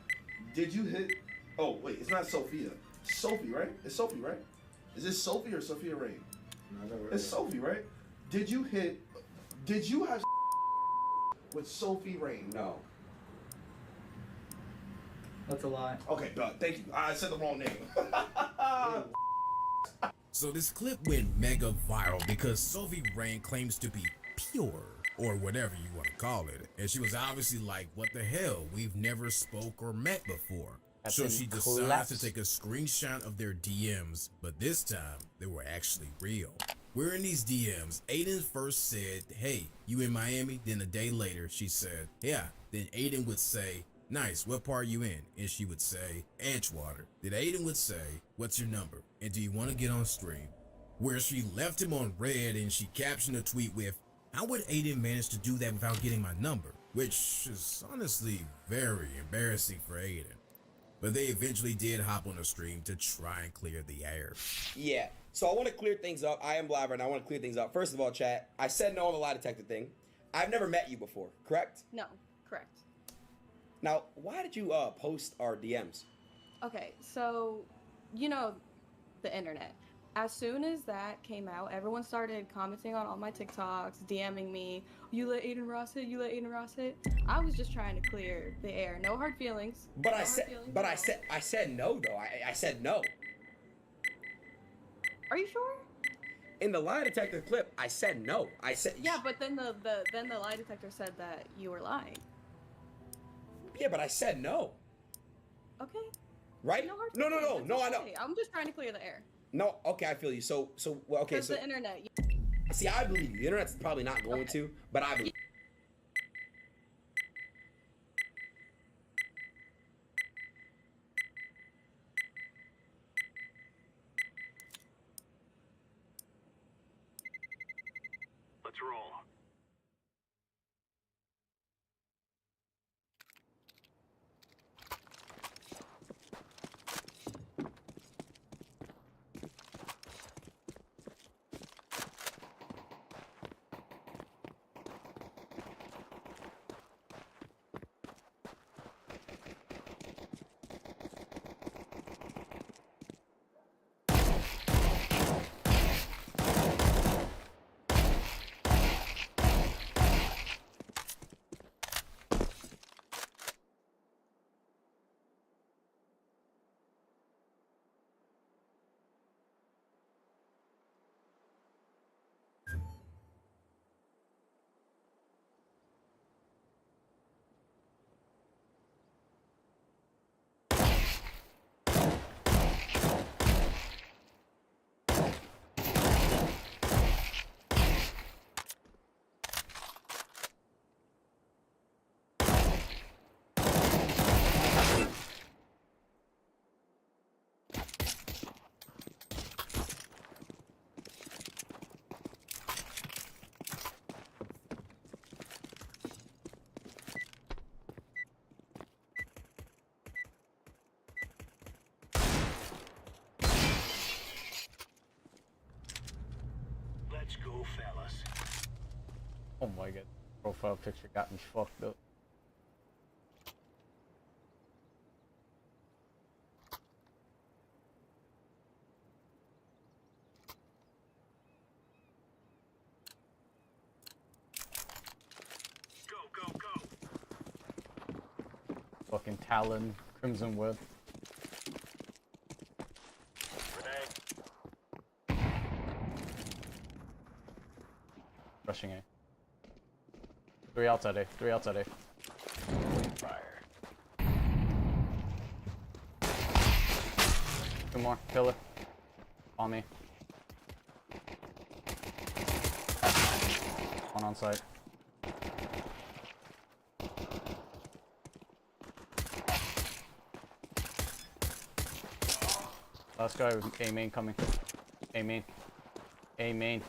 Did you hit, oh wait, it's not Sophia. Sophie, right? It's Sophie, right? Is this Sophie or Sophia Rain? No, it's Sophie, right? Did you have with Sophie Rain? No. That's a lie. Okay, thank you. I said the wrong name. So this clip went mega viral because Sophie Rain claims to be pure. or whatever you want to call it. And she was obviously like, what the hell? We've never spoke or met before. That's So in she decides class. to take a screenshot of their DMs, but this time they were actually real. We're in these DMs. Aiden first said, hey, you in Miami? Then a day later, she said, yeah. Then Aiden would say, nice, what part you in? And she would say, Edgewater. Then Aiden would say, what's your number? And do you want to get on stream? Where she left him on red and she captioned a tweet with, how would Aiden manage to do that without getting my number? Which is honestly very embarrassing for Aiden. But they eventually did hop on a stream to try and clear the air. Yeah, so I want to clear things up. I am Blabber and I want to clear things up. First of all, chat, I said no on the lie detector thing. I've never met you before, correct? No, correct. Now, why did you post our DMs? Okay, so, you know, the internet. As soon as that came out, everyone started commenting on all my TikToks, DMing me, you let Aiden Ross hit, you let Aiden Ross hit. I was just trying to clear the air. No hard feelings. But no I said no though. I said no. Are you sure? In the lie detector clip, I said no. I said yeah, but then the lie detector said that you were lying. Yeah, but I said no. Okay. Right? No hard No, feelings. That's I know. okay. I'm just trying to clear the air. No, okay, I feel you. Well, okay, so the internet. see, I believe you. The internet's probably not going to, but I believe. Let's roll. Let's go, fellas. Oh my god. Profile picture got me fucked up. Go, go, go. Fucking Talon, Crimson Web. Rushing A. 3 outside A. 3 outside A. Fire. 2 more. Killer. On me. 1 on site. Last guy with A main coming. A main. A main.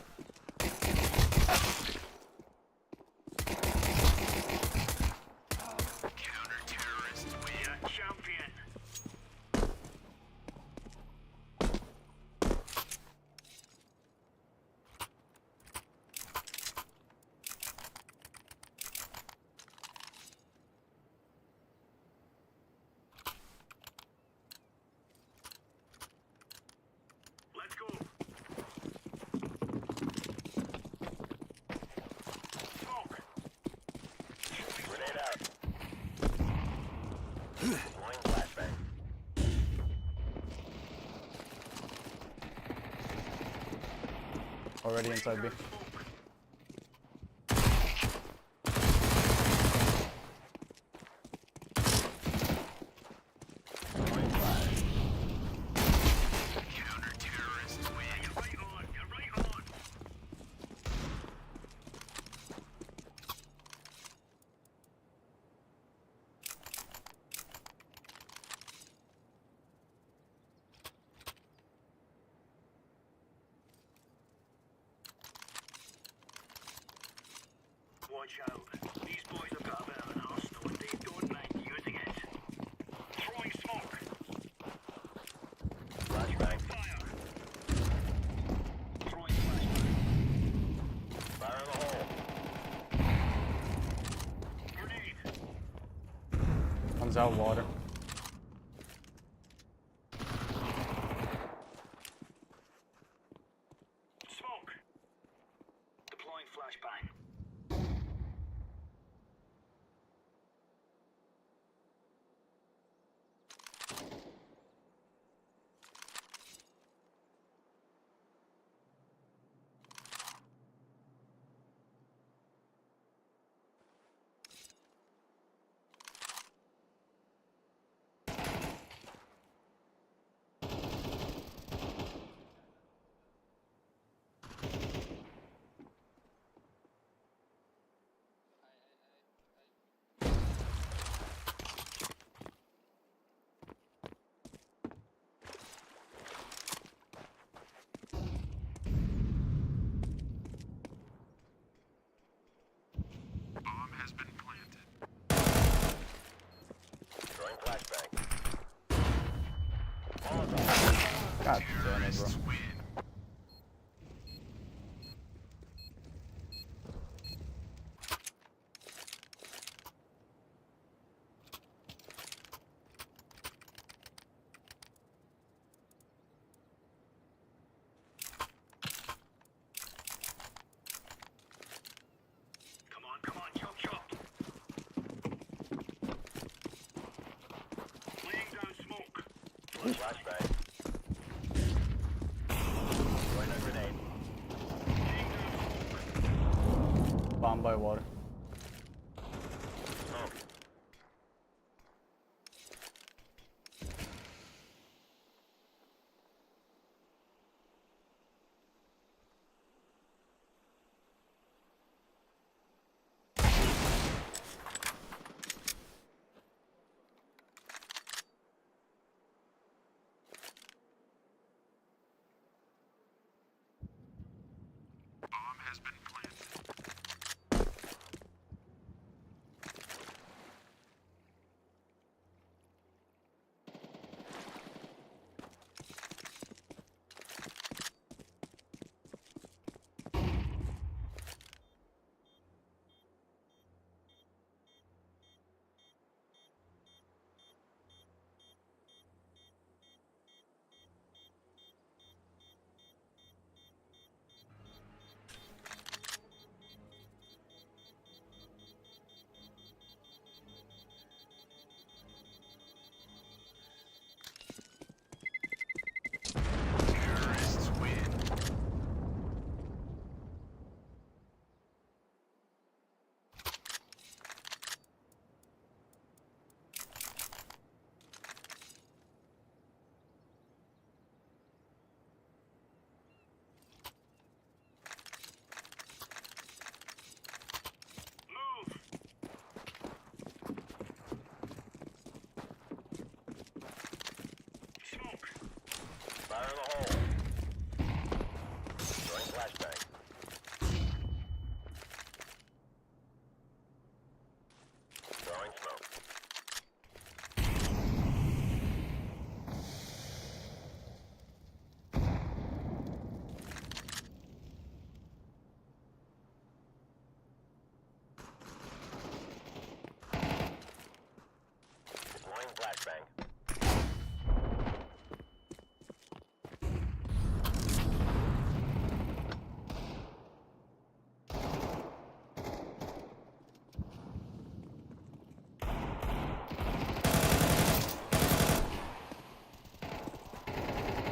Already inside B. Watch out. These boys have got a bit of an arsenal and they don't mind using it. Throwing smoke. Flashbang. Fire. Throwing flashbang. Fire in the hole. Grenade. Comes out water. Smoke. Deploying flashbang. Bomb has been planted. Throwing flashbang. God damn it, bro. Come on, chop chop. Laying down smoke. Flashbang. Throwing a grenade. Bomb by water. Smoke. Bomb has been planted. Terrorists win. Move. Smoke. Fire in the hole. Throwing flashbang. Throwing smoke. Deploying flashbang.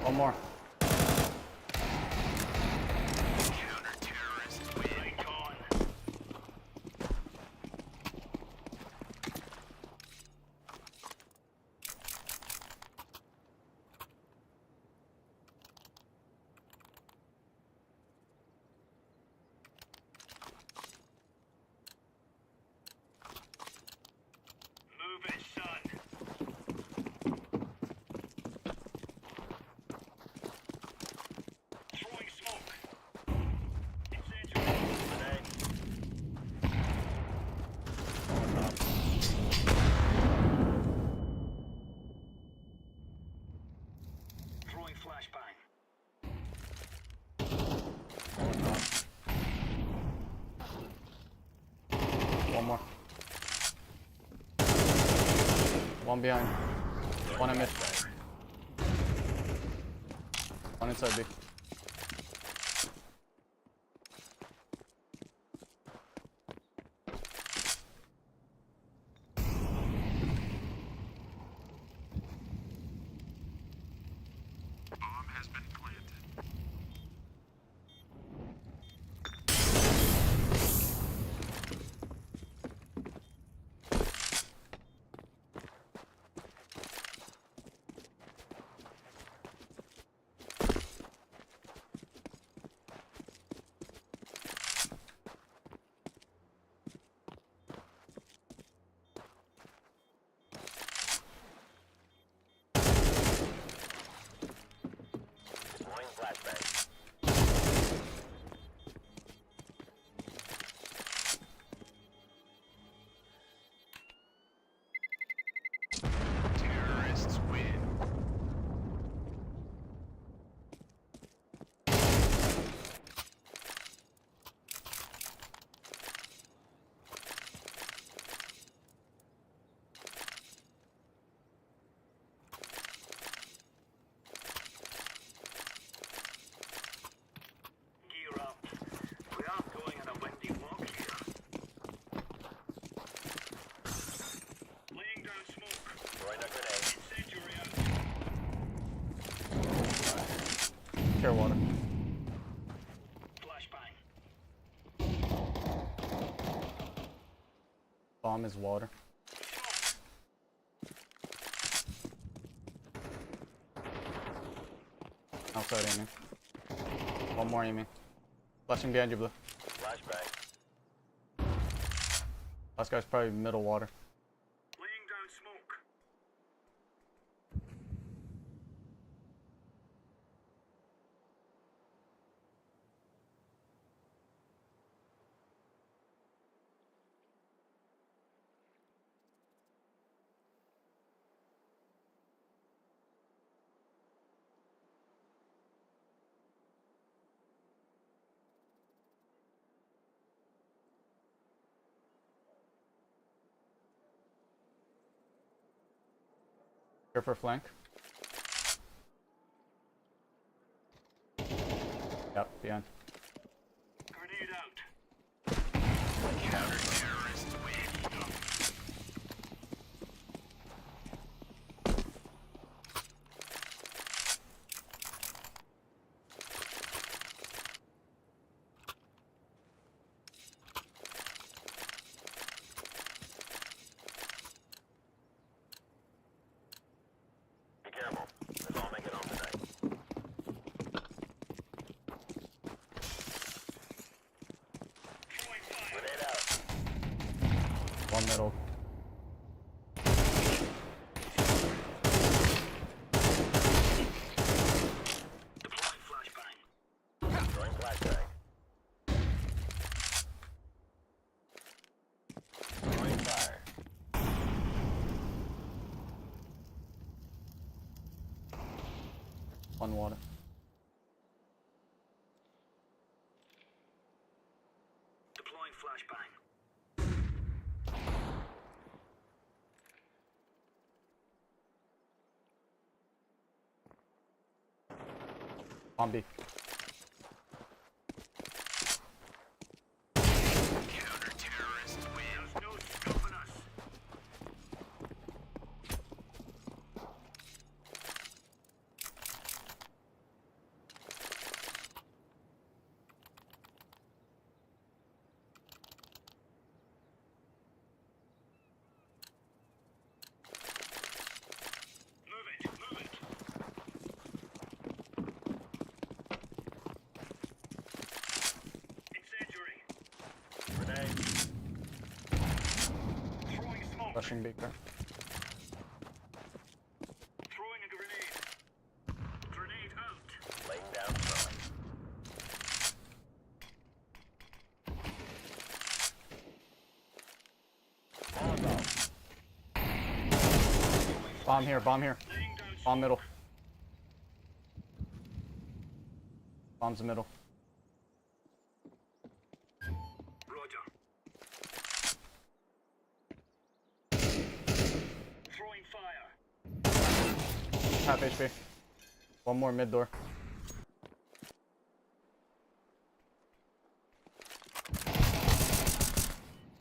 One more. Counter-terrorists win. Right on. Move it, son. One more. One behind. One in mid. One inside B. Terrorists win. Gear up. We are going on a windy walk here. Laying down smoke. Throwing a grenade. Incendiary out. Care water. Flashbang. Bomb is water. Outside aiming. One more aiming. Flashing behind you, Blue. Flashbang. Last guy's probably middle water. Laying down smoke. Here for flank. Yep, behind. Grenade out. Counter-terrorists win. Be careful. Let's all make it home tonight. Grenade out. One middle. Deploying flashbang. Throwing flashbang. Throwing fire. One water. Deploying flashbang. On B. Counter-terrorists win. There's no stopping us. Move it, move it. Incendiary. Grenade. Throwing smoke. Rushing Baker. Throwing a grenade. Grenade out. Laying down throwing. Molotov. Bomb here, bomb here. Bomb middle. Bomb's middle. Roger. Half HP. One more mid door.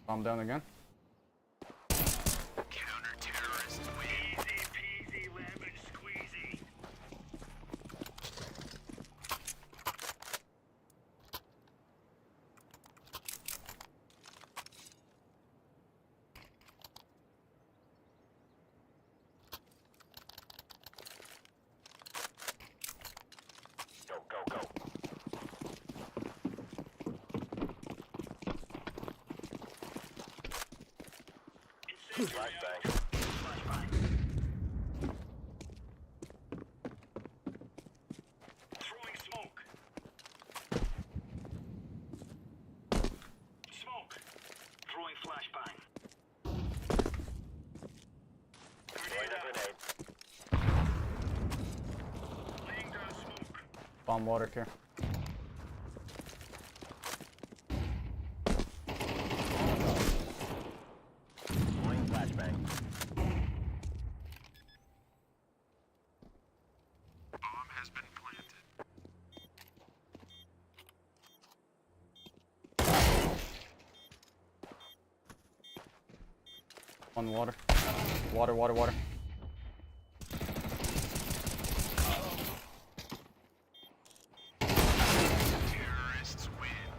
Bomb down again. Counter-terrorist win. Easy peasy lemon squeezy. Go, go, go. Flashbang. Flashbang. Throwing smoke. Smoke. Throwing flashbang. Grenade out. Laying down smoke. Bomb water care. Throwing flashbang. Bomb has been planted. One water. Water, water, water. Terrorists win.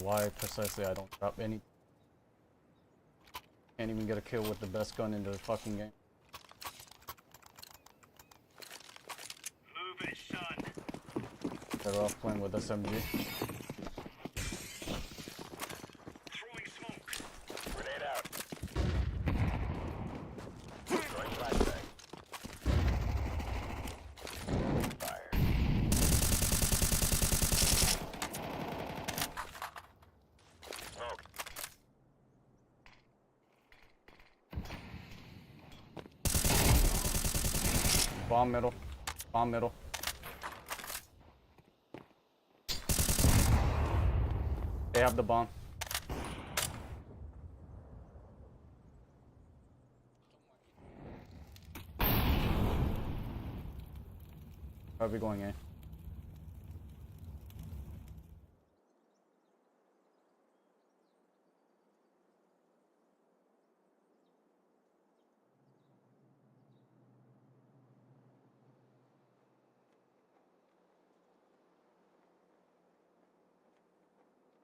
Why precisely I don't drop any. Can't even get a kill with the best gun in the fucking game. Move it, son. Better off playing with SMG. Throwing smoke. Grenade out. Throwing flashbang. Fire. Smoke. Bomb middle. Bomb middle. They have the bomb. Probably going in.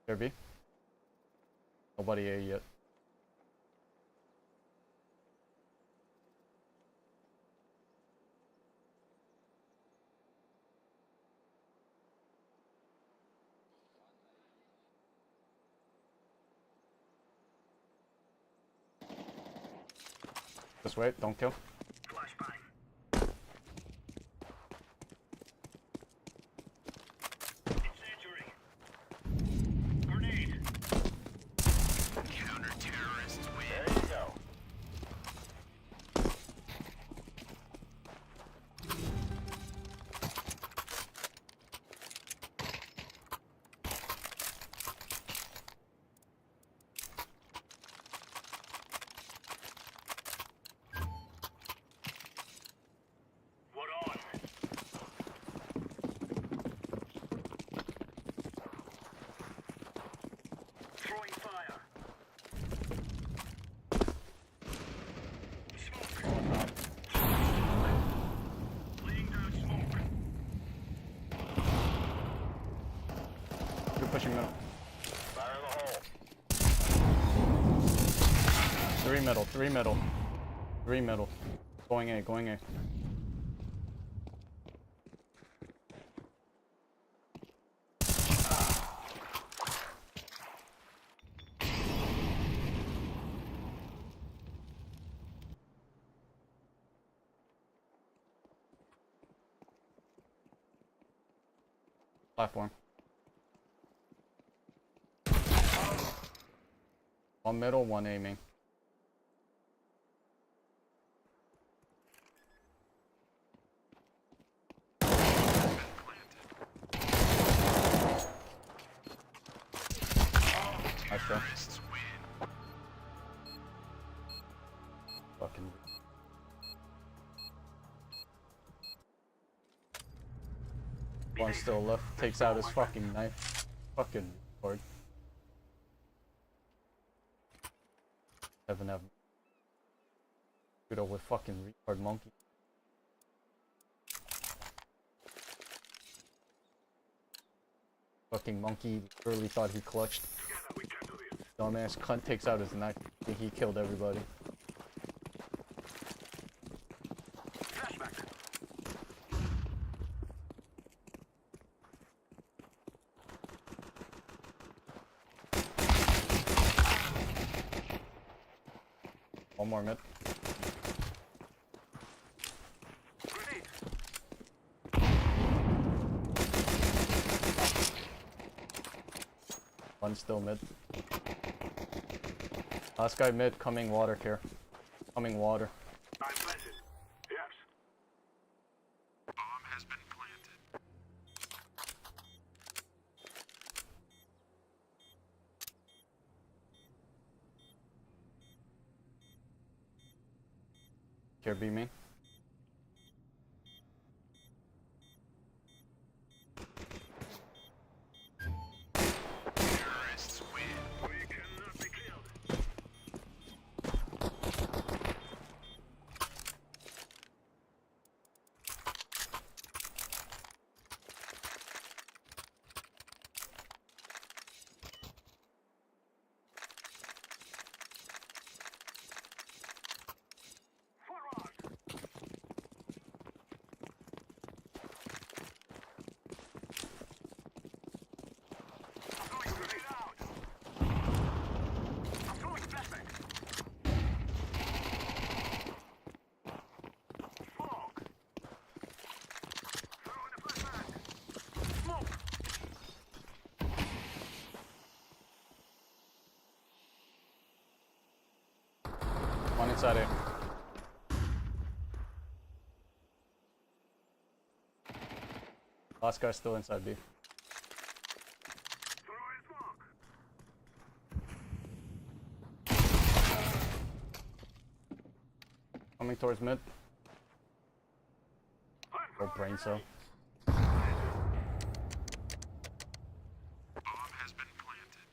There B. Nobody A yet. Just wait, don't kill. Flashbang. Incendiary. Grenade. Counter-terrorists win. There you go. What on? Throwing fire. Smoke. Laying down smoke. You're pushing middle. Fire in the hole. Three middle, three middle. Three middle. Going A, going A. Platform. One middle, one aiming. One still left. Takes out his fucking knife. Fucking retard. Heaven have good old with fucking retard monkey. Fucking monkey literally thought he clutched. Dumbass cunt takes out his knife. He killed everybody. One more mid. One still mid. Last guy mid, coming water care. Coming water. I'm planted. Yes. Bomb has been planted. Care be me. Terrorists win. We cannot be killed. One inside A. Last guy's still inside B. Coming towards mid. Oh, brain cell. Bomb has been planted.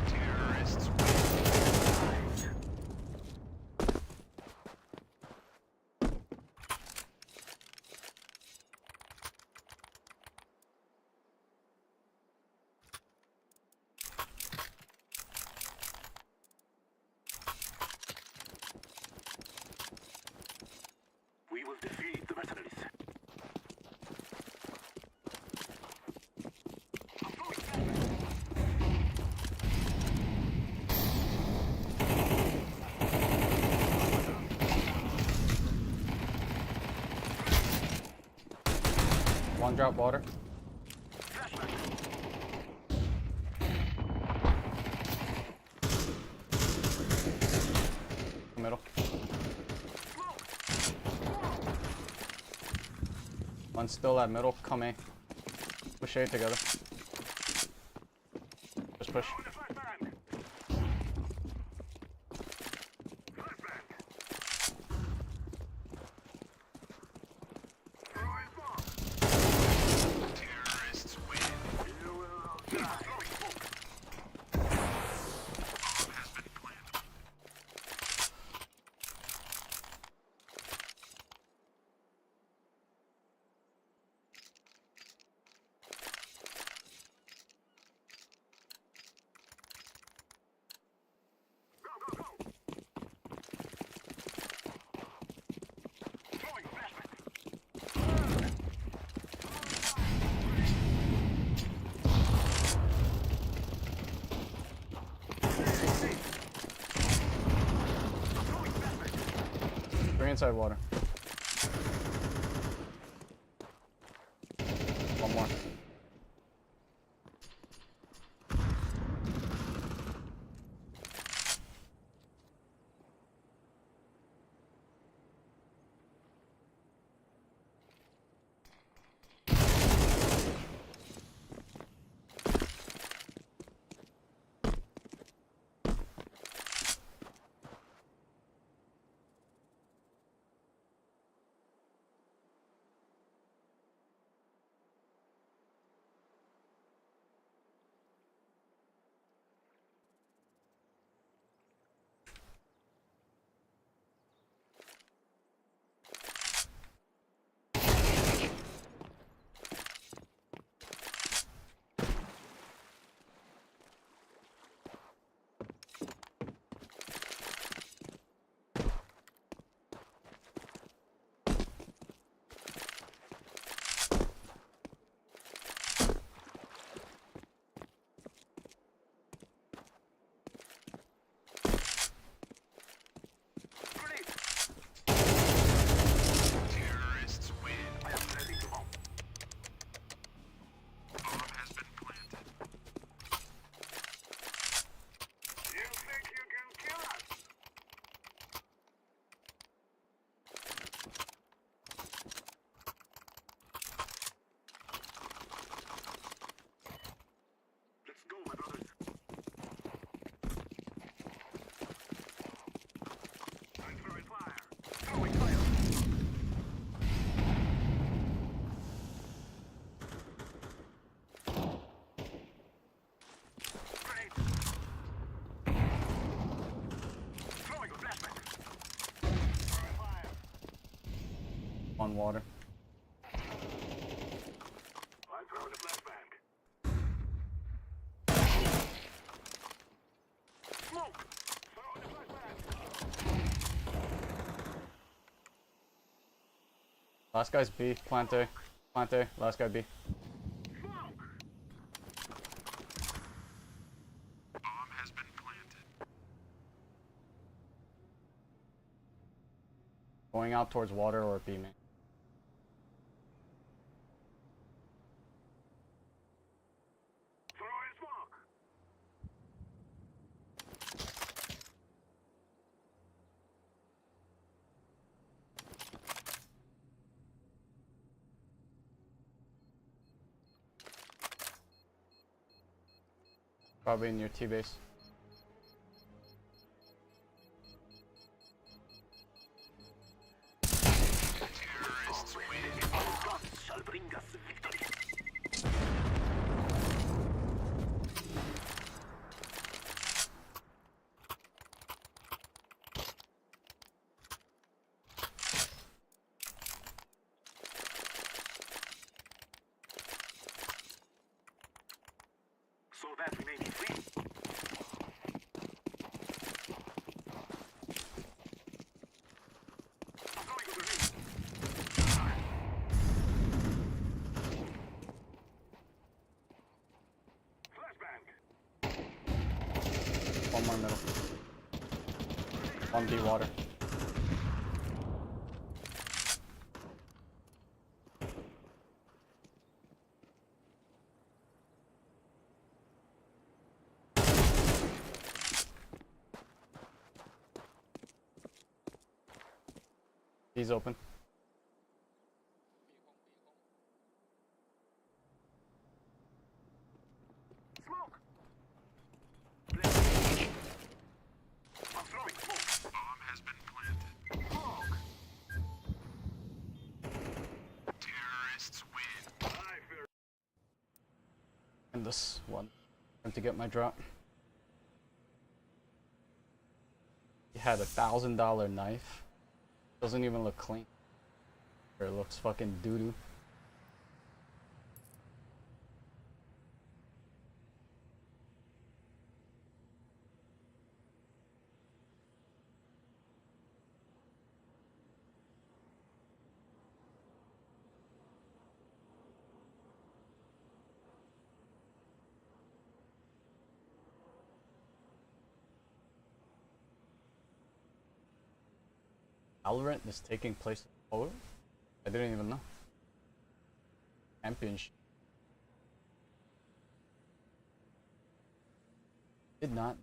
Terrorists win. We will defeat the mercenaries. One drop water. Middle. One still at middle. Come A. Push A together. Just push. Terrorists win. You will all die. Bomb has been planted. Three inside water. One more. Terrorists win. I am ready to bomb. Bomb has been planted. You think you can kill us? Let's go, my brothers. I'm throwing fire. Throwing fire. Grenade. Throwing a flashbang. Throwing fire. On water. I'm throwing a flashbang. Smoke. Throwing a flashbang. Last guy's B. Plante. Plante. Last guy B. Bomb has been planted. Going out towards water or B main. Throwing smoke. Probably in your T base. Terrorists win. Our guns shall bring us victory. So that we may be free. I'm throwing a grenade. Flashbang. One more middle. One B water. He's open. Smoke. I'm throwing smoke. Bomb has been planted. Smoke. Terrorists win. I fear. And this one. Time to get my drop. He had $1,000 knife. Doesn't even look clean. Or it looks fucking doo-doo. Valorant is taking place in Poland? I didn't even know. Championship. Did not.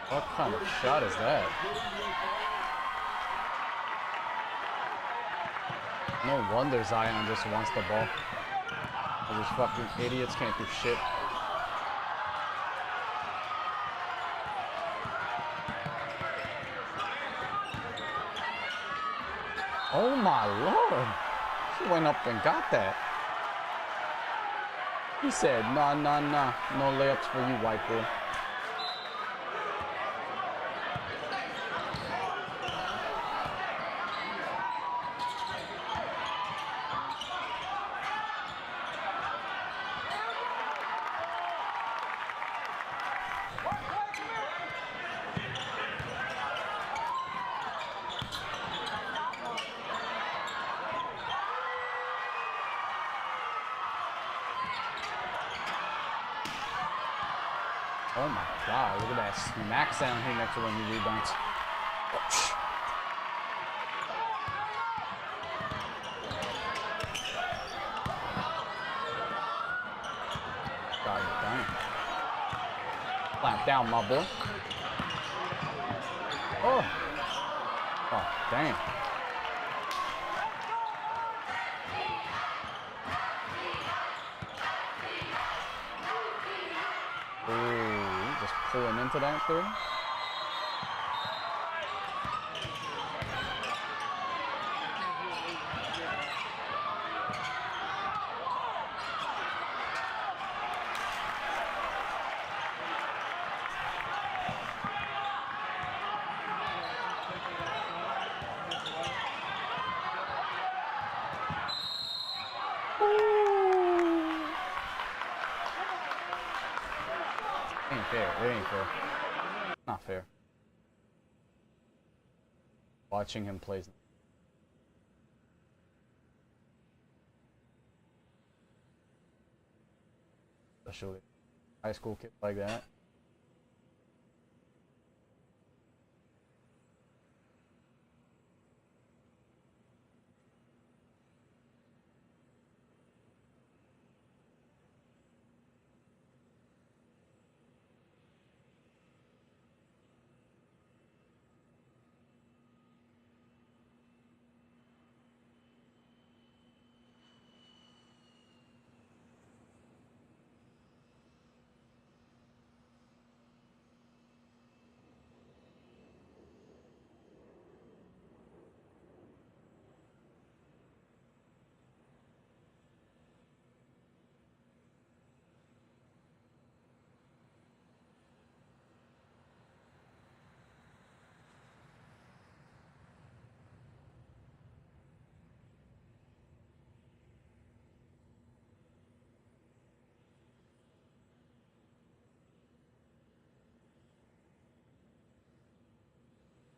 What kind of shot is that? No wonder Zion just wants the ball. These fucking idiots can't do shit. Oh my lord! He went up and got that. He said, nah, nah, nah. No layups for you, white boy. Oh my god, look at that smack sound here next to when he rebounds. God damn. Clamp down, my boy. Oh. Oh, damn. Ooh, just pulling into that thing. Ain't fair. It ain't fair. Not fair. Watching him play. Especially high school kids like that.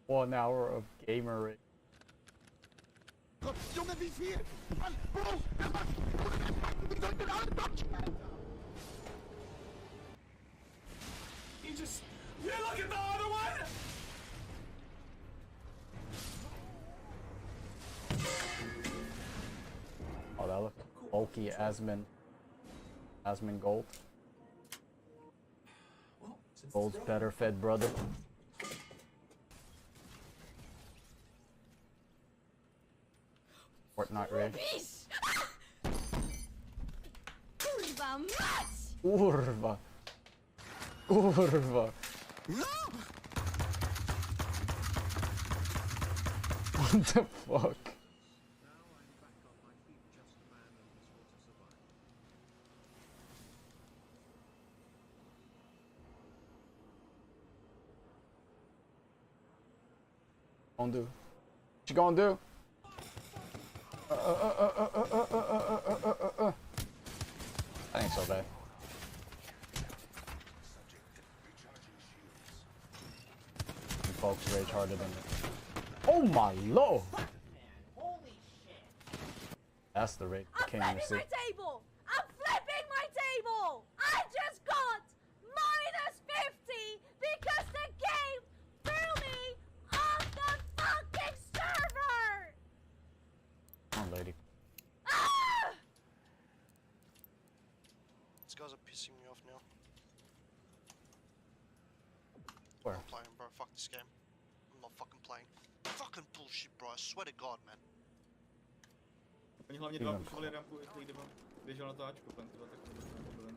One hour of gamer. Junge, wie viel? Mann, Bro, wie soll denn alle Deutschen? You just, you look at the other one! Oh, that looks bulky. Asmin Gold. Gold's better fed, brother. Fortnite Ray. Kurwa mać! Kurwa. Kurwa. What the fuck? Gonna do? What you gonna do? That ain't so bad. You folks rage harder than me. Oh my lord! Holy shit. That's the rate I'm king flipping you see. my table! I'm flipping my table! I just got -50 because the game threw me off the fucking server! Come on, lady. Ah! These guys are pissing me off now. Where? I'm not playing, bro. Fuck this game. I'm not fucking playing. Fucking bullshit, bro. I swear to God, man. Oni hlavně dva pušovali rampu, jestli jde běžel na to Ačko, pan, tyhle, tak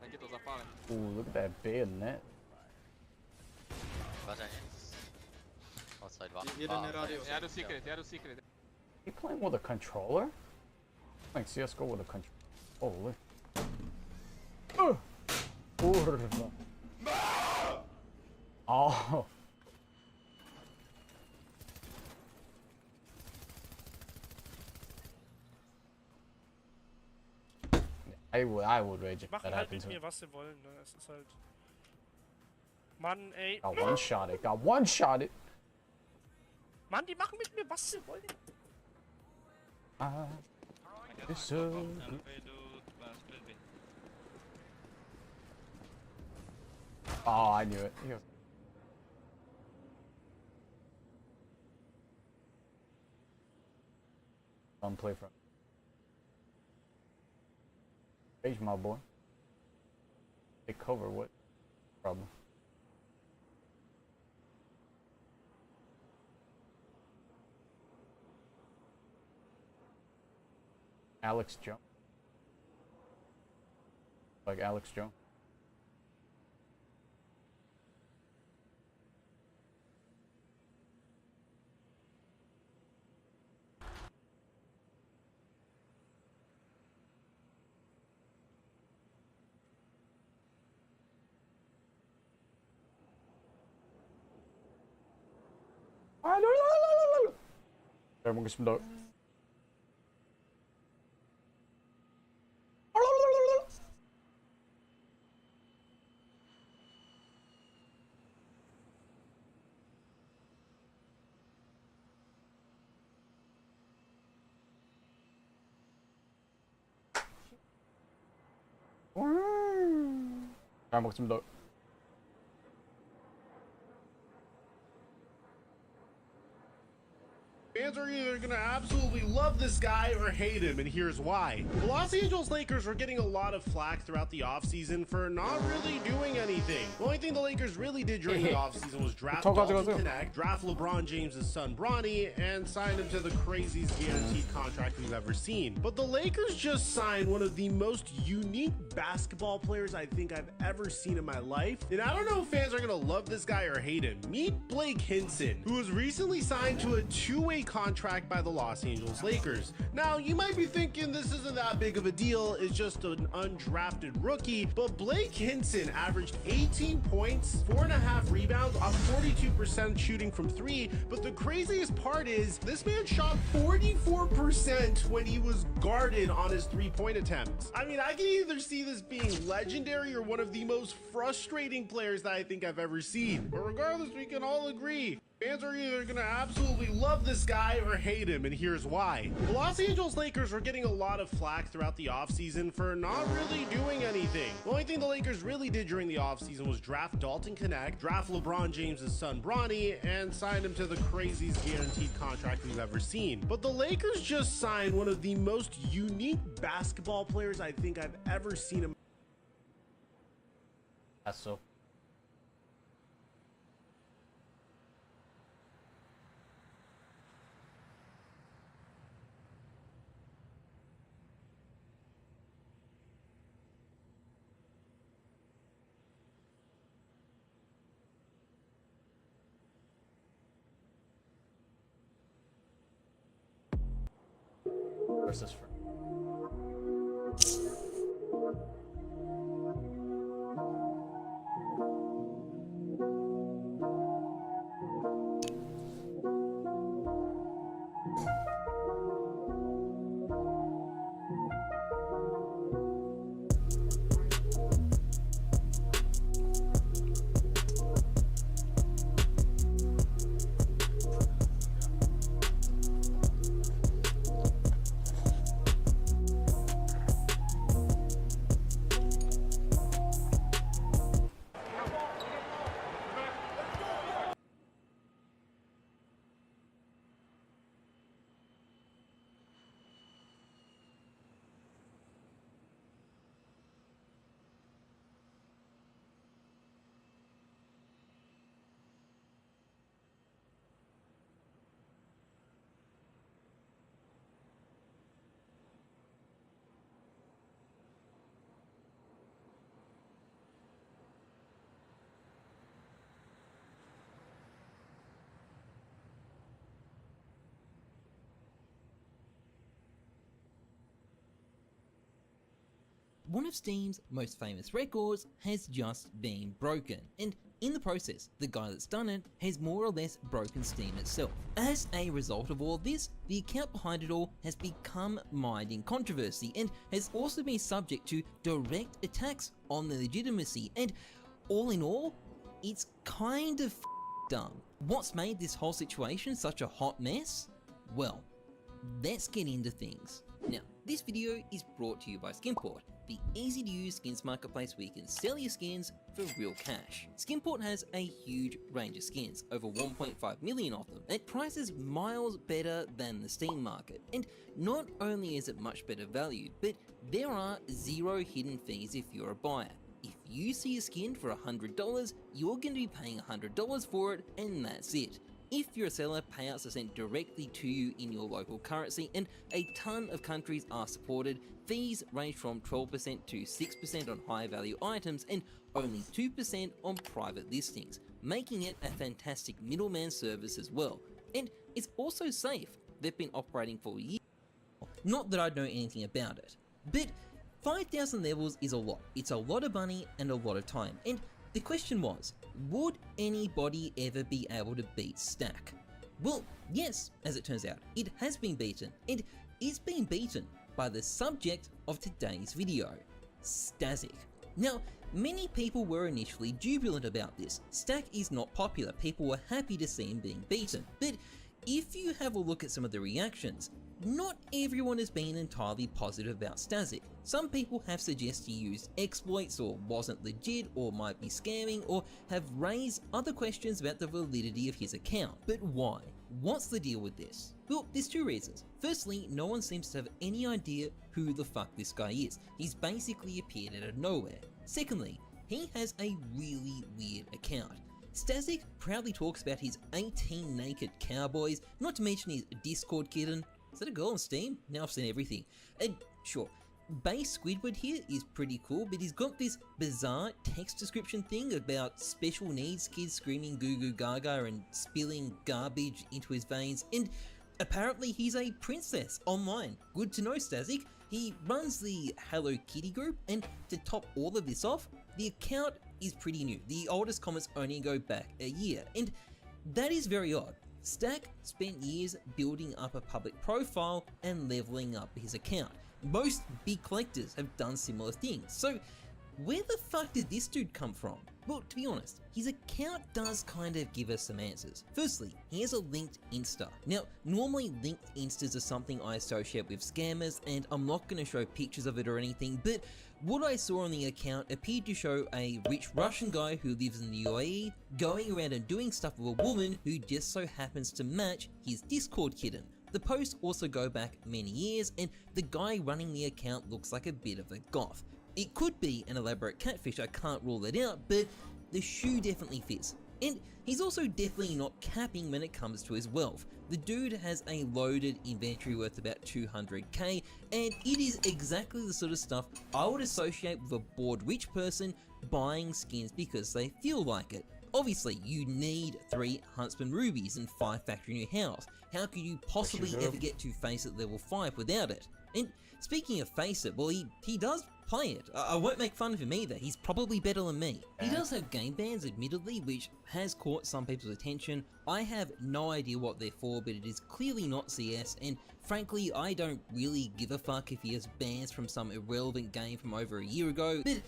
Taky to zapálím. Ooh, look at that big net. jeden rádio. Já jdu secret, You playing with a controller? Playing CS:GO with a controller. Holy. Kurwa. Oh. I would rage if that Machen halt happened mit to me. mir, was sie wollen, ne? Es ist halt... Mann, ey. Got one shot it. Got one shot it. Mann, die machen mit mir, was sie wollen. It's so Oh, I knew it. He goes. Don't play from. Rage, my boy. Take cover. What problem? Alex Jones. Like Alex Jones. There, we'll get some dope. We'll get some dope. Fans are either gonna absolutely love this guy or hate him, and here's why. The Los Angeles Lakers are getting a lot of flack throughout the offseason for not really doing anything. The only thing the Lakers really did during the offseason was draft Dalton Connect, draft LeBron James' son Bronny, and sign him to the craziest guaranteed contract we've ever seen. But the Lakers just signed one of the most unique basketball players I think I've ever seen in my life. And I don't know if fans are gonna love this guy or hate him. Meet Blake Hinson, who was recently signed to a two-way contract by the Los Angeles Lakers. Now, you might be thinking this isn't that big of a deal, it's just an undrafted rookie, but Blake Hinson averaged 18 points, 4.5 rebounds, on 42% shooting from three, but the craziest part is this man shot 44% when he was guarded on his three-point attempts. I mean, I can either see this being legendary or one of the most frustrating players that I think I've ever seen. But regardless, we can all agree. Fans are either gonna absolutely love this guy or hate him, and here's why. The Los Angeles Lakers are getting a lot of flack throughout the offseason for not really doing anything. The only thing the Lakers really did during the offseason was draft Dalton Connect, draft LeBron James' son Bronny, and sign him to the craziest guaranteed contract we've ever seen. But the Lakers just signed one of the most unique basketball players I think I've ever seen in. That's so. Versus for. one of Steam's most famous records has just been broken, and in the process, the guy that's done it has more or less broken Steam itself. As a result of all this, the account behind it all has become mired in controversy and has also been subject to direct attacks on the legitimacy, and all in all, it's kind of dumb. What's made this whole situation such a hot mess? Well, let's get into things. Now, this video is brought to you by Skinport, the easy to use skins marketplace where you can sell your skins for real cash. Skinport has a huge range of skins, over 1.5 million of them, at prices miles better than the Steam market. And not only is it much better value, but there are zero hidden fees if you're a buyer. If you see a skin for $100, you're going to be paying $100 for it, and that's it. If you're a seller, payouts are sent directly to you in your local currency, and a ton of countries are supported. Fees range from 12% to 6% on high value items and only 2% on private listings, making it a fantastic middleman service as well. And it's also safe. They've been operating for years. Not that I know anything about it, but 5,000 levels is a lot. It's a lot of money and a lot of time. And the question was, would anybody ever be able to beat Stack? Well, yes, as it turns out, it has been beaten, and it's been beaten by the subject of today's video, Stazik. Now, many people were initially jubilant about this. Stack is not popular, people were happy to see him being beaten, but if you have a look at some of the reactions, not everyone has been entirely positive about Stazik. Some people have suggested he used exploits or wasn't legit or might be scamming, or have raised other questions about the validity of his account. But why? What's the deal with this? Well, there's two reasons. Firstly, no one seems to have any idea who the fuck this guy is. He's basically appeared out of nowhere. Secondly, he has a really weird account. Stazik proudly talks about his 18 naked cowboys, not to mention his Discord kitten. Is that a girl on Steam? Now I've seen everything. And sure, base Squidward here is pretty cool, but he's got this bizarre text description thing about special needs kids screaming goo goo gaga and spilling garbage into his veins, and apparently he's a princess online. Good to know, Stazik. He runs the Hello Kitty group, and to top all of this off, the account is pretty new. The oldest comments only go back a year, and that is very odd. Stack spent years building up a public profile and leveling up his account. Most big collectors have done similar things, so where the fuck did this dude come from? Well, to be honest, his account does kind of give us some answers. Firstly, he has a linked Insta. Now, normally linked Instas are something I associate with scammers, and I'm not going to show pictures of it or anything, but what I saw on the account appeared to show a rich Russian guy who lives in the UAE going around and doing stuff with a woman who just so happens to match his Discord kitten. The posts also go back many years, and the guy running the account looks like a bit of a goth. It could be an elaborate catfish, I can't rule it out, but the shoe definitely fits. And he's also definitely not capping when it comes to his wealth. The dude has a loaded inventory worth about 200k, and it is exactly the sort of stuff I would associate with a bored rich person buying skins because they feel like it. Obviously, you need 3 Huntsman Rubies and 5 Factory New House. How could you possibly ever get to Faceit level 5 without it? And speaking of Faceit, well, he does play it. I won't make fun of him either, he's probably better than me. He does have game bans, admittedly, which has caught some people's attention. I have no idea what they're for, but it is clearly not CS, and frankly, I don't really give a fuck if he has bans from some irrelevant game from over a year ago. But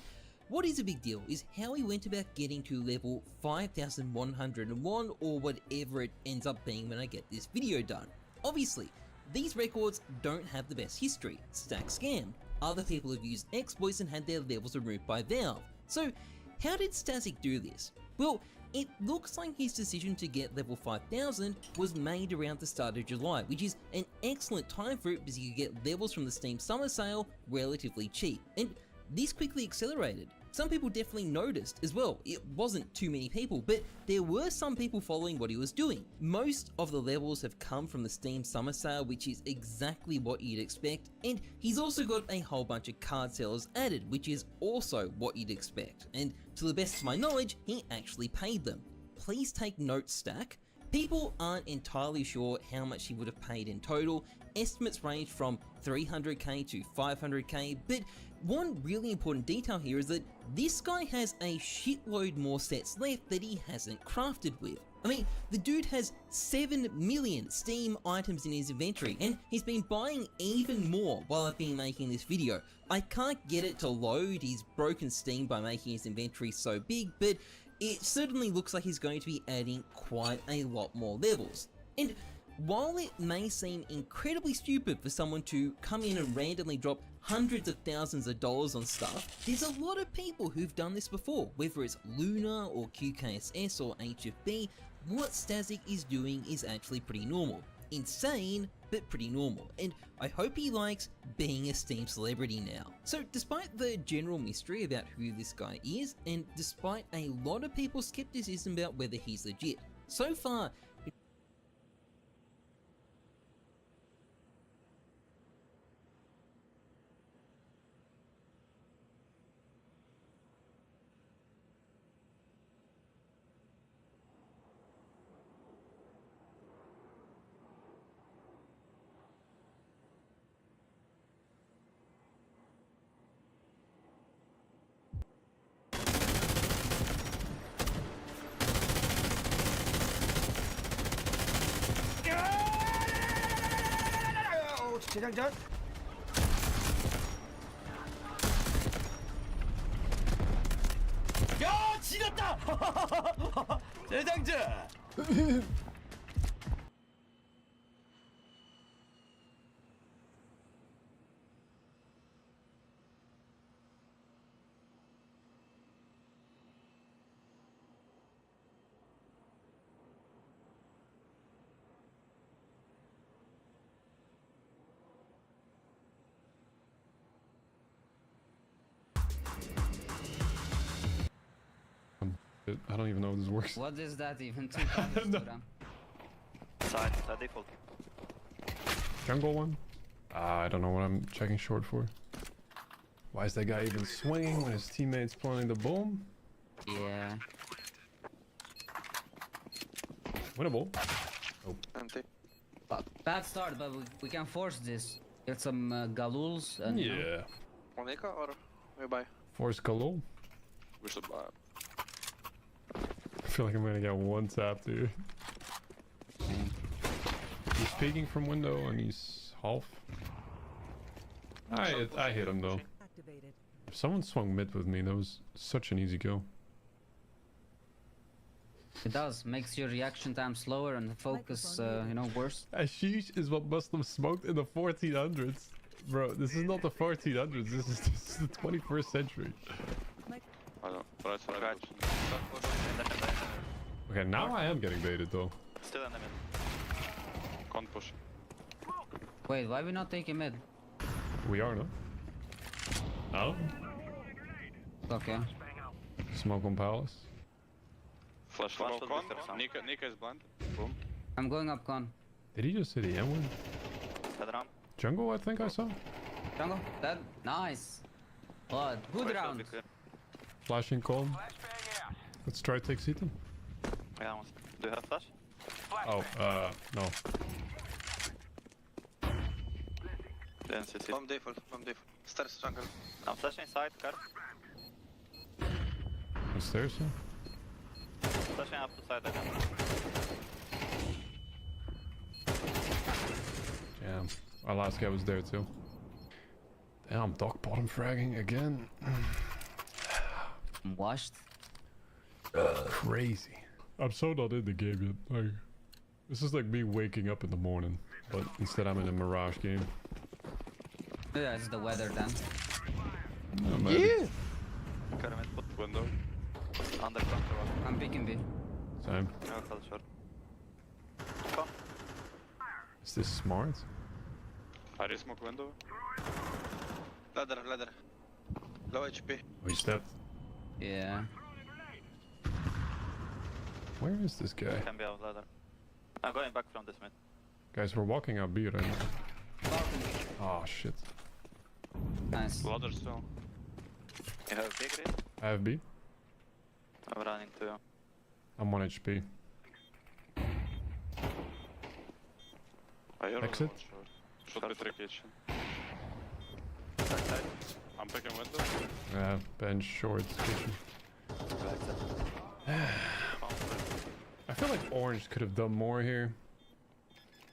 what is a big deal is how he went about getting to level 5101 or whatever it ends up being when I get this video done. Obviously, these records don't have the best history. Stack scammed. Other people have used exploits and had their levels removed by Valve. So how did Stazik do this? Well, it looks like his decision to get level 5000 was made around the start of July, which is an excellent time for it because you could get levels from the Steam summer sale relatively cheap. And this quickly accelerated. Some people definitely noticed as well. It wasn't too many people, but there were some people following what he was doing. Most of the levels have come from the Steam summer sale, which is exactly what you'd expect, and he's also got a whole bunch of card sellers added, which is also what you'd expect, and to the best of my knowledge, he actually paid them. Please take note, Stack. People aren't entirely sure how much he would have paid in total. Estimates range from 300k to 500k, but one really important detail here is that this guy has a shitload more sets left that he hasn't crafted with. I mean, the dude has 7 million Steam items in his inventory, and he's been buying even more while I've been making this video. I can't get it to load his broken Steam by making his inventory so big, but it certainly looks like he's going to be adding quite a lot more levels. And while it may seem incredibly stupid for someone to come in and randomly drop hundreds of thousands of dollars on stuff, there's a lot of people who've done this before, whether it's Luna or QKSS or HFB. What Static is doing is actually pretty normal. Insane, but pretty normal, and I hope he likes being a Steam celebrity now. So despite the general mystery about who this guy is, and despite a lot of people's skepticism about whether he's legit, so far 재장전. 야, 지렸다. 재장전. I don't even know if this works. What is that even? 2 times No. Side default. Jungle one? I don't know what I'm checking short for. Why is that guy even swinging when his teammate's planting the bomb? Yeah. Winnable. Oh. Empty. Bad start, but we can force this. Get some Galuls and... Yeah. Monica or we buy? Force Galul. We should buy. I feel like I'm gonna get one tap, dude. He's peeking from window and he's half. I hit him though. If someone swung mid with me, that was such an easy kill. It does. Makes your reaction time slower and the focus, you know, worse. Ashish is what must have smoked in the 1400s. Bro, this is not the 1400s, this is the 21st century. Okay, now I am getting baited though. Still in the mid. Can't push. Wait, why we not taking mid? We are, no? No? Okay. Smoke on Palace. Flash con. Nika is blind. Boom. I'm going up con. Did he just hit the M1? Jungle, I think I saw. Jungle, dead. Nice. Blood. Good round. Flashing calm. Let's try to take Seaton. Yeah, do you have flash? Oh, no. Then city. Bomb default. Stairs jungle. I'm flashing side, car. The stairs, yeah? Flashing up the side again. Damn. Our last guy was there too. Damn, Doc bottom fragging again. Washed. Crazy. I'm so not in the game yet. Like, this is like me waking up in the morning, but instead I'm in a Mirage game. Yeah, it's the weather then. Oh, maybe. Pyramid put window. Under control. I'm picking B. Same. No culture. Is this smart? I just smoke window. Ladder. Low HP. Oh, he's dead. Yeah. Where is this guy? Can be out ladder. I'm going back from this mid. Guys, we're walking out B right now. Oh shit. Nice. Ladder still. You have big grid? I have B. I'm running to you. I'm 1 HP. Exit. Should be trick kitchen. I'm picking window. Yeah, bench, shorts, kitchen. I feel like Orange could have done more here.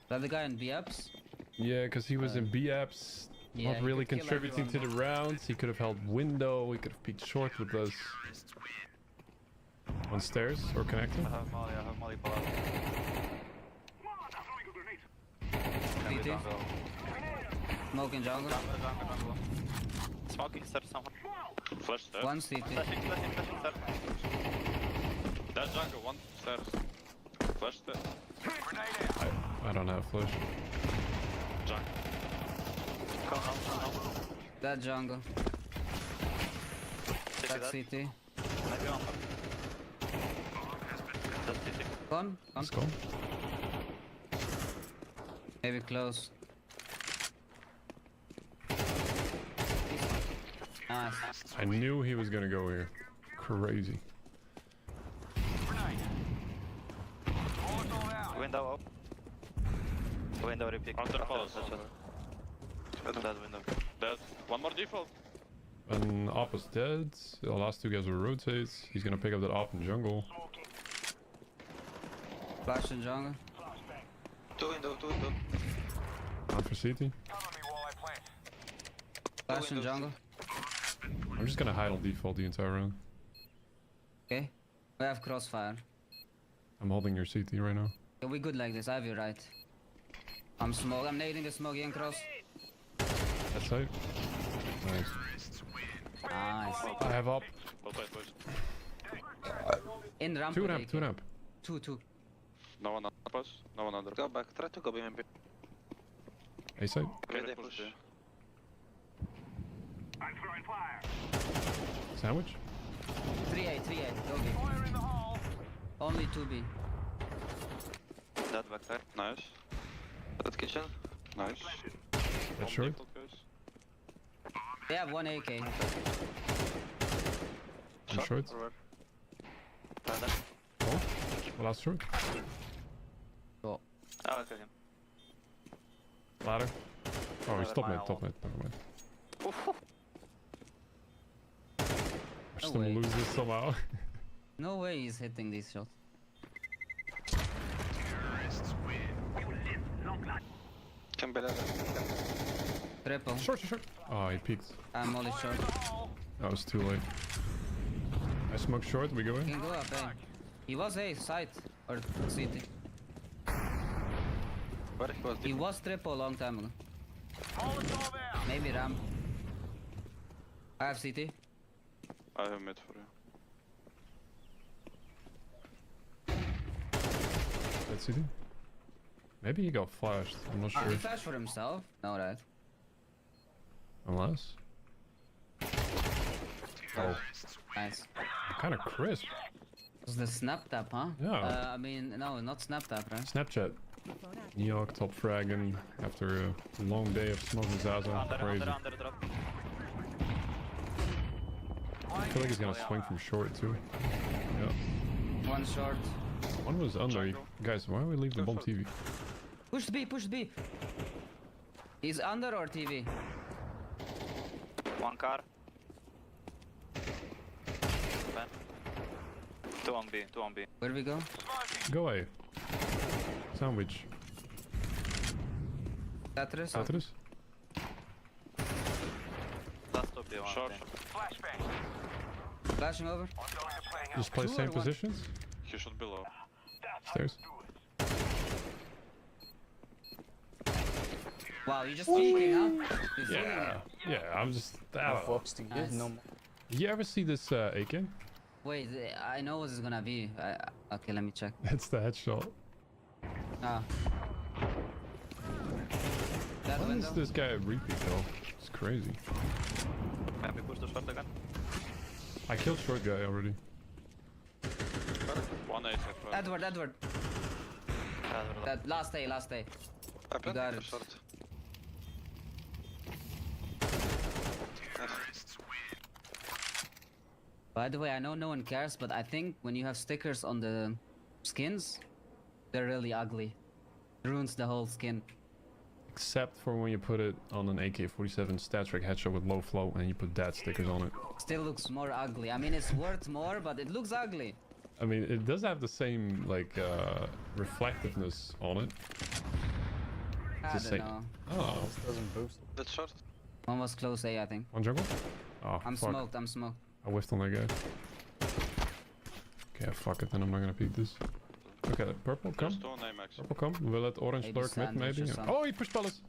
That the guy in B-ups? Yeah, because he was in B-apps, yeah, not he really could kill contributing to the everyone. rounds. He could have held window, he could have peeked short with us. On stairs or connecting? I have Molly pull out. CT. Smoke in jungle. Smoking stairs someone. Flash stairs. One CT. Flashing stairs. That jungle, one stairs. Flash stairs. I don't have flash. Jungle. Come on. That jungle. That CT. Maybe on. That's CT. Gone? Let's go. Maybe close. Nice. I knew he was gonna go here. Crazy. Window up. Window repeat. Counter pause. Dead window. Dead. One more default. And op is dead. The last two guys will rotate. He's gonna pick up that op in jungle. Flash in jungle. Two window. On for CT. Flash in jungle. I'm just gonna hide on default the entire round. Okay. We have crossfire. I'm holding your CT right now. Yeah, we good like this. I have you right. I'm nading the smoke and cross. That's tight. Nice. Nice. I have up. In ramp. Two ramp. Two. No one under us. No one under. Go back. Try to go BMP. A side. Okay, push. I'm throwing fire. Sandwich. 3A. Go B. Fire in the hole. Only 2B. That back there. Nice. That kitchen. Nice. That's short. They have one AK. I'm short. Oh, last short. Go. Oh, okay. Ladder. Oh, he's top mid. Never mind. I'm just gonna lose this somehow. No way he's hitting these shots. Can be that. Triple. Short. Oh, he peeked. I'm only short. That was too late. I smoke short, we go in. Can go up, eh? He was A side or CT. He was triple a long time ago. Maybe ramp. I have CT. I have mid for you. Let's see. Maybe he got flashed. I'm not sure. He flashed for himself? No, right? Unless. Oh. Nice. Kind of crisp. Was the snap tap, huh? Yeah. I mean, no, not snap tap, right? Snapchat. New York top fragging after a long day of smoking Zaza. Crazy. I feel like he's gonna swing from short too. Yeah. One short. One was under. Guys, why don't we leave the bomb TV? Push B. He's under or TV? One car. Two on B. Where do we go? Go away. Sandwich. Tetris? Tetris? Last top B, one. Short. Flashing over. Just play same positions? He should be low. Stairs. Wow, you just peeking, huh? Yeah, I'm just... Fox to get no more. You ever see this AK? Wait, I know what it's gonna be. Okay, let me check. It's the headshot. Ah. That Why window? is this guy a repeat though? It's crazy. Maybe push the short again. I killed short guy already. One A. Edward. That last day. You got it. Short. By the way, I know no one cares, but I think when you have stickers on the skins, they're really ugly. It ruins the whole skin. except for when you put it on an AK-47 Stat Trick headshot with low flow and you put dad stickers on it. Still looks more ugly. I mean, it's worth more, but it looks ugly. I mean, it does have the same like reflectiveness on it. I don't know. Oh, This doesn't boost it. That's short. One was close A, I think. On jungle? Oh, I'm fuck. smoked, I'm smoked. I whiffed on that guy. Okay, fuck it, then I'm not gonna peek this. Okay, purple, come. There's two on A, Max. Purple, come. We'll let orange Maybe lurk mid, sandwich maybe. or something. Oh, he pushed palace.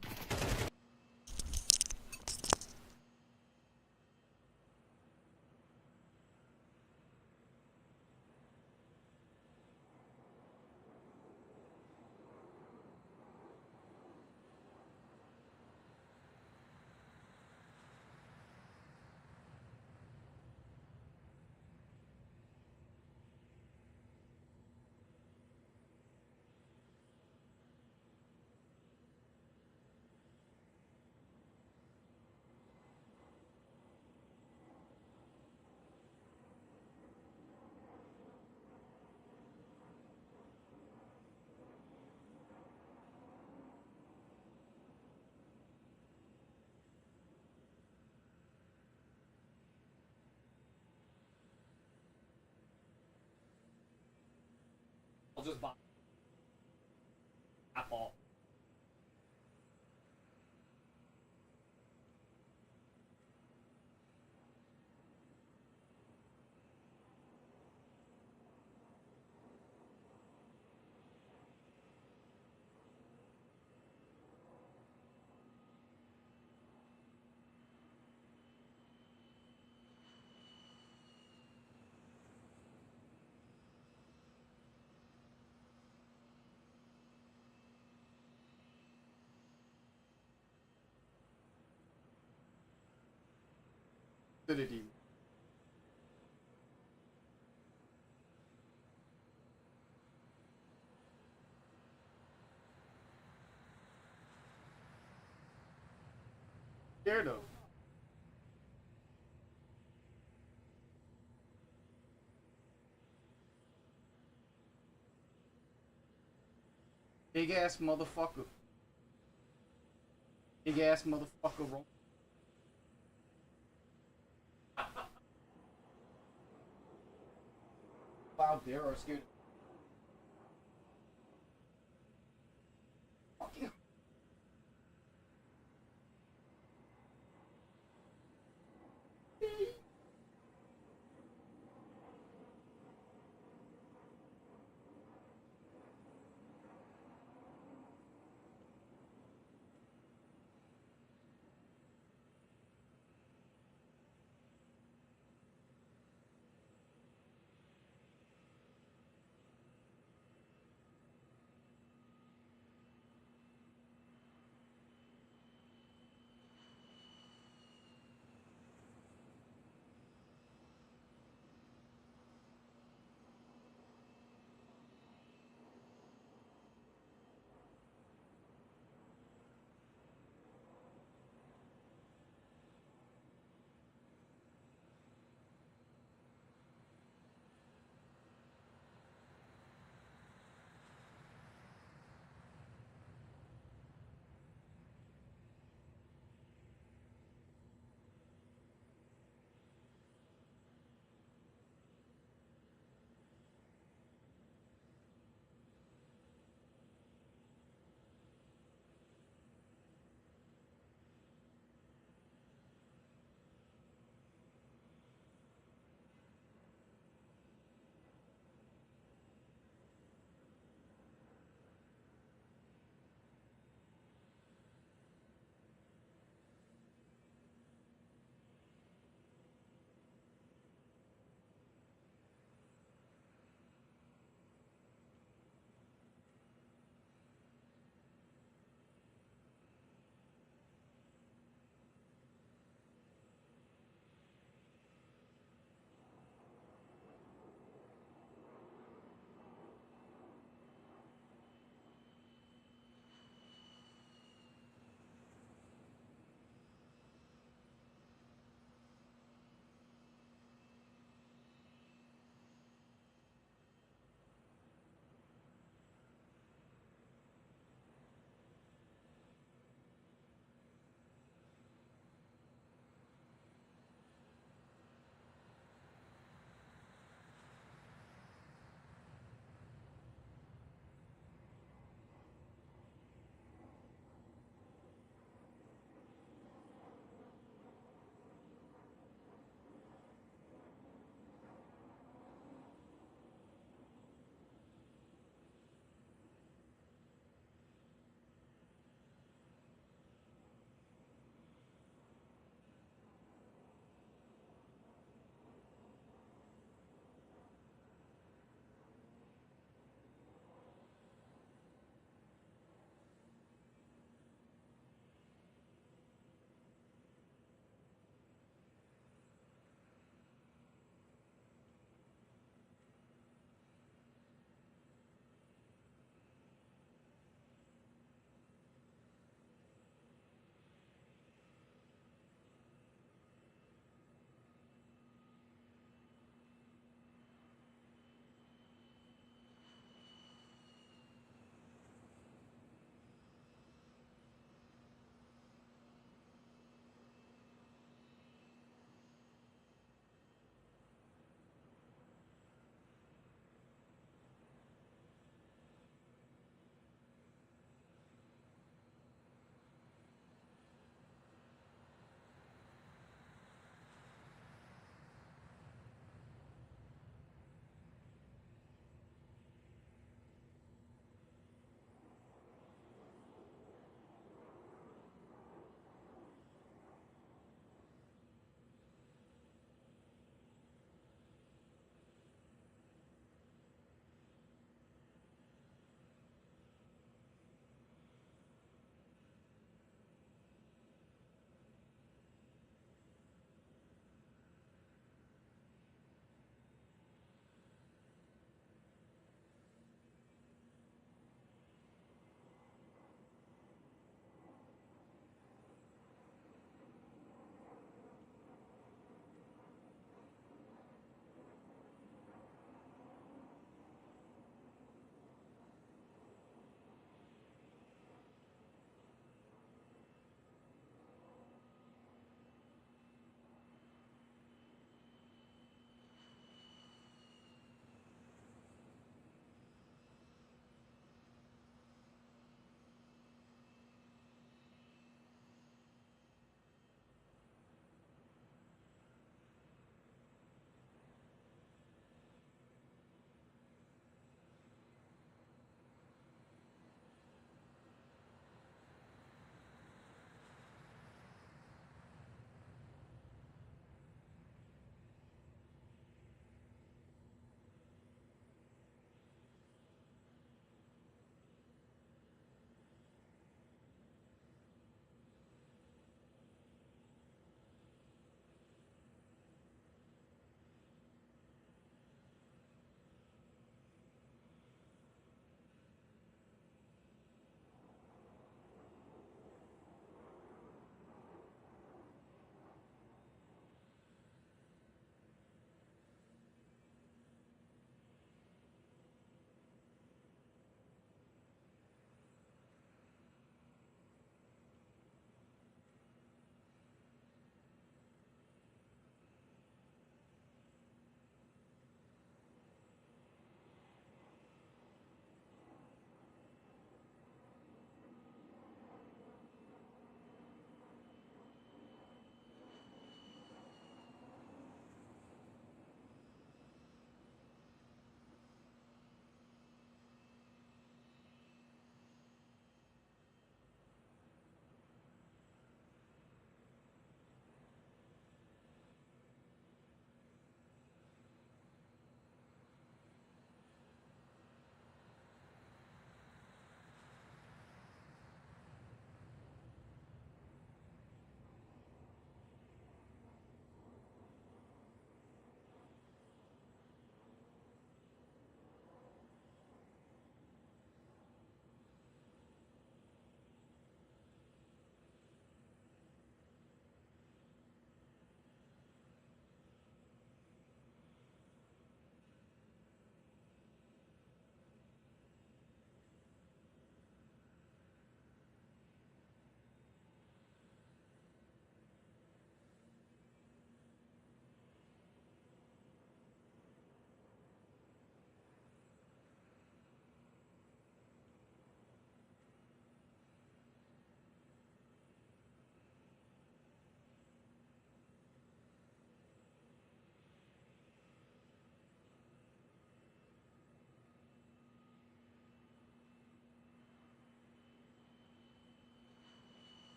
I'll just buy Apple. Facility. Scared of. Big ass motherfucker. Big ass motherfucker. Out there or scared.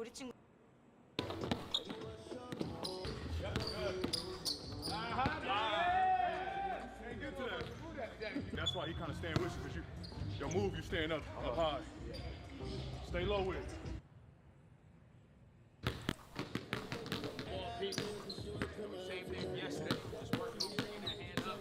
우리 친구. That's why he kind of staying with you, because your move, you staying up high. Stay low with it. Same thing from yesterday. Just working on bringing that hand up.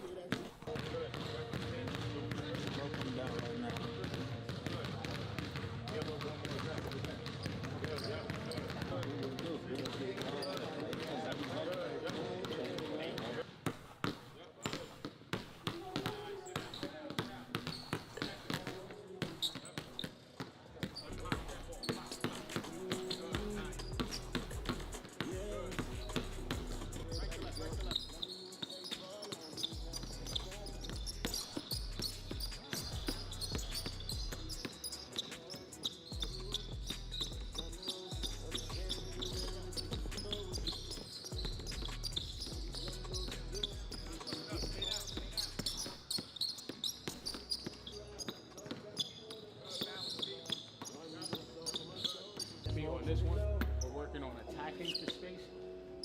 On this one, we're working on attacking to space,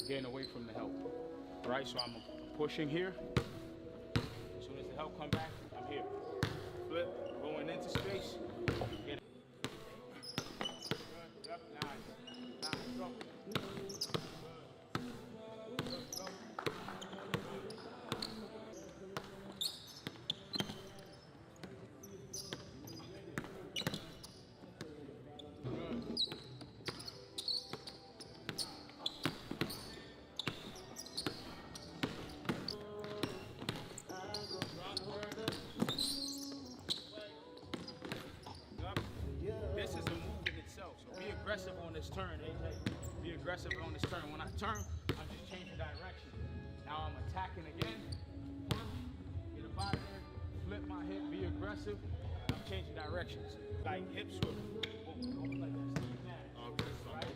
getting away from the help. Right, so I'm pushing here. As soon as the help come back, I'm here. Flip, going into space. Get it. Yep, nice. Go. This is a move in itself, so be aggressive on this turn, AJ. Be aggressive on this turn. When I turn, I'm just changing direction. Now I'm attacking again. Get up out of there, flip my hip, be aggressive. I'm changing directions. Like hip swivel. Boom, like that. Steve Nash. Okay. Right?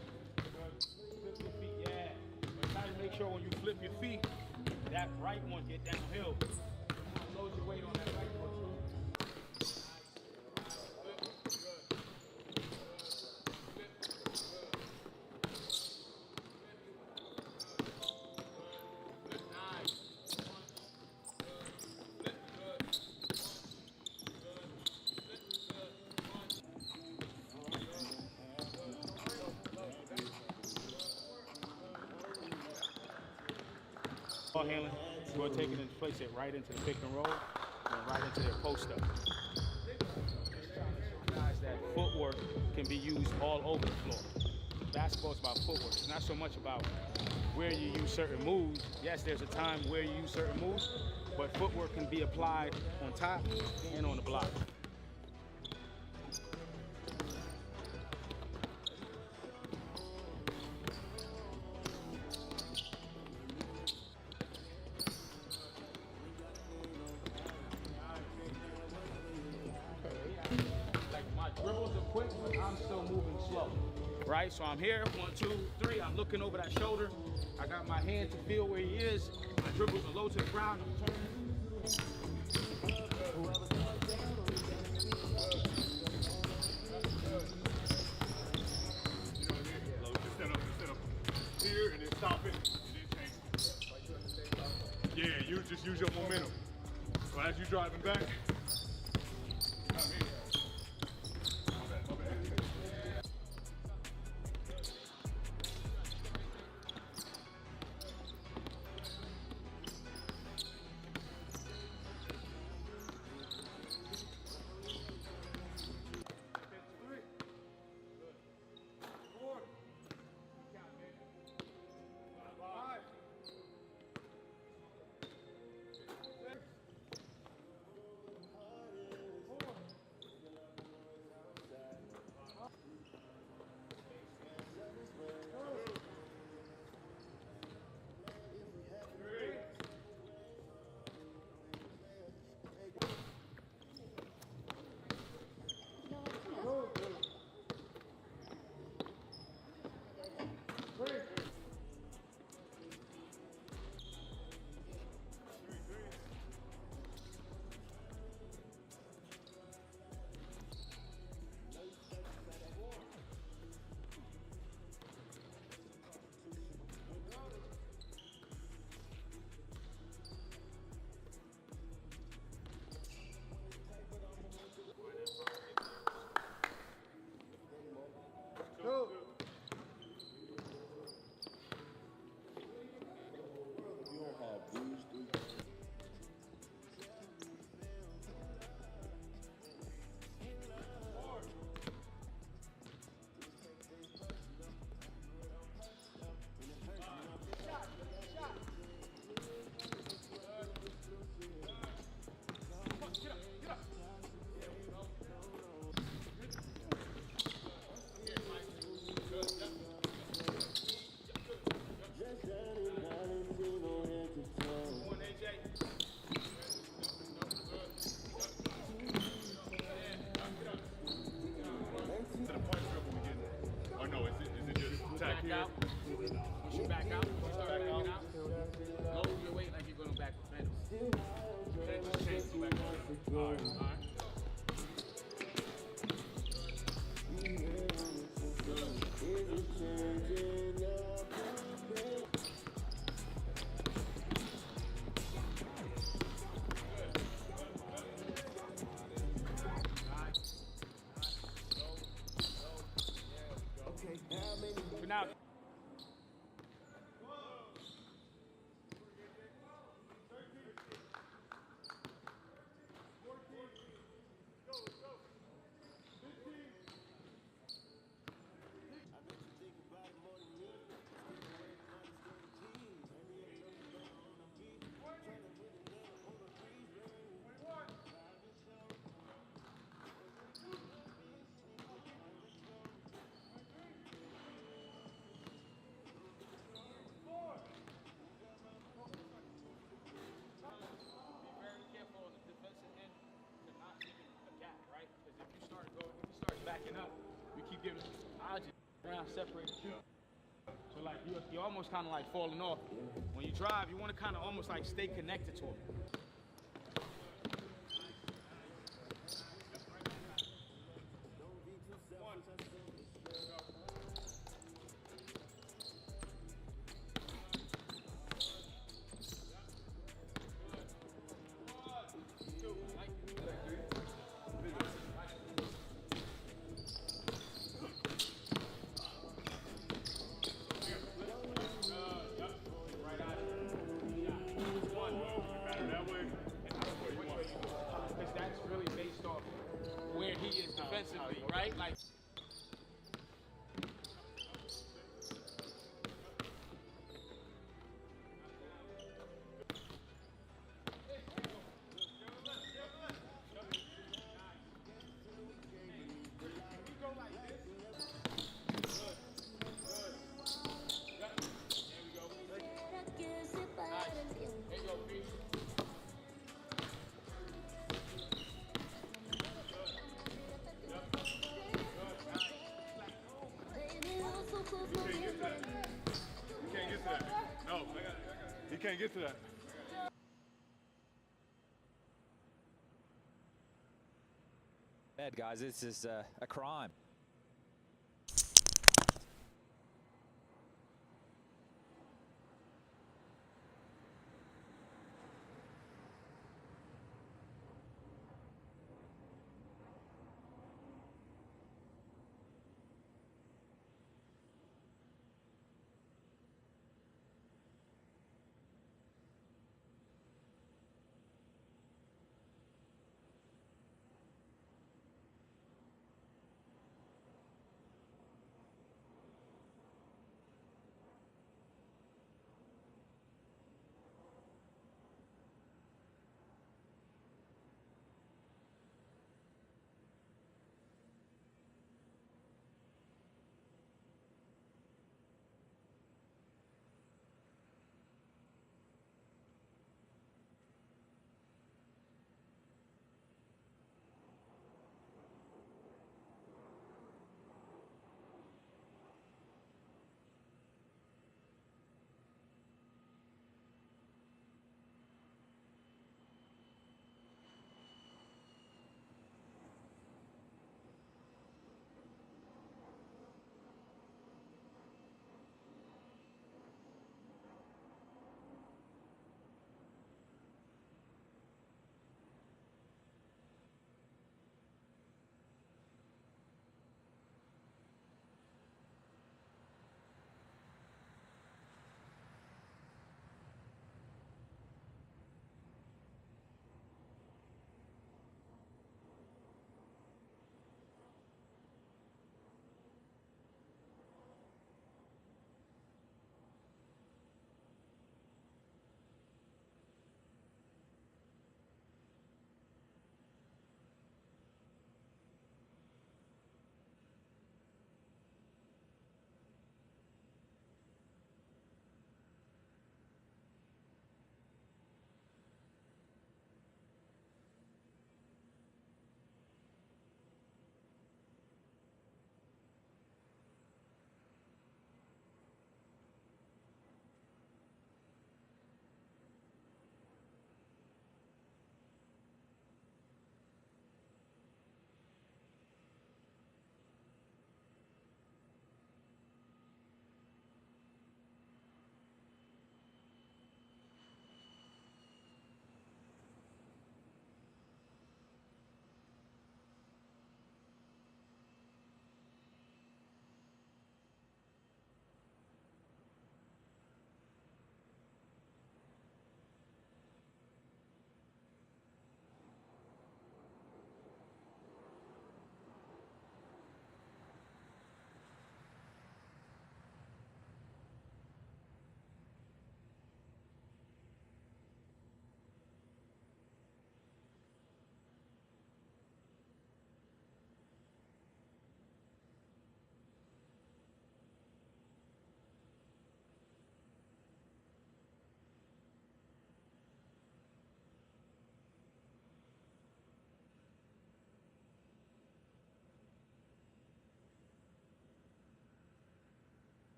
Flip your feet, yeah. But try to make sure when you flip your feet, that right one get downhill. Load your weight on that right foot. Ball handling, we're going to take it and place it right into the pick and roll and right into their post up. Guys, that footwork can be used all over the floor. Basketball is about footwork. It's not so much about where you use certain moves. Yes, there's a time where you use certain moves, but footwork can be applied on top and on the block. Dribbles are quick, but I'm still moving slow. Right, so I'm here, 1, 2, 3. I'm looking over that shoulder. I got my hand to feel where he is. My dribbles are low to the ground. I'm turning. Just set up here and then stop it and then change it. Yeah, you just use your momentum. So as you're driving back, come here. giving, I just around separate you. So like you're almost kind of like falling off. When you drive, you want to kind of almost like stay connected to him. Because that's really based off where he is defensively, right? Like. No, he can't get to that. Bad guys, this is a crime.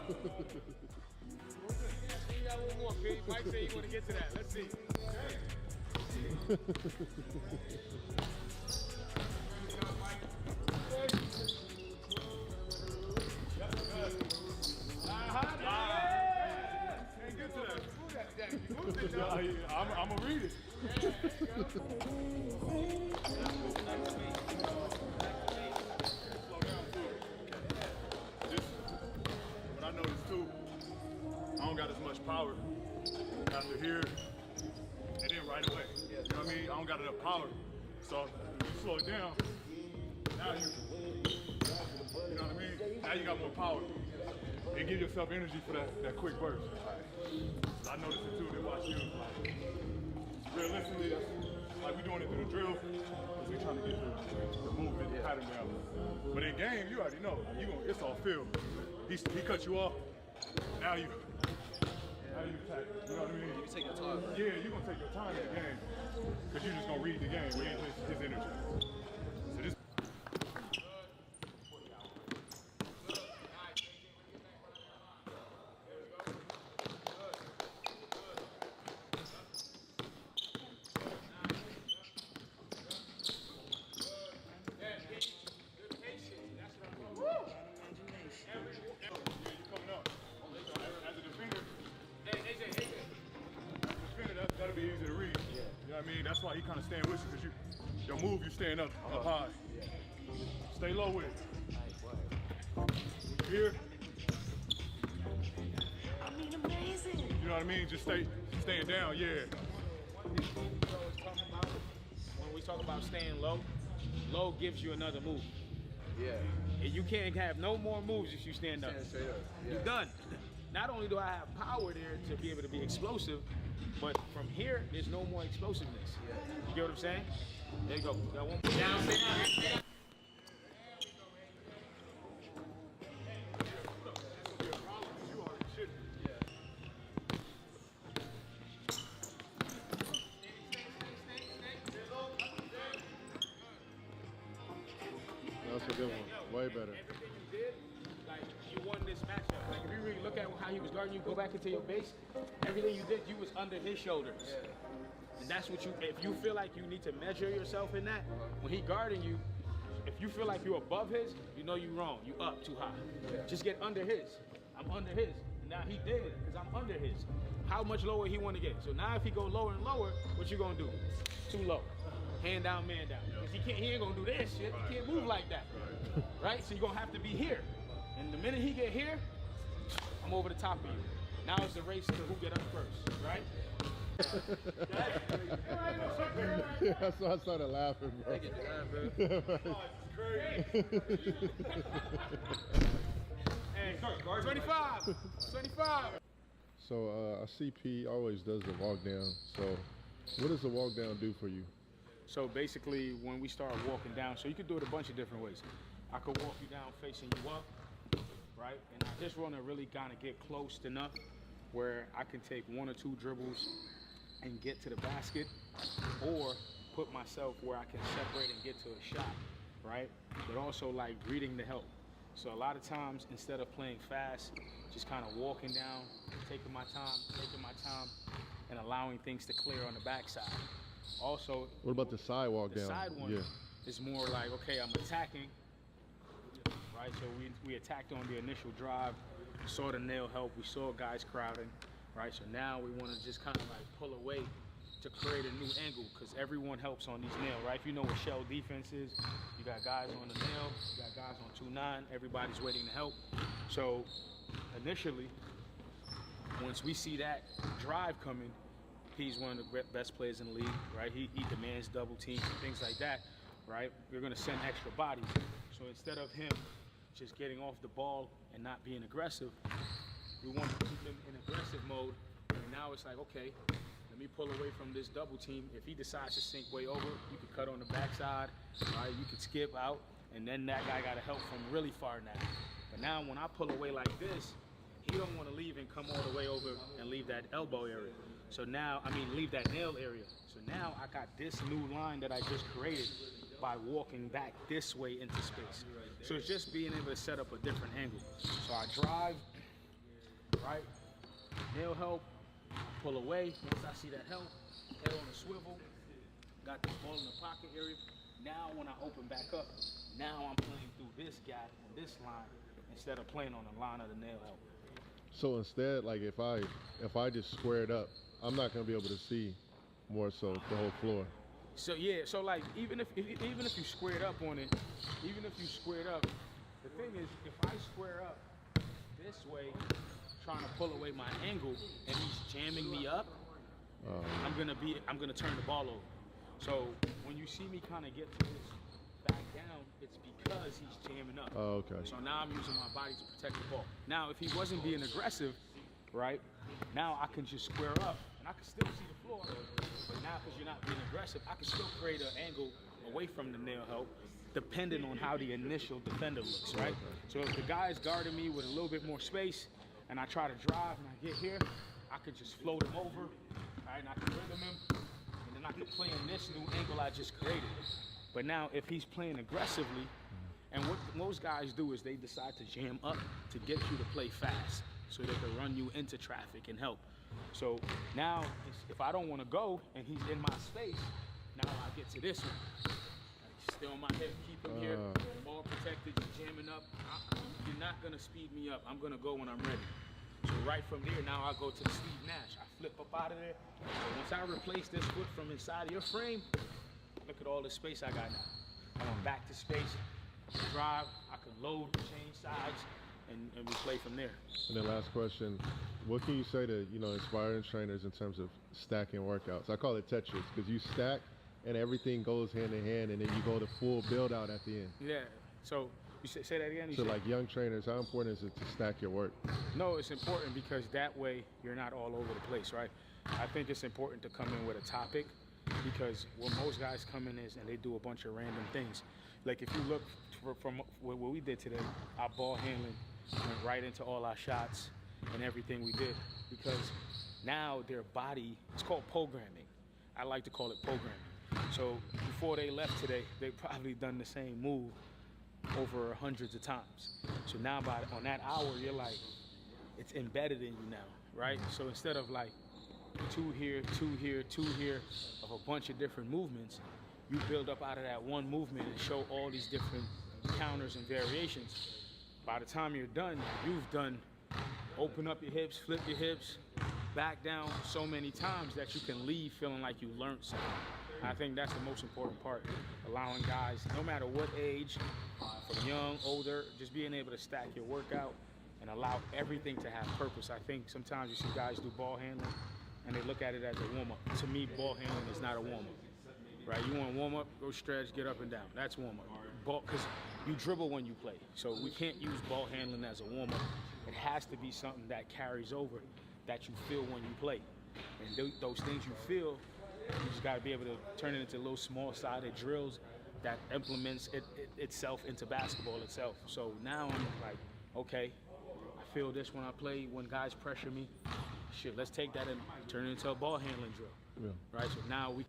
You got one more, Pete. Mike said you want to get to that. Let's see. Can't get to that. I'm gonna read it. What I noticed too, I don't got as much power after here and then right away. You know what I mean? I don't got enough power. So you slow it down. Now you know what I mean? Now you got more power. And give yourself energy for that quick burst. So I noticed it too, they watch you. Realistically, that's like we doing it through the drill, because we trying to get the movement, the pattern down. But in game, you already know, it's all field. He cut you off, now you attack, you know what I mean? You take your time. Yeah, you're gonna take your time in the game, because you're just gonna read the game, read his energy. So this that'll be easy to read. You know what I mean? That's why he kind of staying with you, because your move, you staying up high. Stay low with it. Here. I mean, amazing. You know what I mean? Just staying down, yeah. When we talk about staying low, low gives you another move. Yeah. And you can't have no more moves if you stand up. Straight up. Yeah. You're done. Not only do I have power there to be able to be explosive, but from here, there's no more explosiveness. You get what I'm saying? There you go. Got one. Down, stay down, stay down. That's a good one. Way better. Everything you did, like you won this matchup. Like if you really look at how he was guarding you, go back into your base, everything you did, you was under his shoulders. And that's what if you feel like you need to measure yourself in that, when he guarding you, if you feel like you're above his, you know you're wrong. You up too high. Just get under his. I'm under his. And now he did it because I'm under his. How much lower he want to get? So now if he go lower and lower, what you gonna do? Too low. Hand down, man down. Because he ain't gonna do this shit. He can't move like that. Right? So you're gonna have to be here. And the minute he get here, I'm over the top of you. Now it's the race to who get up first, right? Yeah, that's why I started laughing, bro. Hey, 25. 25. So a CP always does the walk down. So what does the walk down do for you? So basically, when we start walking down, so you could do it a bunch of different ways. I could walk you down facing you up, right? And I just want to really kind of get close enough where I can take one or two dribbles and get to the basket, or put myself where I can separate and get to a shot, right? But also like reading the help. So a lot of times, instead of playing fast, just kind of walking down, taking my time, and allowing things to clear on the backside. Also, what about the sidewalk down? The side one is more like, okay, I'm attacking, right? So we attacked on the initial drive. We saw the nail help. We saw guys crowding, right? So now we want to just kind of like pull away to create a new angle, because everyone helps on these nail, right? If you know what shell defense is, you got guys on the nail, you got guys on 2-9, everybody's waiting to help. So initially, once we see that drive coming, he's one of the best players in the league, right? He demands double teams and things like that, right? We're gonna send extra bodies. So instead of him just getting off the ball and not being aggressive, we want to keep him in aggressive mode. And now it's like, okay, let me pull away from this double team. If he decides to sink way over, you can cut on the backside, right? You can skip out, and then that guy got to help from really far now. But now when I pull away like this, he don't want to leave and come all the way over and leave that elbow area. So now, leave that nail area. So now I got this new line that I just created by walking back this way into space. So it's just being able to set up a different angle. So I drive, right? Nail help, pull away. Once I see that help, head on a swivel, got the ball in the pocket area. Now when I open back up, now I'm playing through this gap and this line instead of playing on the line of the nail help. So instead, like if I just square it up, I'm not gonna be able to see more so the whole floor. So yeah, so like even if you squared up on it, even if you squared up, the thing is if I square up this way, trying to pull away my angle, and he's jamming me up, I'm gonna turn the ball over. So when you see me kind of get to this back down, it's because he's jamming up. Oh, okay. So now I'm using my body to protect the ball. Now if he wasn't being aggressive, right? Now I can just square up, and I can still see the floor. But now because you're not being aggressive, I can still create an angle away from the nail help, depending on how the initial defender looks, right? So if the guy's guarding me with a little bit more space, and I try to drive and I get here, I could just float him over, right? And I can rhythm him, and then I can play in this new angle I just created. But now if he's playing aggressively, and what most guys do is they decide to jam up to get you to play fast so they can run you into traffic and help. So now if I don't want to go and he's in my space, now I get to this one. Stay on my hip, keep him here, ball protected, you're jamming up. You're not gonna speed me up. I'm gonna go when I'm ready. So right from there, now I go to the Steve Nash. I flip up out of there. So once I replace this foot from inside of your frame, look at all the space I got now. I'm back to space, drive, I can load, change sides, and we play from there. And then last question, what can you say to, inspiring trainers in terms of stacking workouts? I call it Tetris, because you stack and everything goes hand in hand, and then you go to full build out at the end. Yeah, so you say that again? So like young trainers, how important is it to stack your work? No, it's important because that way you're not all over the place, right? I think it's important to come in with a topic, because what most guys come in is and they do a bunch of random things. Like if you look from what we did today, our ball handling went right into all our shots and everything we did, because now their body, it's called programming. I like to call it programming. So before they left today, they probably done the same move over hundreds of times. So now on that hour, you're like, it's embedded in you now, right? So instead of like 2 here, 2 here, 2 here of a bunch of different movements, you build up out of that one movement and show all these different counters and variations. By the time you're done, you've done open up your hips, flip your hips, back down so many times that you can leave feeling like you learned something. I think that's the most important part, allowing guys, no matter what age, from young, older, just being able to stack your workout and allow everything to have purpose. I think sometimes you see guys do ball handling and they look at it as a warm-up. To me, ball handling is not a warm-up, right? You want to warm up, go stretch, get up and down. That's warm-up. Because you dribble when you play, so we can't use ball handling as a warm-up. It has to be something that carries over, that you feel when you play. And those things you feel, you just got to be able to turn it into little small-sided drills that implements itself into basketball itself. So now I'm like, okay, I feel this when I play, when guys pressure me. Shit, let's take that and turn it into a ball handling drill. Yeah. Right, so now we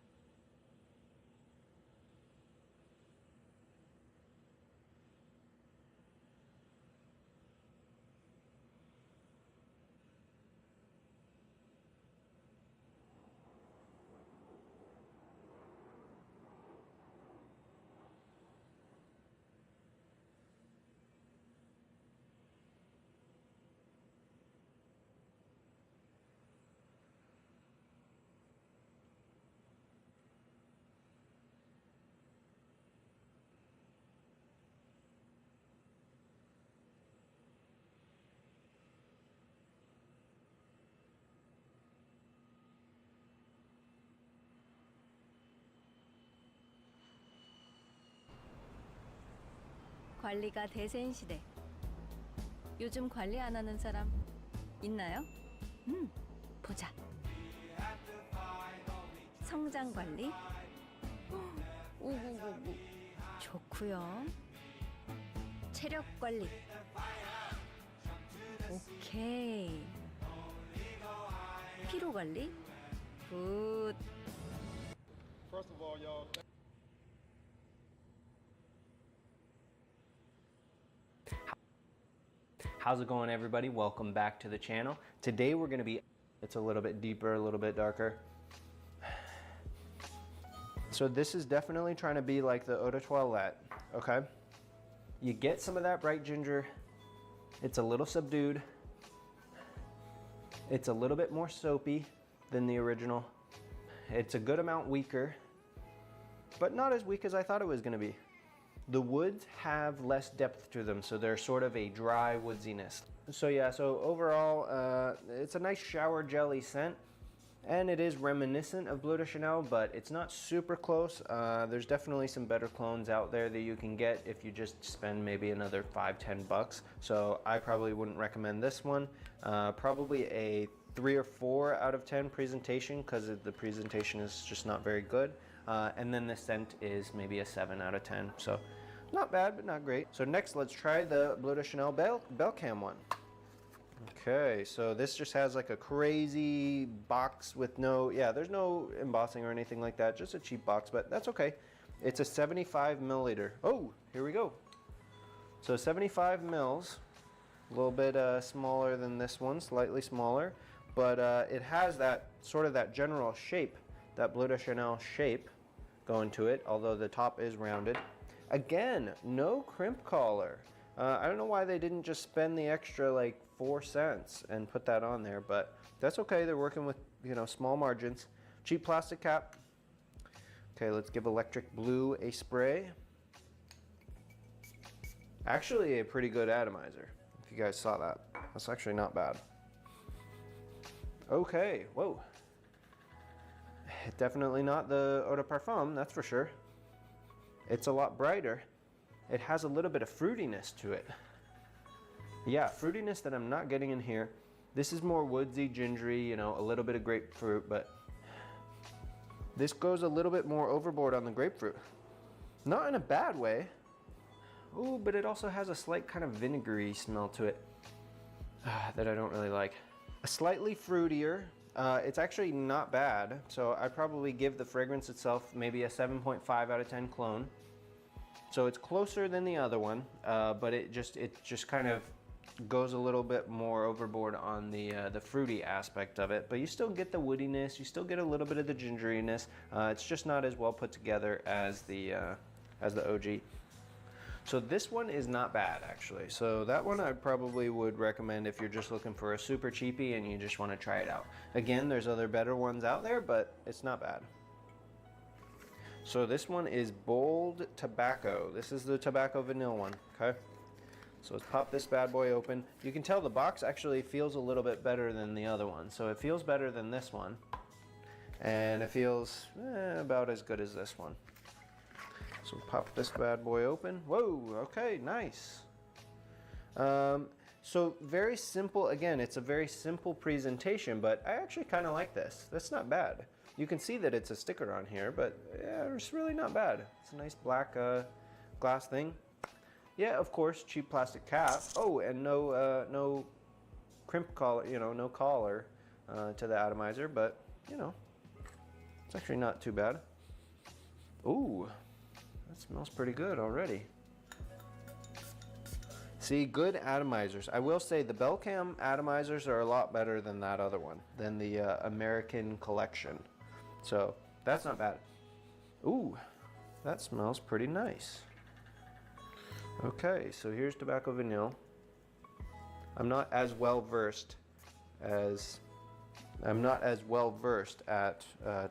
관리가 대세인 시대. 요즘 관리 안 하는 사람 있나요? 보자. 성장 관리? 5999. 좋고요. 체력 관리. 오케이. 피로 관리? 굿. First of all, y'all. How's it going, everybody? Welcome back to the channel. Today we're going to be, it's a little bit deeper, a little bit darker. So this is definitely trying to be like the eau de toilette, okay? You get some of that bright ginger. It's a little subdued. It's a little bit more soapy than the original. It's a good amount weaker, but not as weak as I thought it was going to be. The woods have less depth to them, so they're sort of a dry woodsiness. So yeah, so overall, it's a nice shower jelly scent, and it is reminiscent of Bleu de Chanel, but it's not super close. There's definitely some better clones out there that you can get if you just spend maybe another $5-10 bucks. So I probably wouldn't recommend this one. Probably a 3 or 4 out of 10 presentation, because the presentation is just not very good. And then the scent is maybe a 7 out of 10. So not bad, but not great. So next, let's try the Bleu de Chanel Belcam one. Okay, so this just has like a crazy box with no, there's no embossing or anything like that, just a cheap box, but that's okay. It's a 75 milliliter. Oh, here we go. So 75 mils, a little bit smaller than this one, slightly smaller, but it has that sort of that general shape, that Bleu de Chanel shape going to it, although the top is rounded. Again, no crimp collar. I don't know why they didn't just spend the extra like 4 cents and put that on there, but that's okay. They're working with, you know, small margins. Cheap plastic cap. Okay, let's give Electric Blue a spray. Actually a pretty good atomizer, if you guys saw that. That's actually not bad. Okay, whoa. Definitely not the eau de parfum, that's for sure. It's a lot brighter. It has a little bit of fruitiness to it. Yeah, fruitiness that I'm not getting in here. This is more woodsy, gingery, you know, a little bit of grapefruit, but this goes a little bit more overboard on the grapefruit. Not in a bad way. Ooh, but it also has a slight kind of vinegary smell to it that I don't really like. A slightly fruitier. It's actually not bad, so I'd probably give the fragrance itself maybe a 7.5 out of 10 clone. So it's closer than the other one, but it just kind of goes a little bit more overboard on the fruity aspect of it. But you still get the woodiness, you still get a little bit of the gingeriness. It's just not as well put together as the OG. So this one is not bad, actually. So that one I probably would recommend if you're just looking for a super cheapie and you just want to try it out. Again, there's other better ones out there, but it's not bad. So this one is Bold Tobacco. This is the Tobacco Vanille one, okay? So let's pop this bad boy open. You can tell the box actually feels a little bit better than the other one. So it feels better than this one. And it feels about as good as this one. So pop this bad boy open. Whoa, okay, nice. So very simple, again, it's a very simple presentation, but I actually kind of like this. That's not bad. You can see that it's a sticker on here, but yeah, it's really not bad. It's a nice black glass thing. Yeah, of course, cheap plastic cap. Oh, and no crimp collar, you know, no collar to the atomizer, but you know, it's actually not too bad. Ooh. That smells pretty good already. See, good atomizers. I will say the Belcam atomizers are a lot better than that other one, than the American collection. So that's not bad. Ooh, that smells pretty nice. Okay, so here's Tobacco Vanille. I'm not as well versed at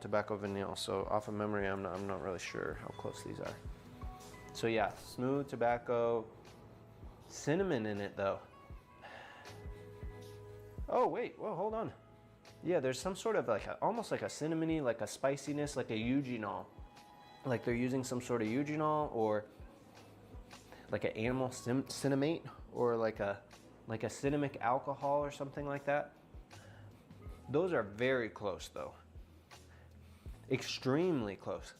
Tobacco Vanille, so off of memory, I'm not really sure how close these are. So yeah, smooth tobacco, cinnamon in it though. Oh wait, well hold on. Yeah, there's some sort of like almost like a cinnamony, like a spiciness, like a eugenol. Like they're using some sort of eugenol or like an animal cinnamate or like a cinnamic alcohol or something like that. Those are very close though. Extremely close.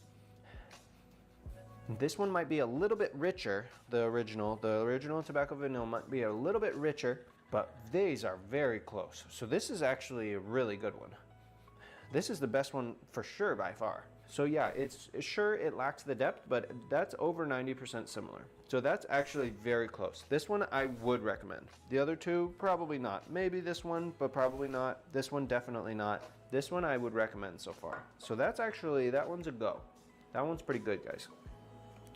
This one might be a little bit richer, the original Tobacco Vanille might be a little bit richer, but these are very close. So this is actually a really good one. This is the best one for sure by far. So yeah, it's sure it lacks the depth, but that's over 90% similar. So that's actually very close. This one I would recommend. The other two, probably not. Maybe this one, but probably not. This one, definitely not. This one I would recommend so far. So that's actually, that one's a go. That one's pretty good, guys.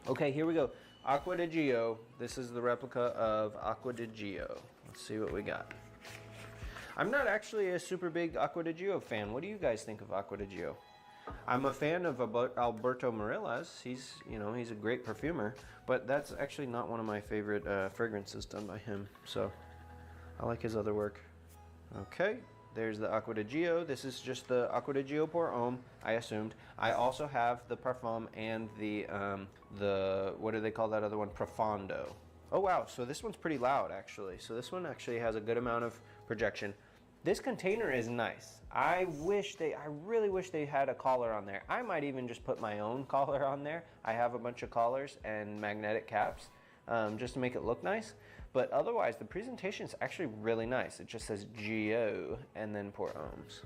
Okay, here we go. Aqua di Gio. This is the replica of Aqua di Gio. Let's see what we got. I'm not actually a super big Aqua di Gio fan. What do you guys think of Aqua di Gio? I'm a fan of Alberto Morillas. He's, you know, he's a great perfumer, but that's actually not one of my favorite fragrances done by him. So I like his other work. Okay, there's the Aqua di Gio. This is just the Aqua di Gio Pour Homme, I assumed. I also have the Parfum and the what do they call that other one? Profondo. Oh wow, so this one's pretty loud actually. So this one actually has a good amount of projection. This container is nice. I really wish they had a collar on there. I might even just put my own collar on there. I have a bunch of collars and magnetic caps just to make it look nice. But otherwise, the presentation is actually really nice. It just says Gio and then Pour Hommes.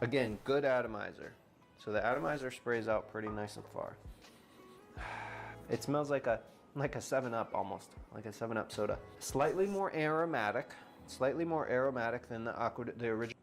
Again, good atomizer. So the atomizer sprays out pretty nice and far. It smells like a 7-Up almost, like a 7-Up soda. Slightly more aromatic than the original.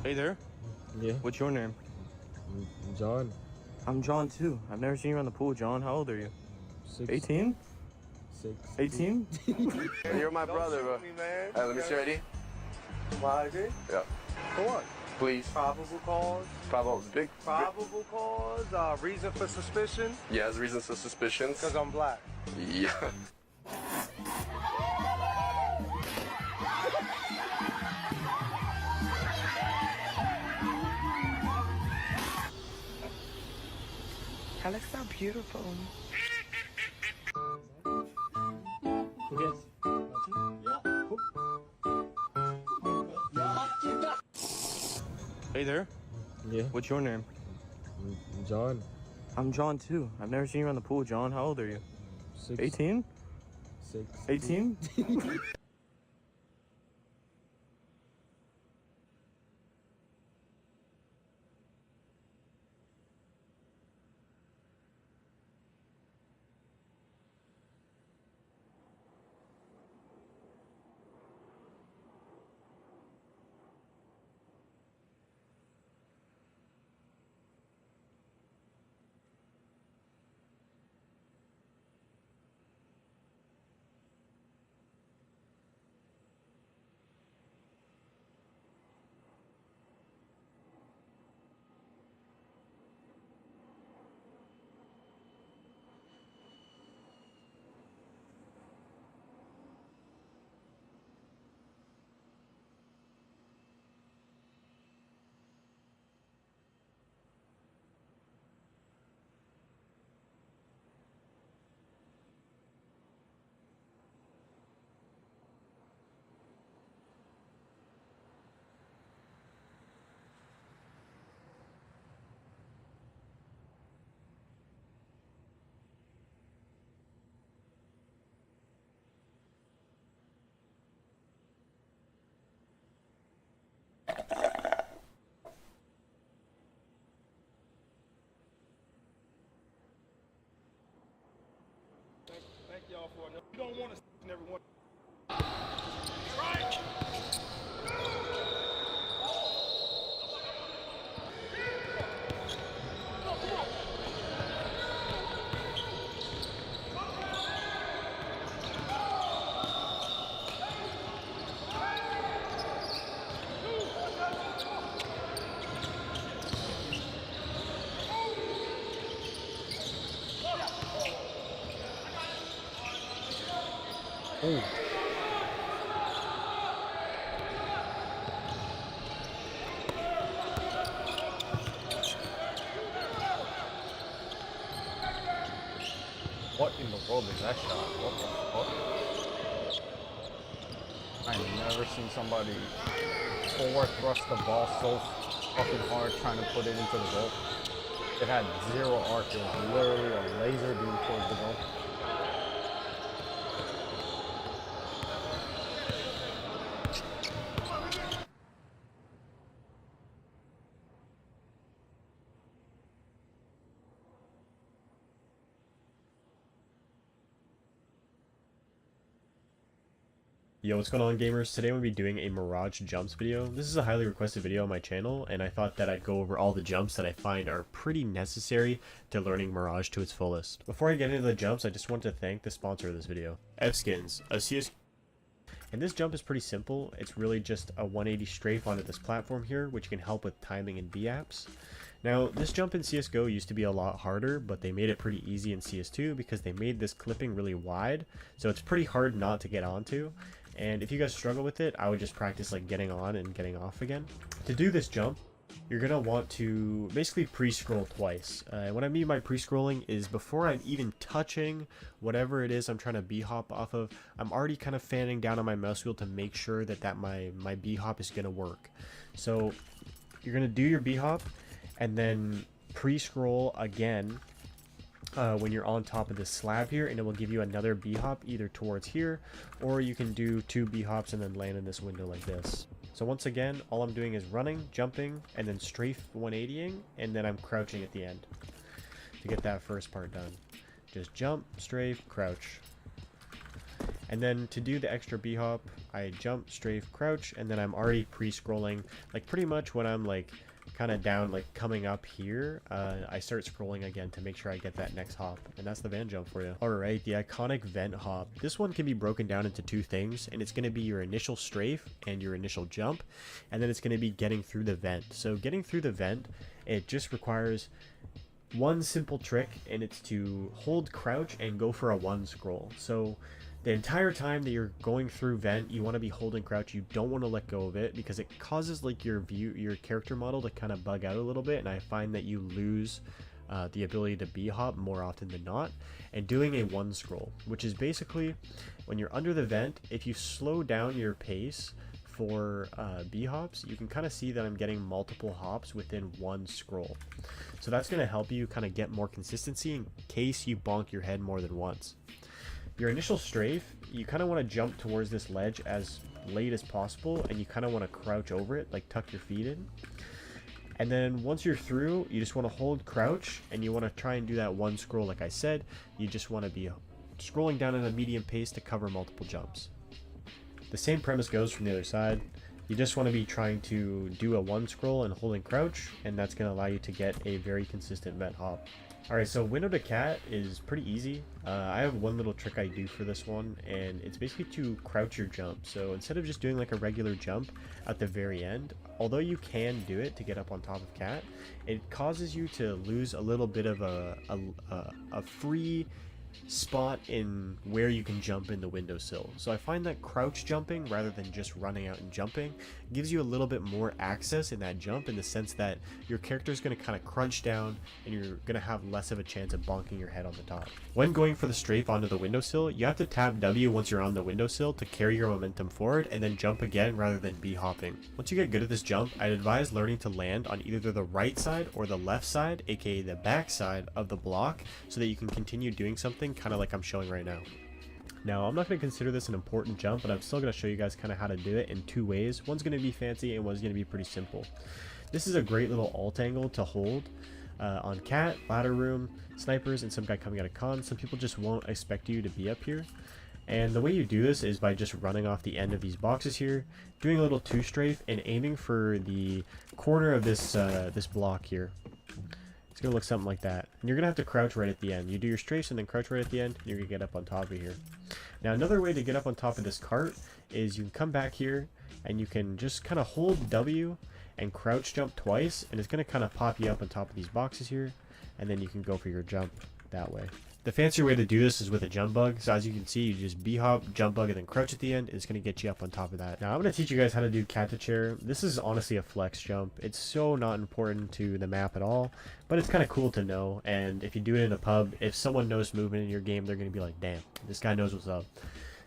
Hey there. Yeah. What's your name? John. I'm John too. I've never seen you around the pool, John. How old are you? 18? 18? You're my brother, bro. Hey, let me see your ID. My ID? Yeah. For what? Please. Probable cause. Probable cause. Reason for suspicion. Yes, reasons for suspicions. Because I'm black. Yeah. That looks so beautiful. Hey there. Yeah. What's your name? John. I'm John too. I've never seen you around the pool, John. How old are you? 18? 18? never won. Oh. What in the world is that shot? What the fuck? I've never seen somebody forward thrust the ball so fucking hard trying to put it into the goal. It had zero arc. It was literally a laser beam towards the goal. Yo, what's going on, gamers? Today I'm going to be doing a Mirage jumps video. This is a highly requested video on my channel, and I thought that I'd go over all the jumps that I find are pretty necessary to learning Mirage to its fullest. Before I get into the jumps, I just want to thank the sponsor of this video, F-Skins, a CS. And this jump is pretty simple. It's really just a 180 strafe onto this platform here, which can help with timing and B-apps. Now, this jump in CSGO used to be a lot harder, but they made it pretty easy in CS2 because they made this clipping really wide, so it's pretty hard not to get onto. And if you guys struggle with it, I would just practice like getting on and getting off again. To do this jump, you're going to want to basically pre-scroll twice. What I mean by pre-scrolling is before I'm even touching whatever it is I'm trying to B-hop off of, I'm already kind of fanning down on my mouse wheel to make sure that my B-hop is going to work. So you're going to do your B-hop and then pre-scroll again when you're on top of this slab here, and it will give you another B-hop either towards here, or you can do 2 B-hops and then land in this window like this. So once again, all I'm doing is running, jumping, and then strafe 180ing, and then I'm crouching at the end to get that first part done. Just jump, strafe, crouch. And then to do the extra B-hop, I jump, strafe, crouch, and then I'm already pre-scrolling, like pretty much when I'm like kind of down, like coming up here, I start scrolling again to make sure I get that next hop, and that's the van jump for you. Alright, the iconic vent hop. This one can be broken down into 2 things, and it's going to be your initial strafe and your initial jump, and then it's going to be getting through the vent. So getting through the vent, it just requires one simple trick, and it's to hold crouch and go for a 1 scroll. So the entire time that you're going through vent, you want to be holding crouch. You don't want to let go of it because it causes like your character model to kind of bug out a little bit, and I find that you lose the ability to B-hop more often than not. And doing a 1 scroll, which is basically when you're under the vent, if you slow down your pace for B-hops, you can kind of see that I'm getting multiple hops within 1 scroll. So that's going to help you kind of get more consistency in case you bonk your head more than once. Your initial strafe, you kind of want to jump towards this ledge as late as possible, and you kind of want to crouch over it, like tuck your feet in. And then once you're through, you just want to hold crouch, and you want to try and do that 1 scroll like I said. You just want to be scrolling down at a medium pace to cover multiple jumps. The same premise goes from the other side. You just want to be trying to do a 1 scroll and holding crouch, and that's going to allow you to get a very consistent vent hop. Alright, so window to cat is pretty easy. I have one little trick I do for this one, and it's basically to crouch your jump. So instead of just doing like a regular jump at the very end, although you can do it to get up on top of cat, it causes you to lose a little bit of a free spot in where you can jump in the windowsill. So I find that crouch jumping rather than just running out and jumping gives you a little bit more access in that jump, in the sense that your character is going to kind of crunch down and you're going to have less of a chance of bonking your head on the top. When going for the strafe onto the windowsill, you have to tap W once you're on the windowsill to carry your momentum forward, and then jump again rather than B-hopping. Once you get good at this jump, I'd advise learning to land on either the right side or the left side, aka the back side of the block, so that you can continue doing something kind of like I'm showing right now. Now, I'm not going to consider this an important jump, but I'm still going to show you guys kind of how to do it in 2 ways. One's going to be fancy and one's going to be pretty simple. This is a great little alt angle to hold on cat, ladder room, snipers, and some guy coming out of con. Some people just won't expect you to be up here. And the way you do this is by just running off the end of these boxes here, doing a little two strafe, and aiming for the corner of this this block here. It's gonna look something like that. And you're gonna have to crouch right at the end. You do your strafes and then crouch right at the end, and you're gonna get up on top of here. Now another way to get up on top of this cart is you can come back here and you can just kind of hold W and crouch jump twice, and it's gonna kind of pop you up on top of these boxes here, and then you can go for your jump that way. The fancier way to do this is with a jump bug. So as you can see, you just b-hop, jump bug, and then crouch at the end. It's going to get you up on top of that. Now I'm going to teach you guys how to do cat to chair. This is honestly a flex jump. It's so not important to the map at all, but it's kind of cool to know. And if you do it in a pub, if someone knows movement in your game, they're going to be like, damn, this guy knows what's up.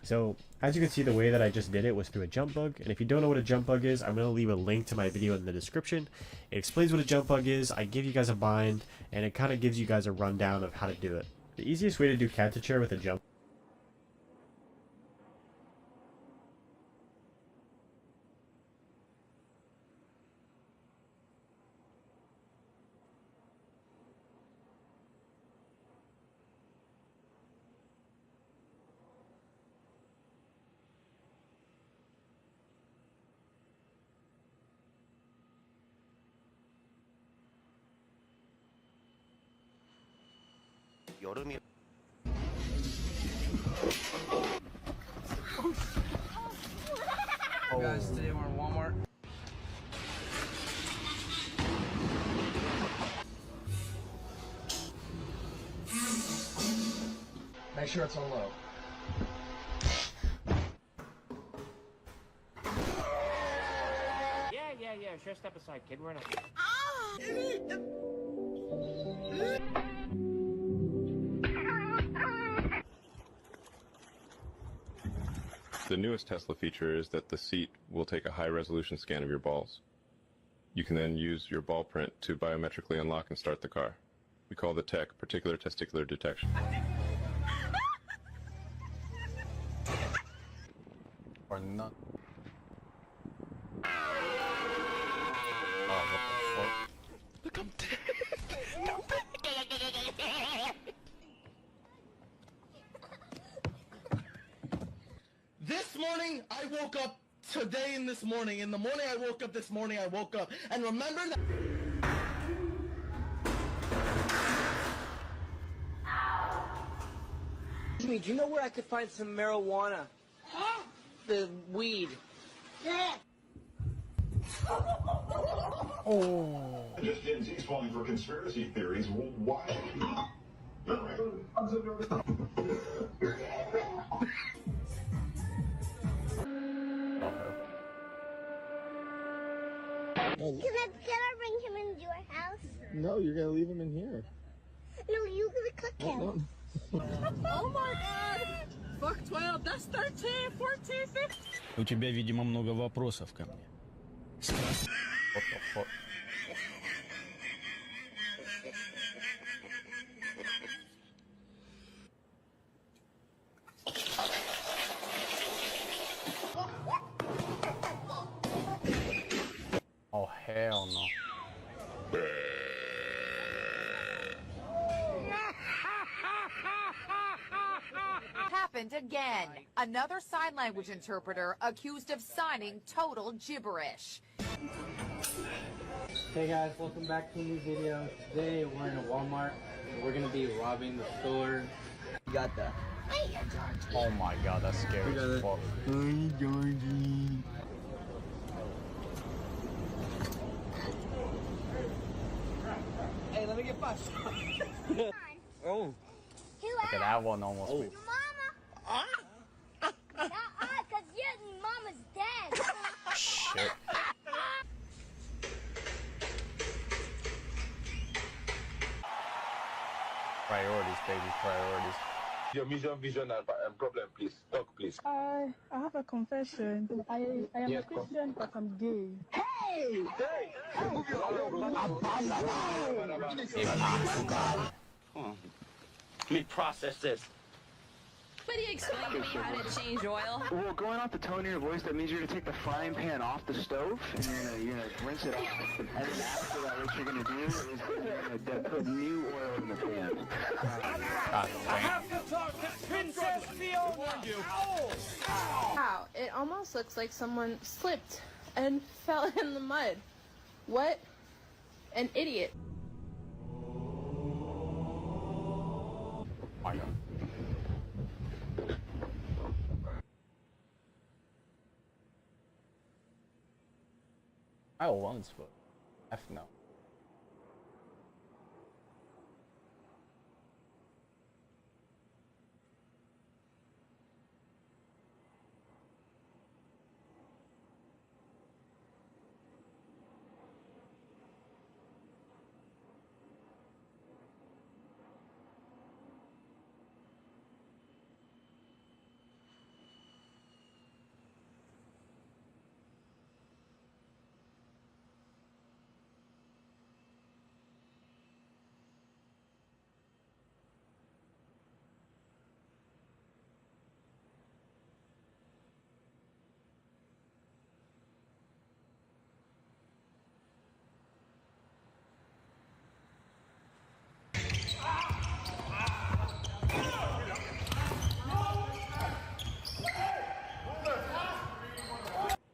So as you can see, the way that I just did it was through a jump bug. And if you don't know what a jump bug is, I'm going to leave a link to my video in the description. It explains what a jump bug is. I give you guys a bind, and it kind of gives you guys a rundown of how to do it. The easiest way to do cat to chair with a jump 여름이 Guys, today we're in Walmart. Make sure it's on low. Yeah, sure, step aside, kid. We're in a... The newest Tesla feature is that the seat will take a high-resolution scan of your balls. You can then use your ball print to biometrically unlock and start the car. We call the tech particular testicular detection. Or not. Look, I'm dead. This morning, I woke up today and this morning. In the morning, I woke up this morning, I woke up. And remember that... Jimmy, do you know where I could find some marijuana? The weed. Oh. Just Gen Z's falling for conspiracy theories. Why? Can I bring him into your house? No, you're gonna leave him in here. No, you're gonna cook him. Oh my god! Fuck 12, that's 13, 14, 15. У тебя, видимо, много вопросов ко мне. What the fuck? Oh, hell no. Happened again. Another sign language interpreter accused of signing total gibberish. Hey guys, welcome back to a new video. Today we're in a Walmart and we're gonna be robbing the store. You got that? Oh my god, that's scary as fuck. Hey, let me get 5 shots. Oh. Look at that one almost. Your mama? Because your mama's dead. Shit. Priorities, baby, priorities. Your mission, vision, and problem, please. Talk, please. I have a confession. I am a Christian, but I'm gay. Hey! Let me process this. Somebody explain to me how to change oil. Well, going off the tone of your voice, that means you're gonna take the frying pan off the stove and you're gonna rinse it off. And then after that, what you're gonna do is you're gonna put new oil in the pan. I have to talk to Princess Fiona! Wow, it almost looks like someone slipped and fell in the mud. What an idiot. My God. I once, but F no.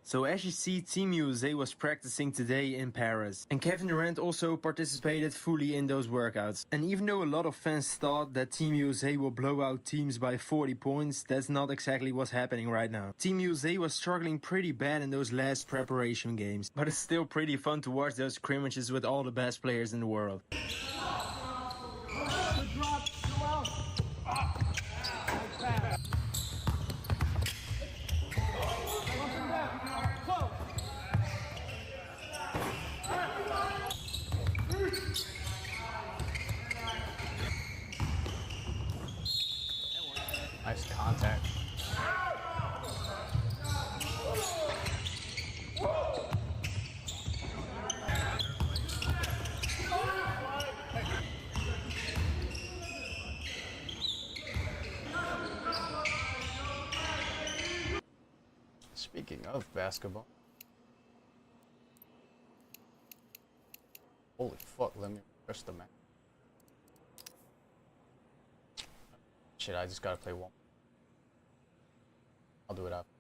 So as you see, Team USA was practicing today in Paris. And Kevin Durant also participated fully in those workouts. And even though a lot of fans thought that Team USA will blow out teams by 40 points, that's not exactly what's happening right now. Team USA was struggling pretty bad in those last preparation games. But it's still pretty fun to watch those scrimmages with all the best players in the world. Nice contact. Speaking of basketball. Holy fuck, let me refresh the map. Shit, I just gotta play one. I'll do it after.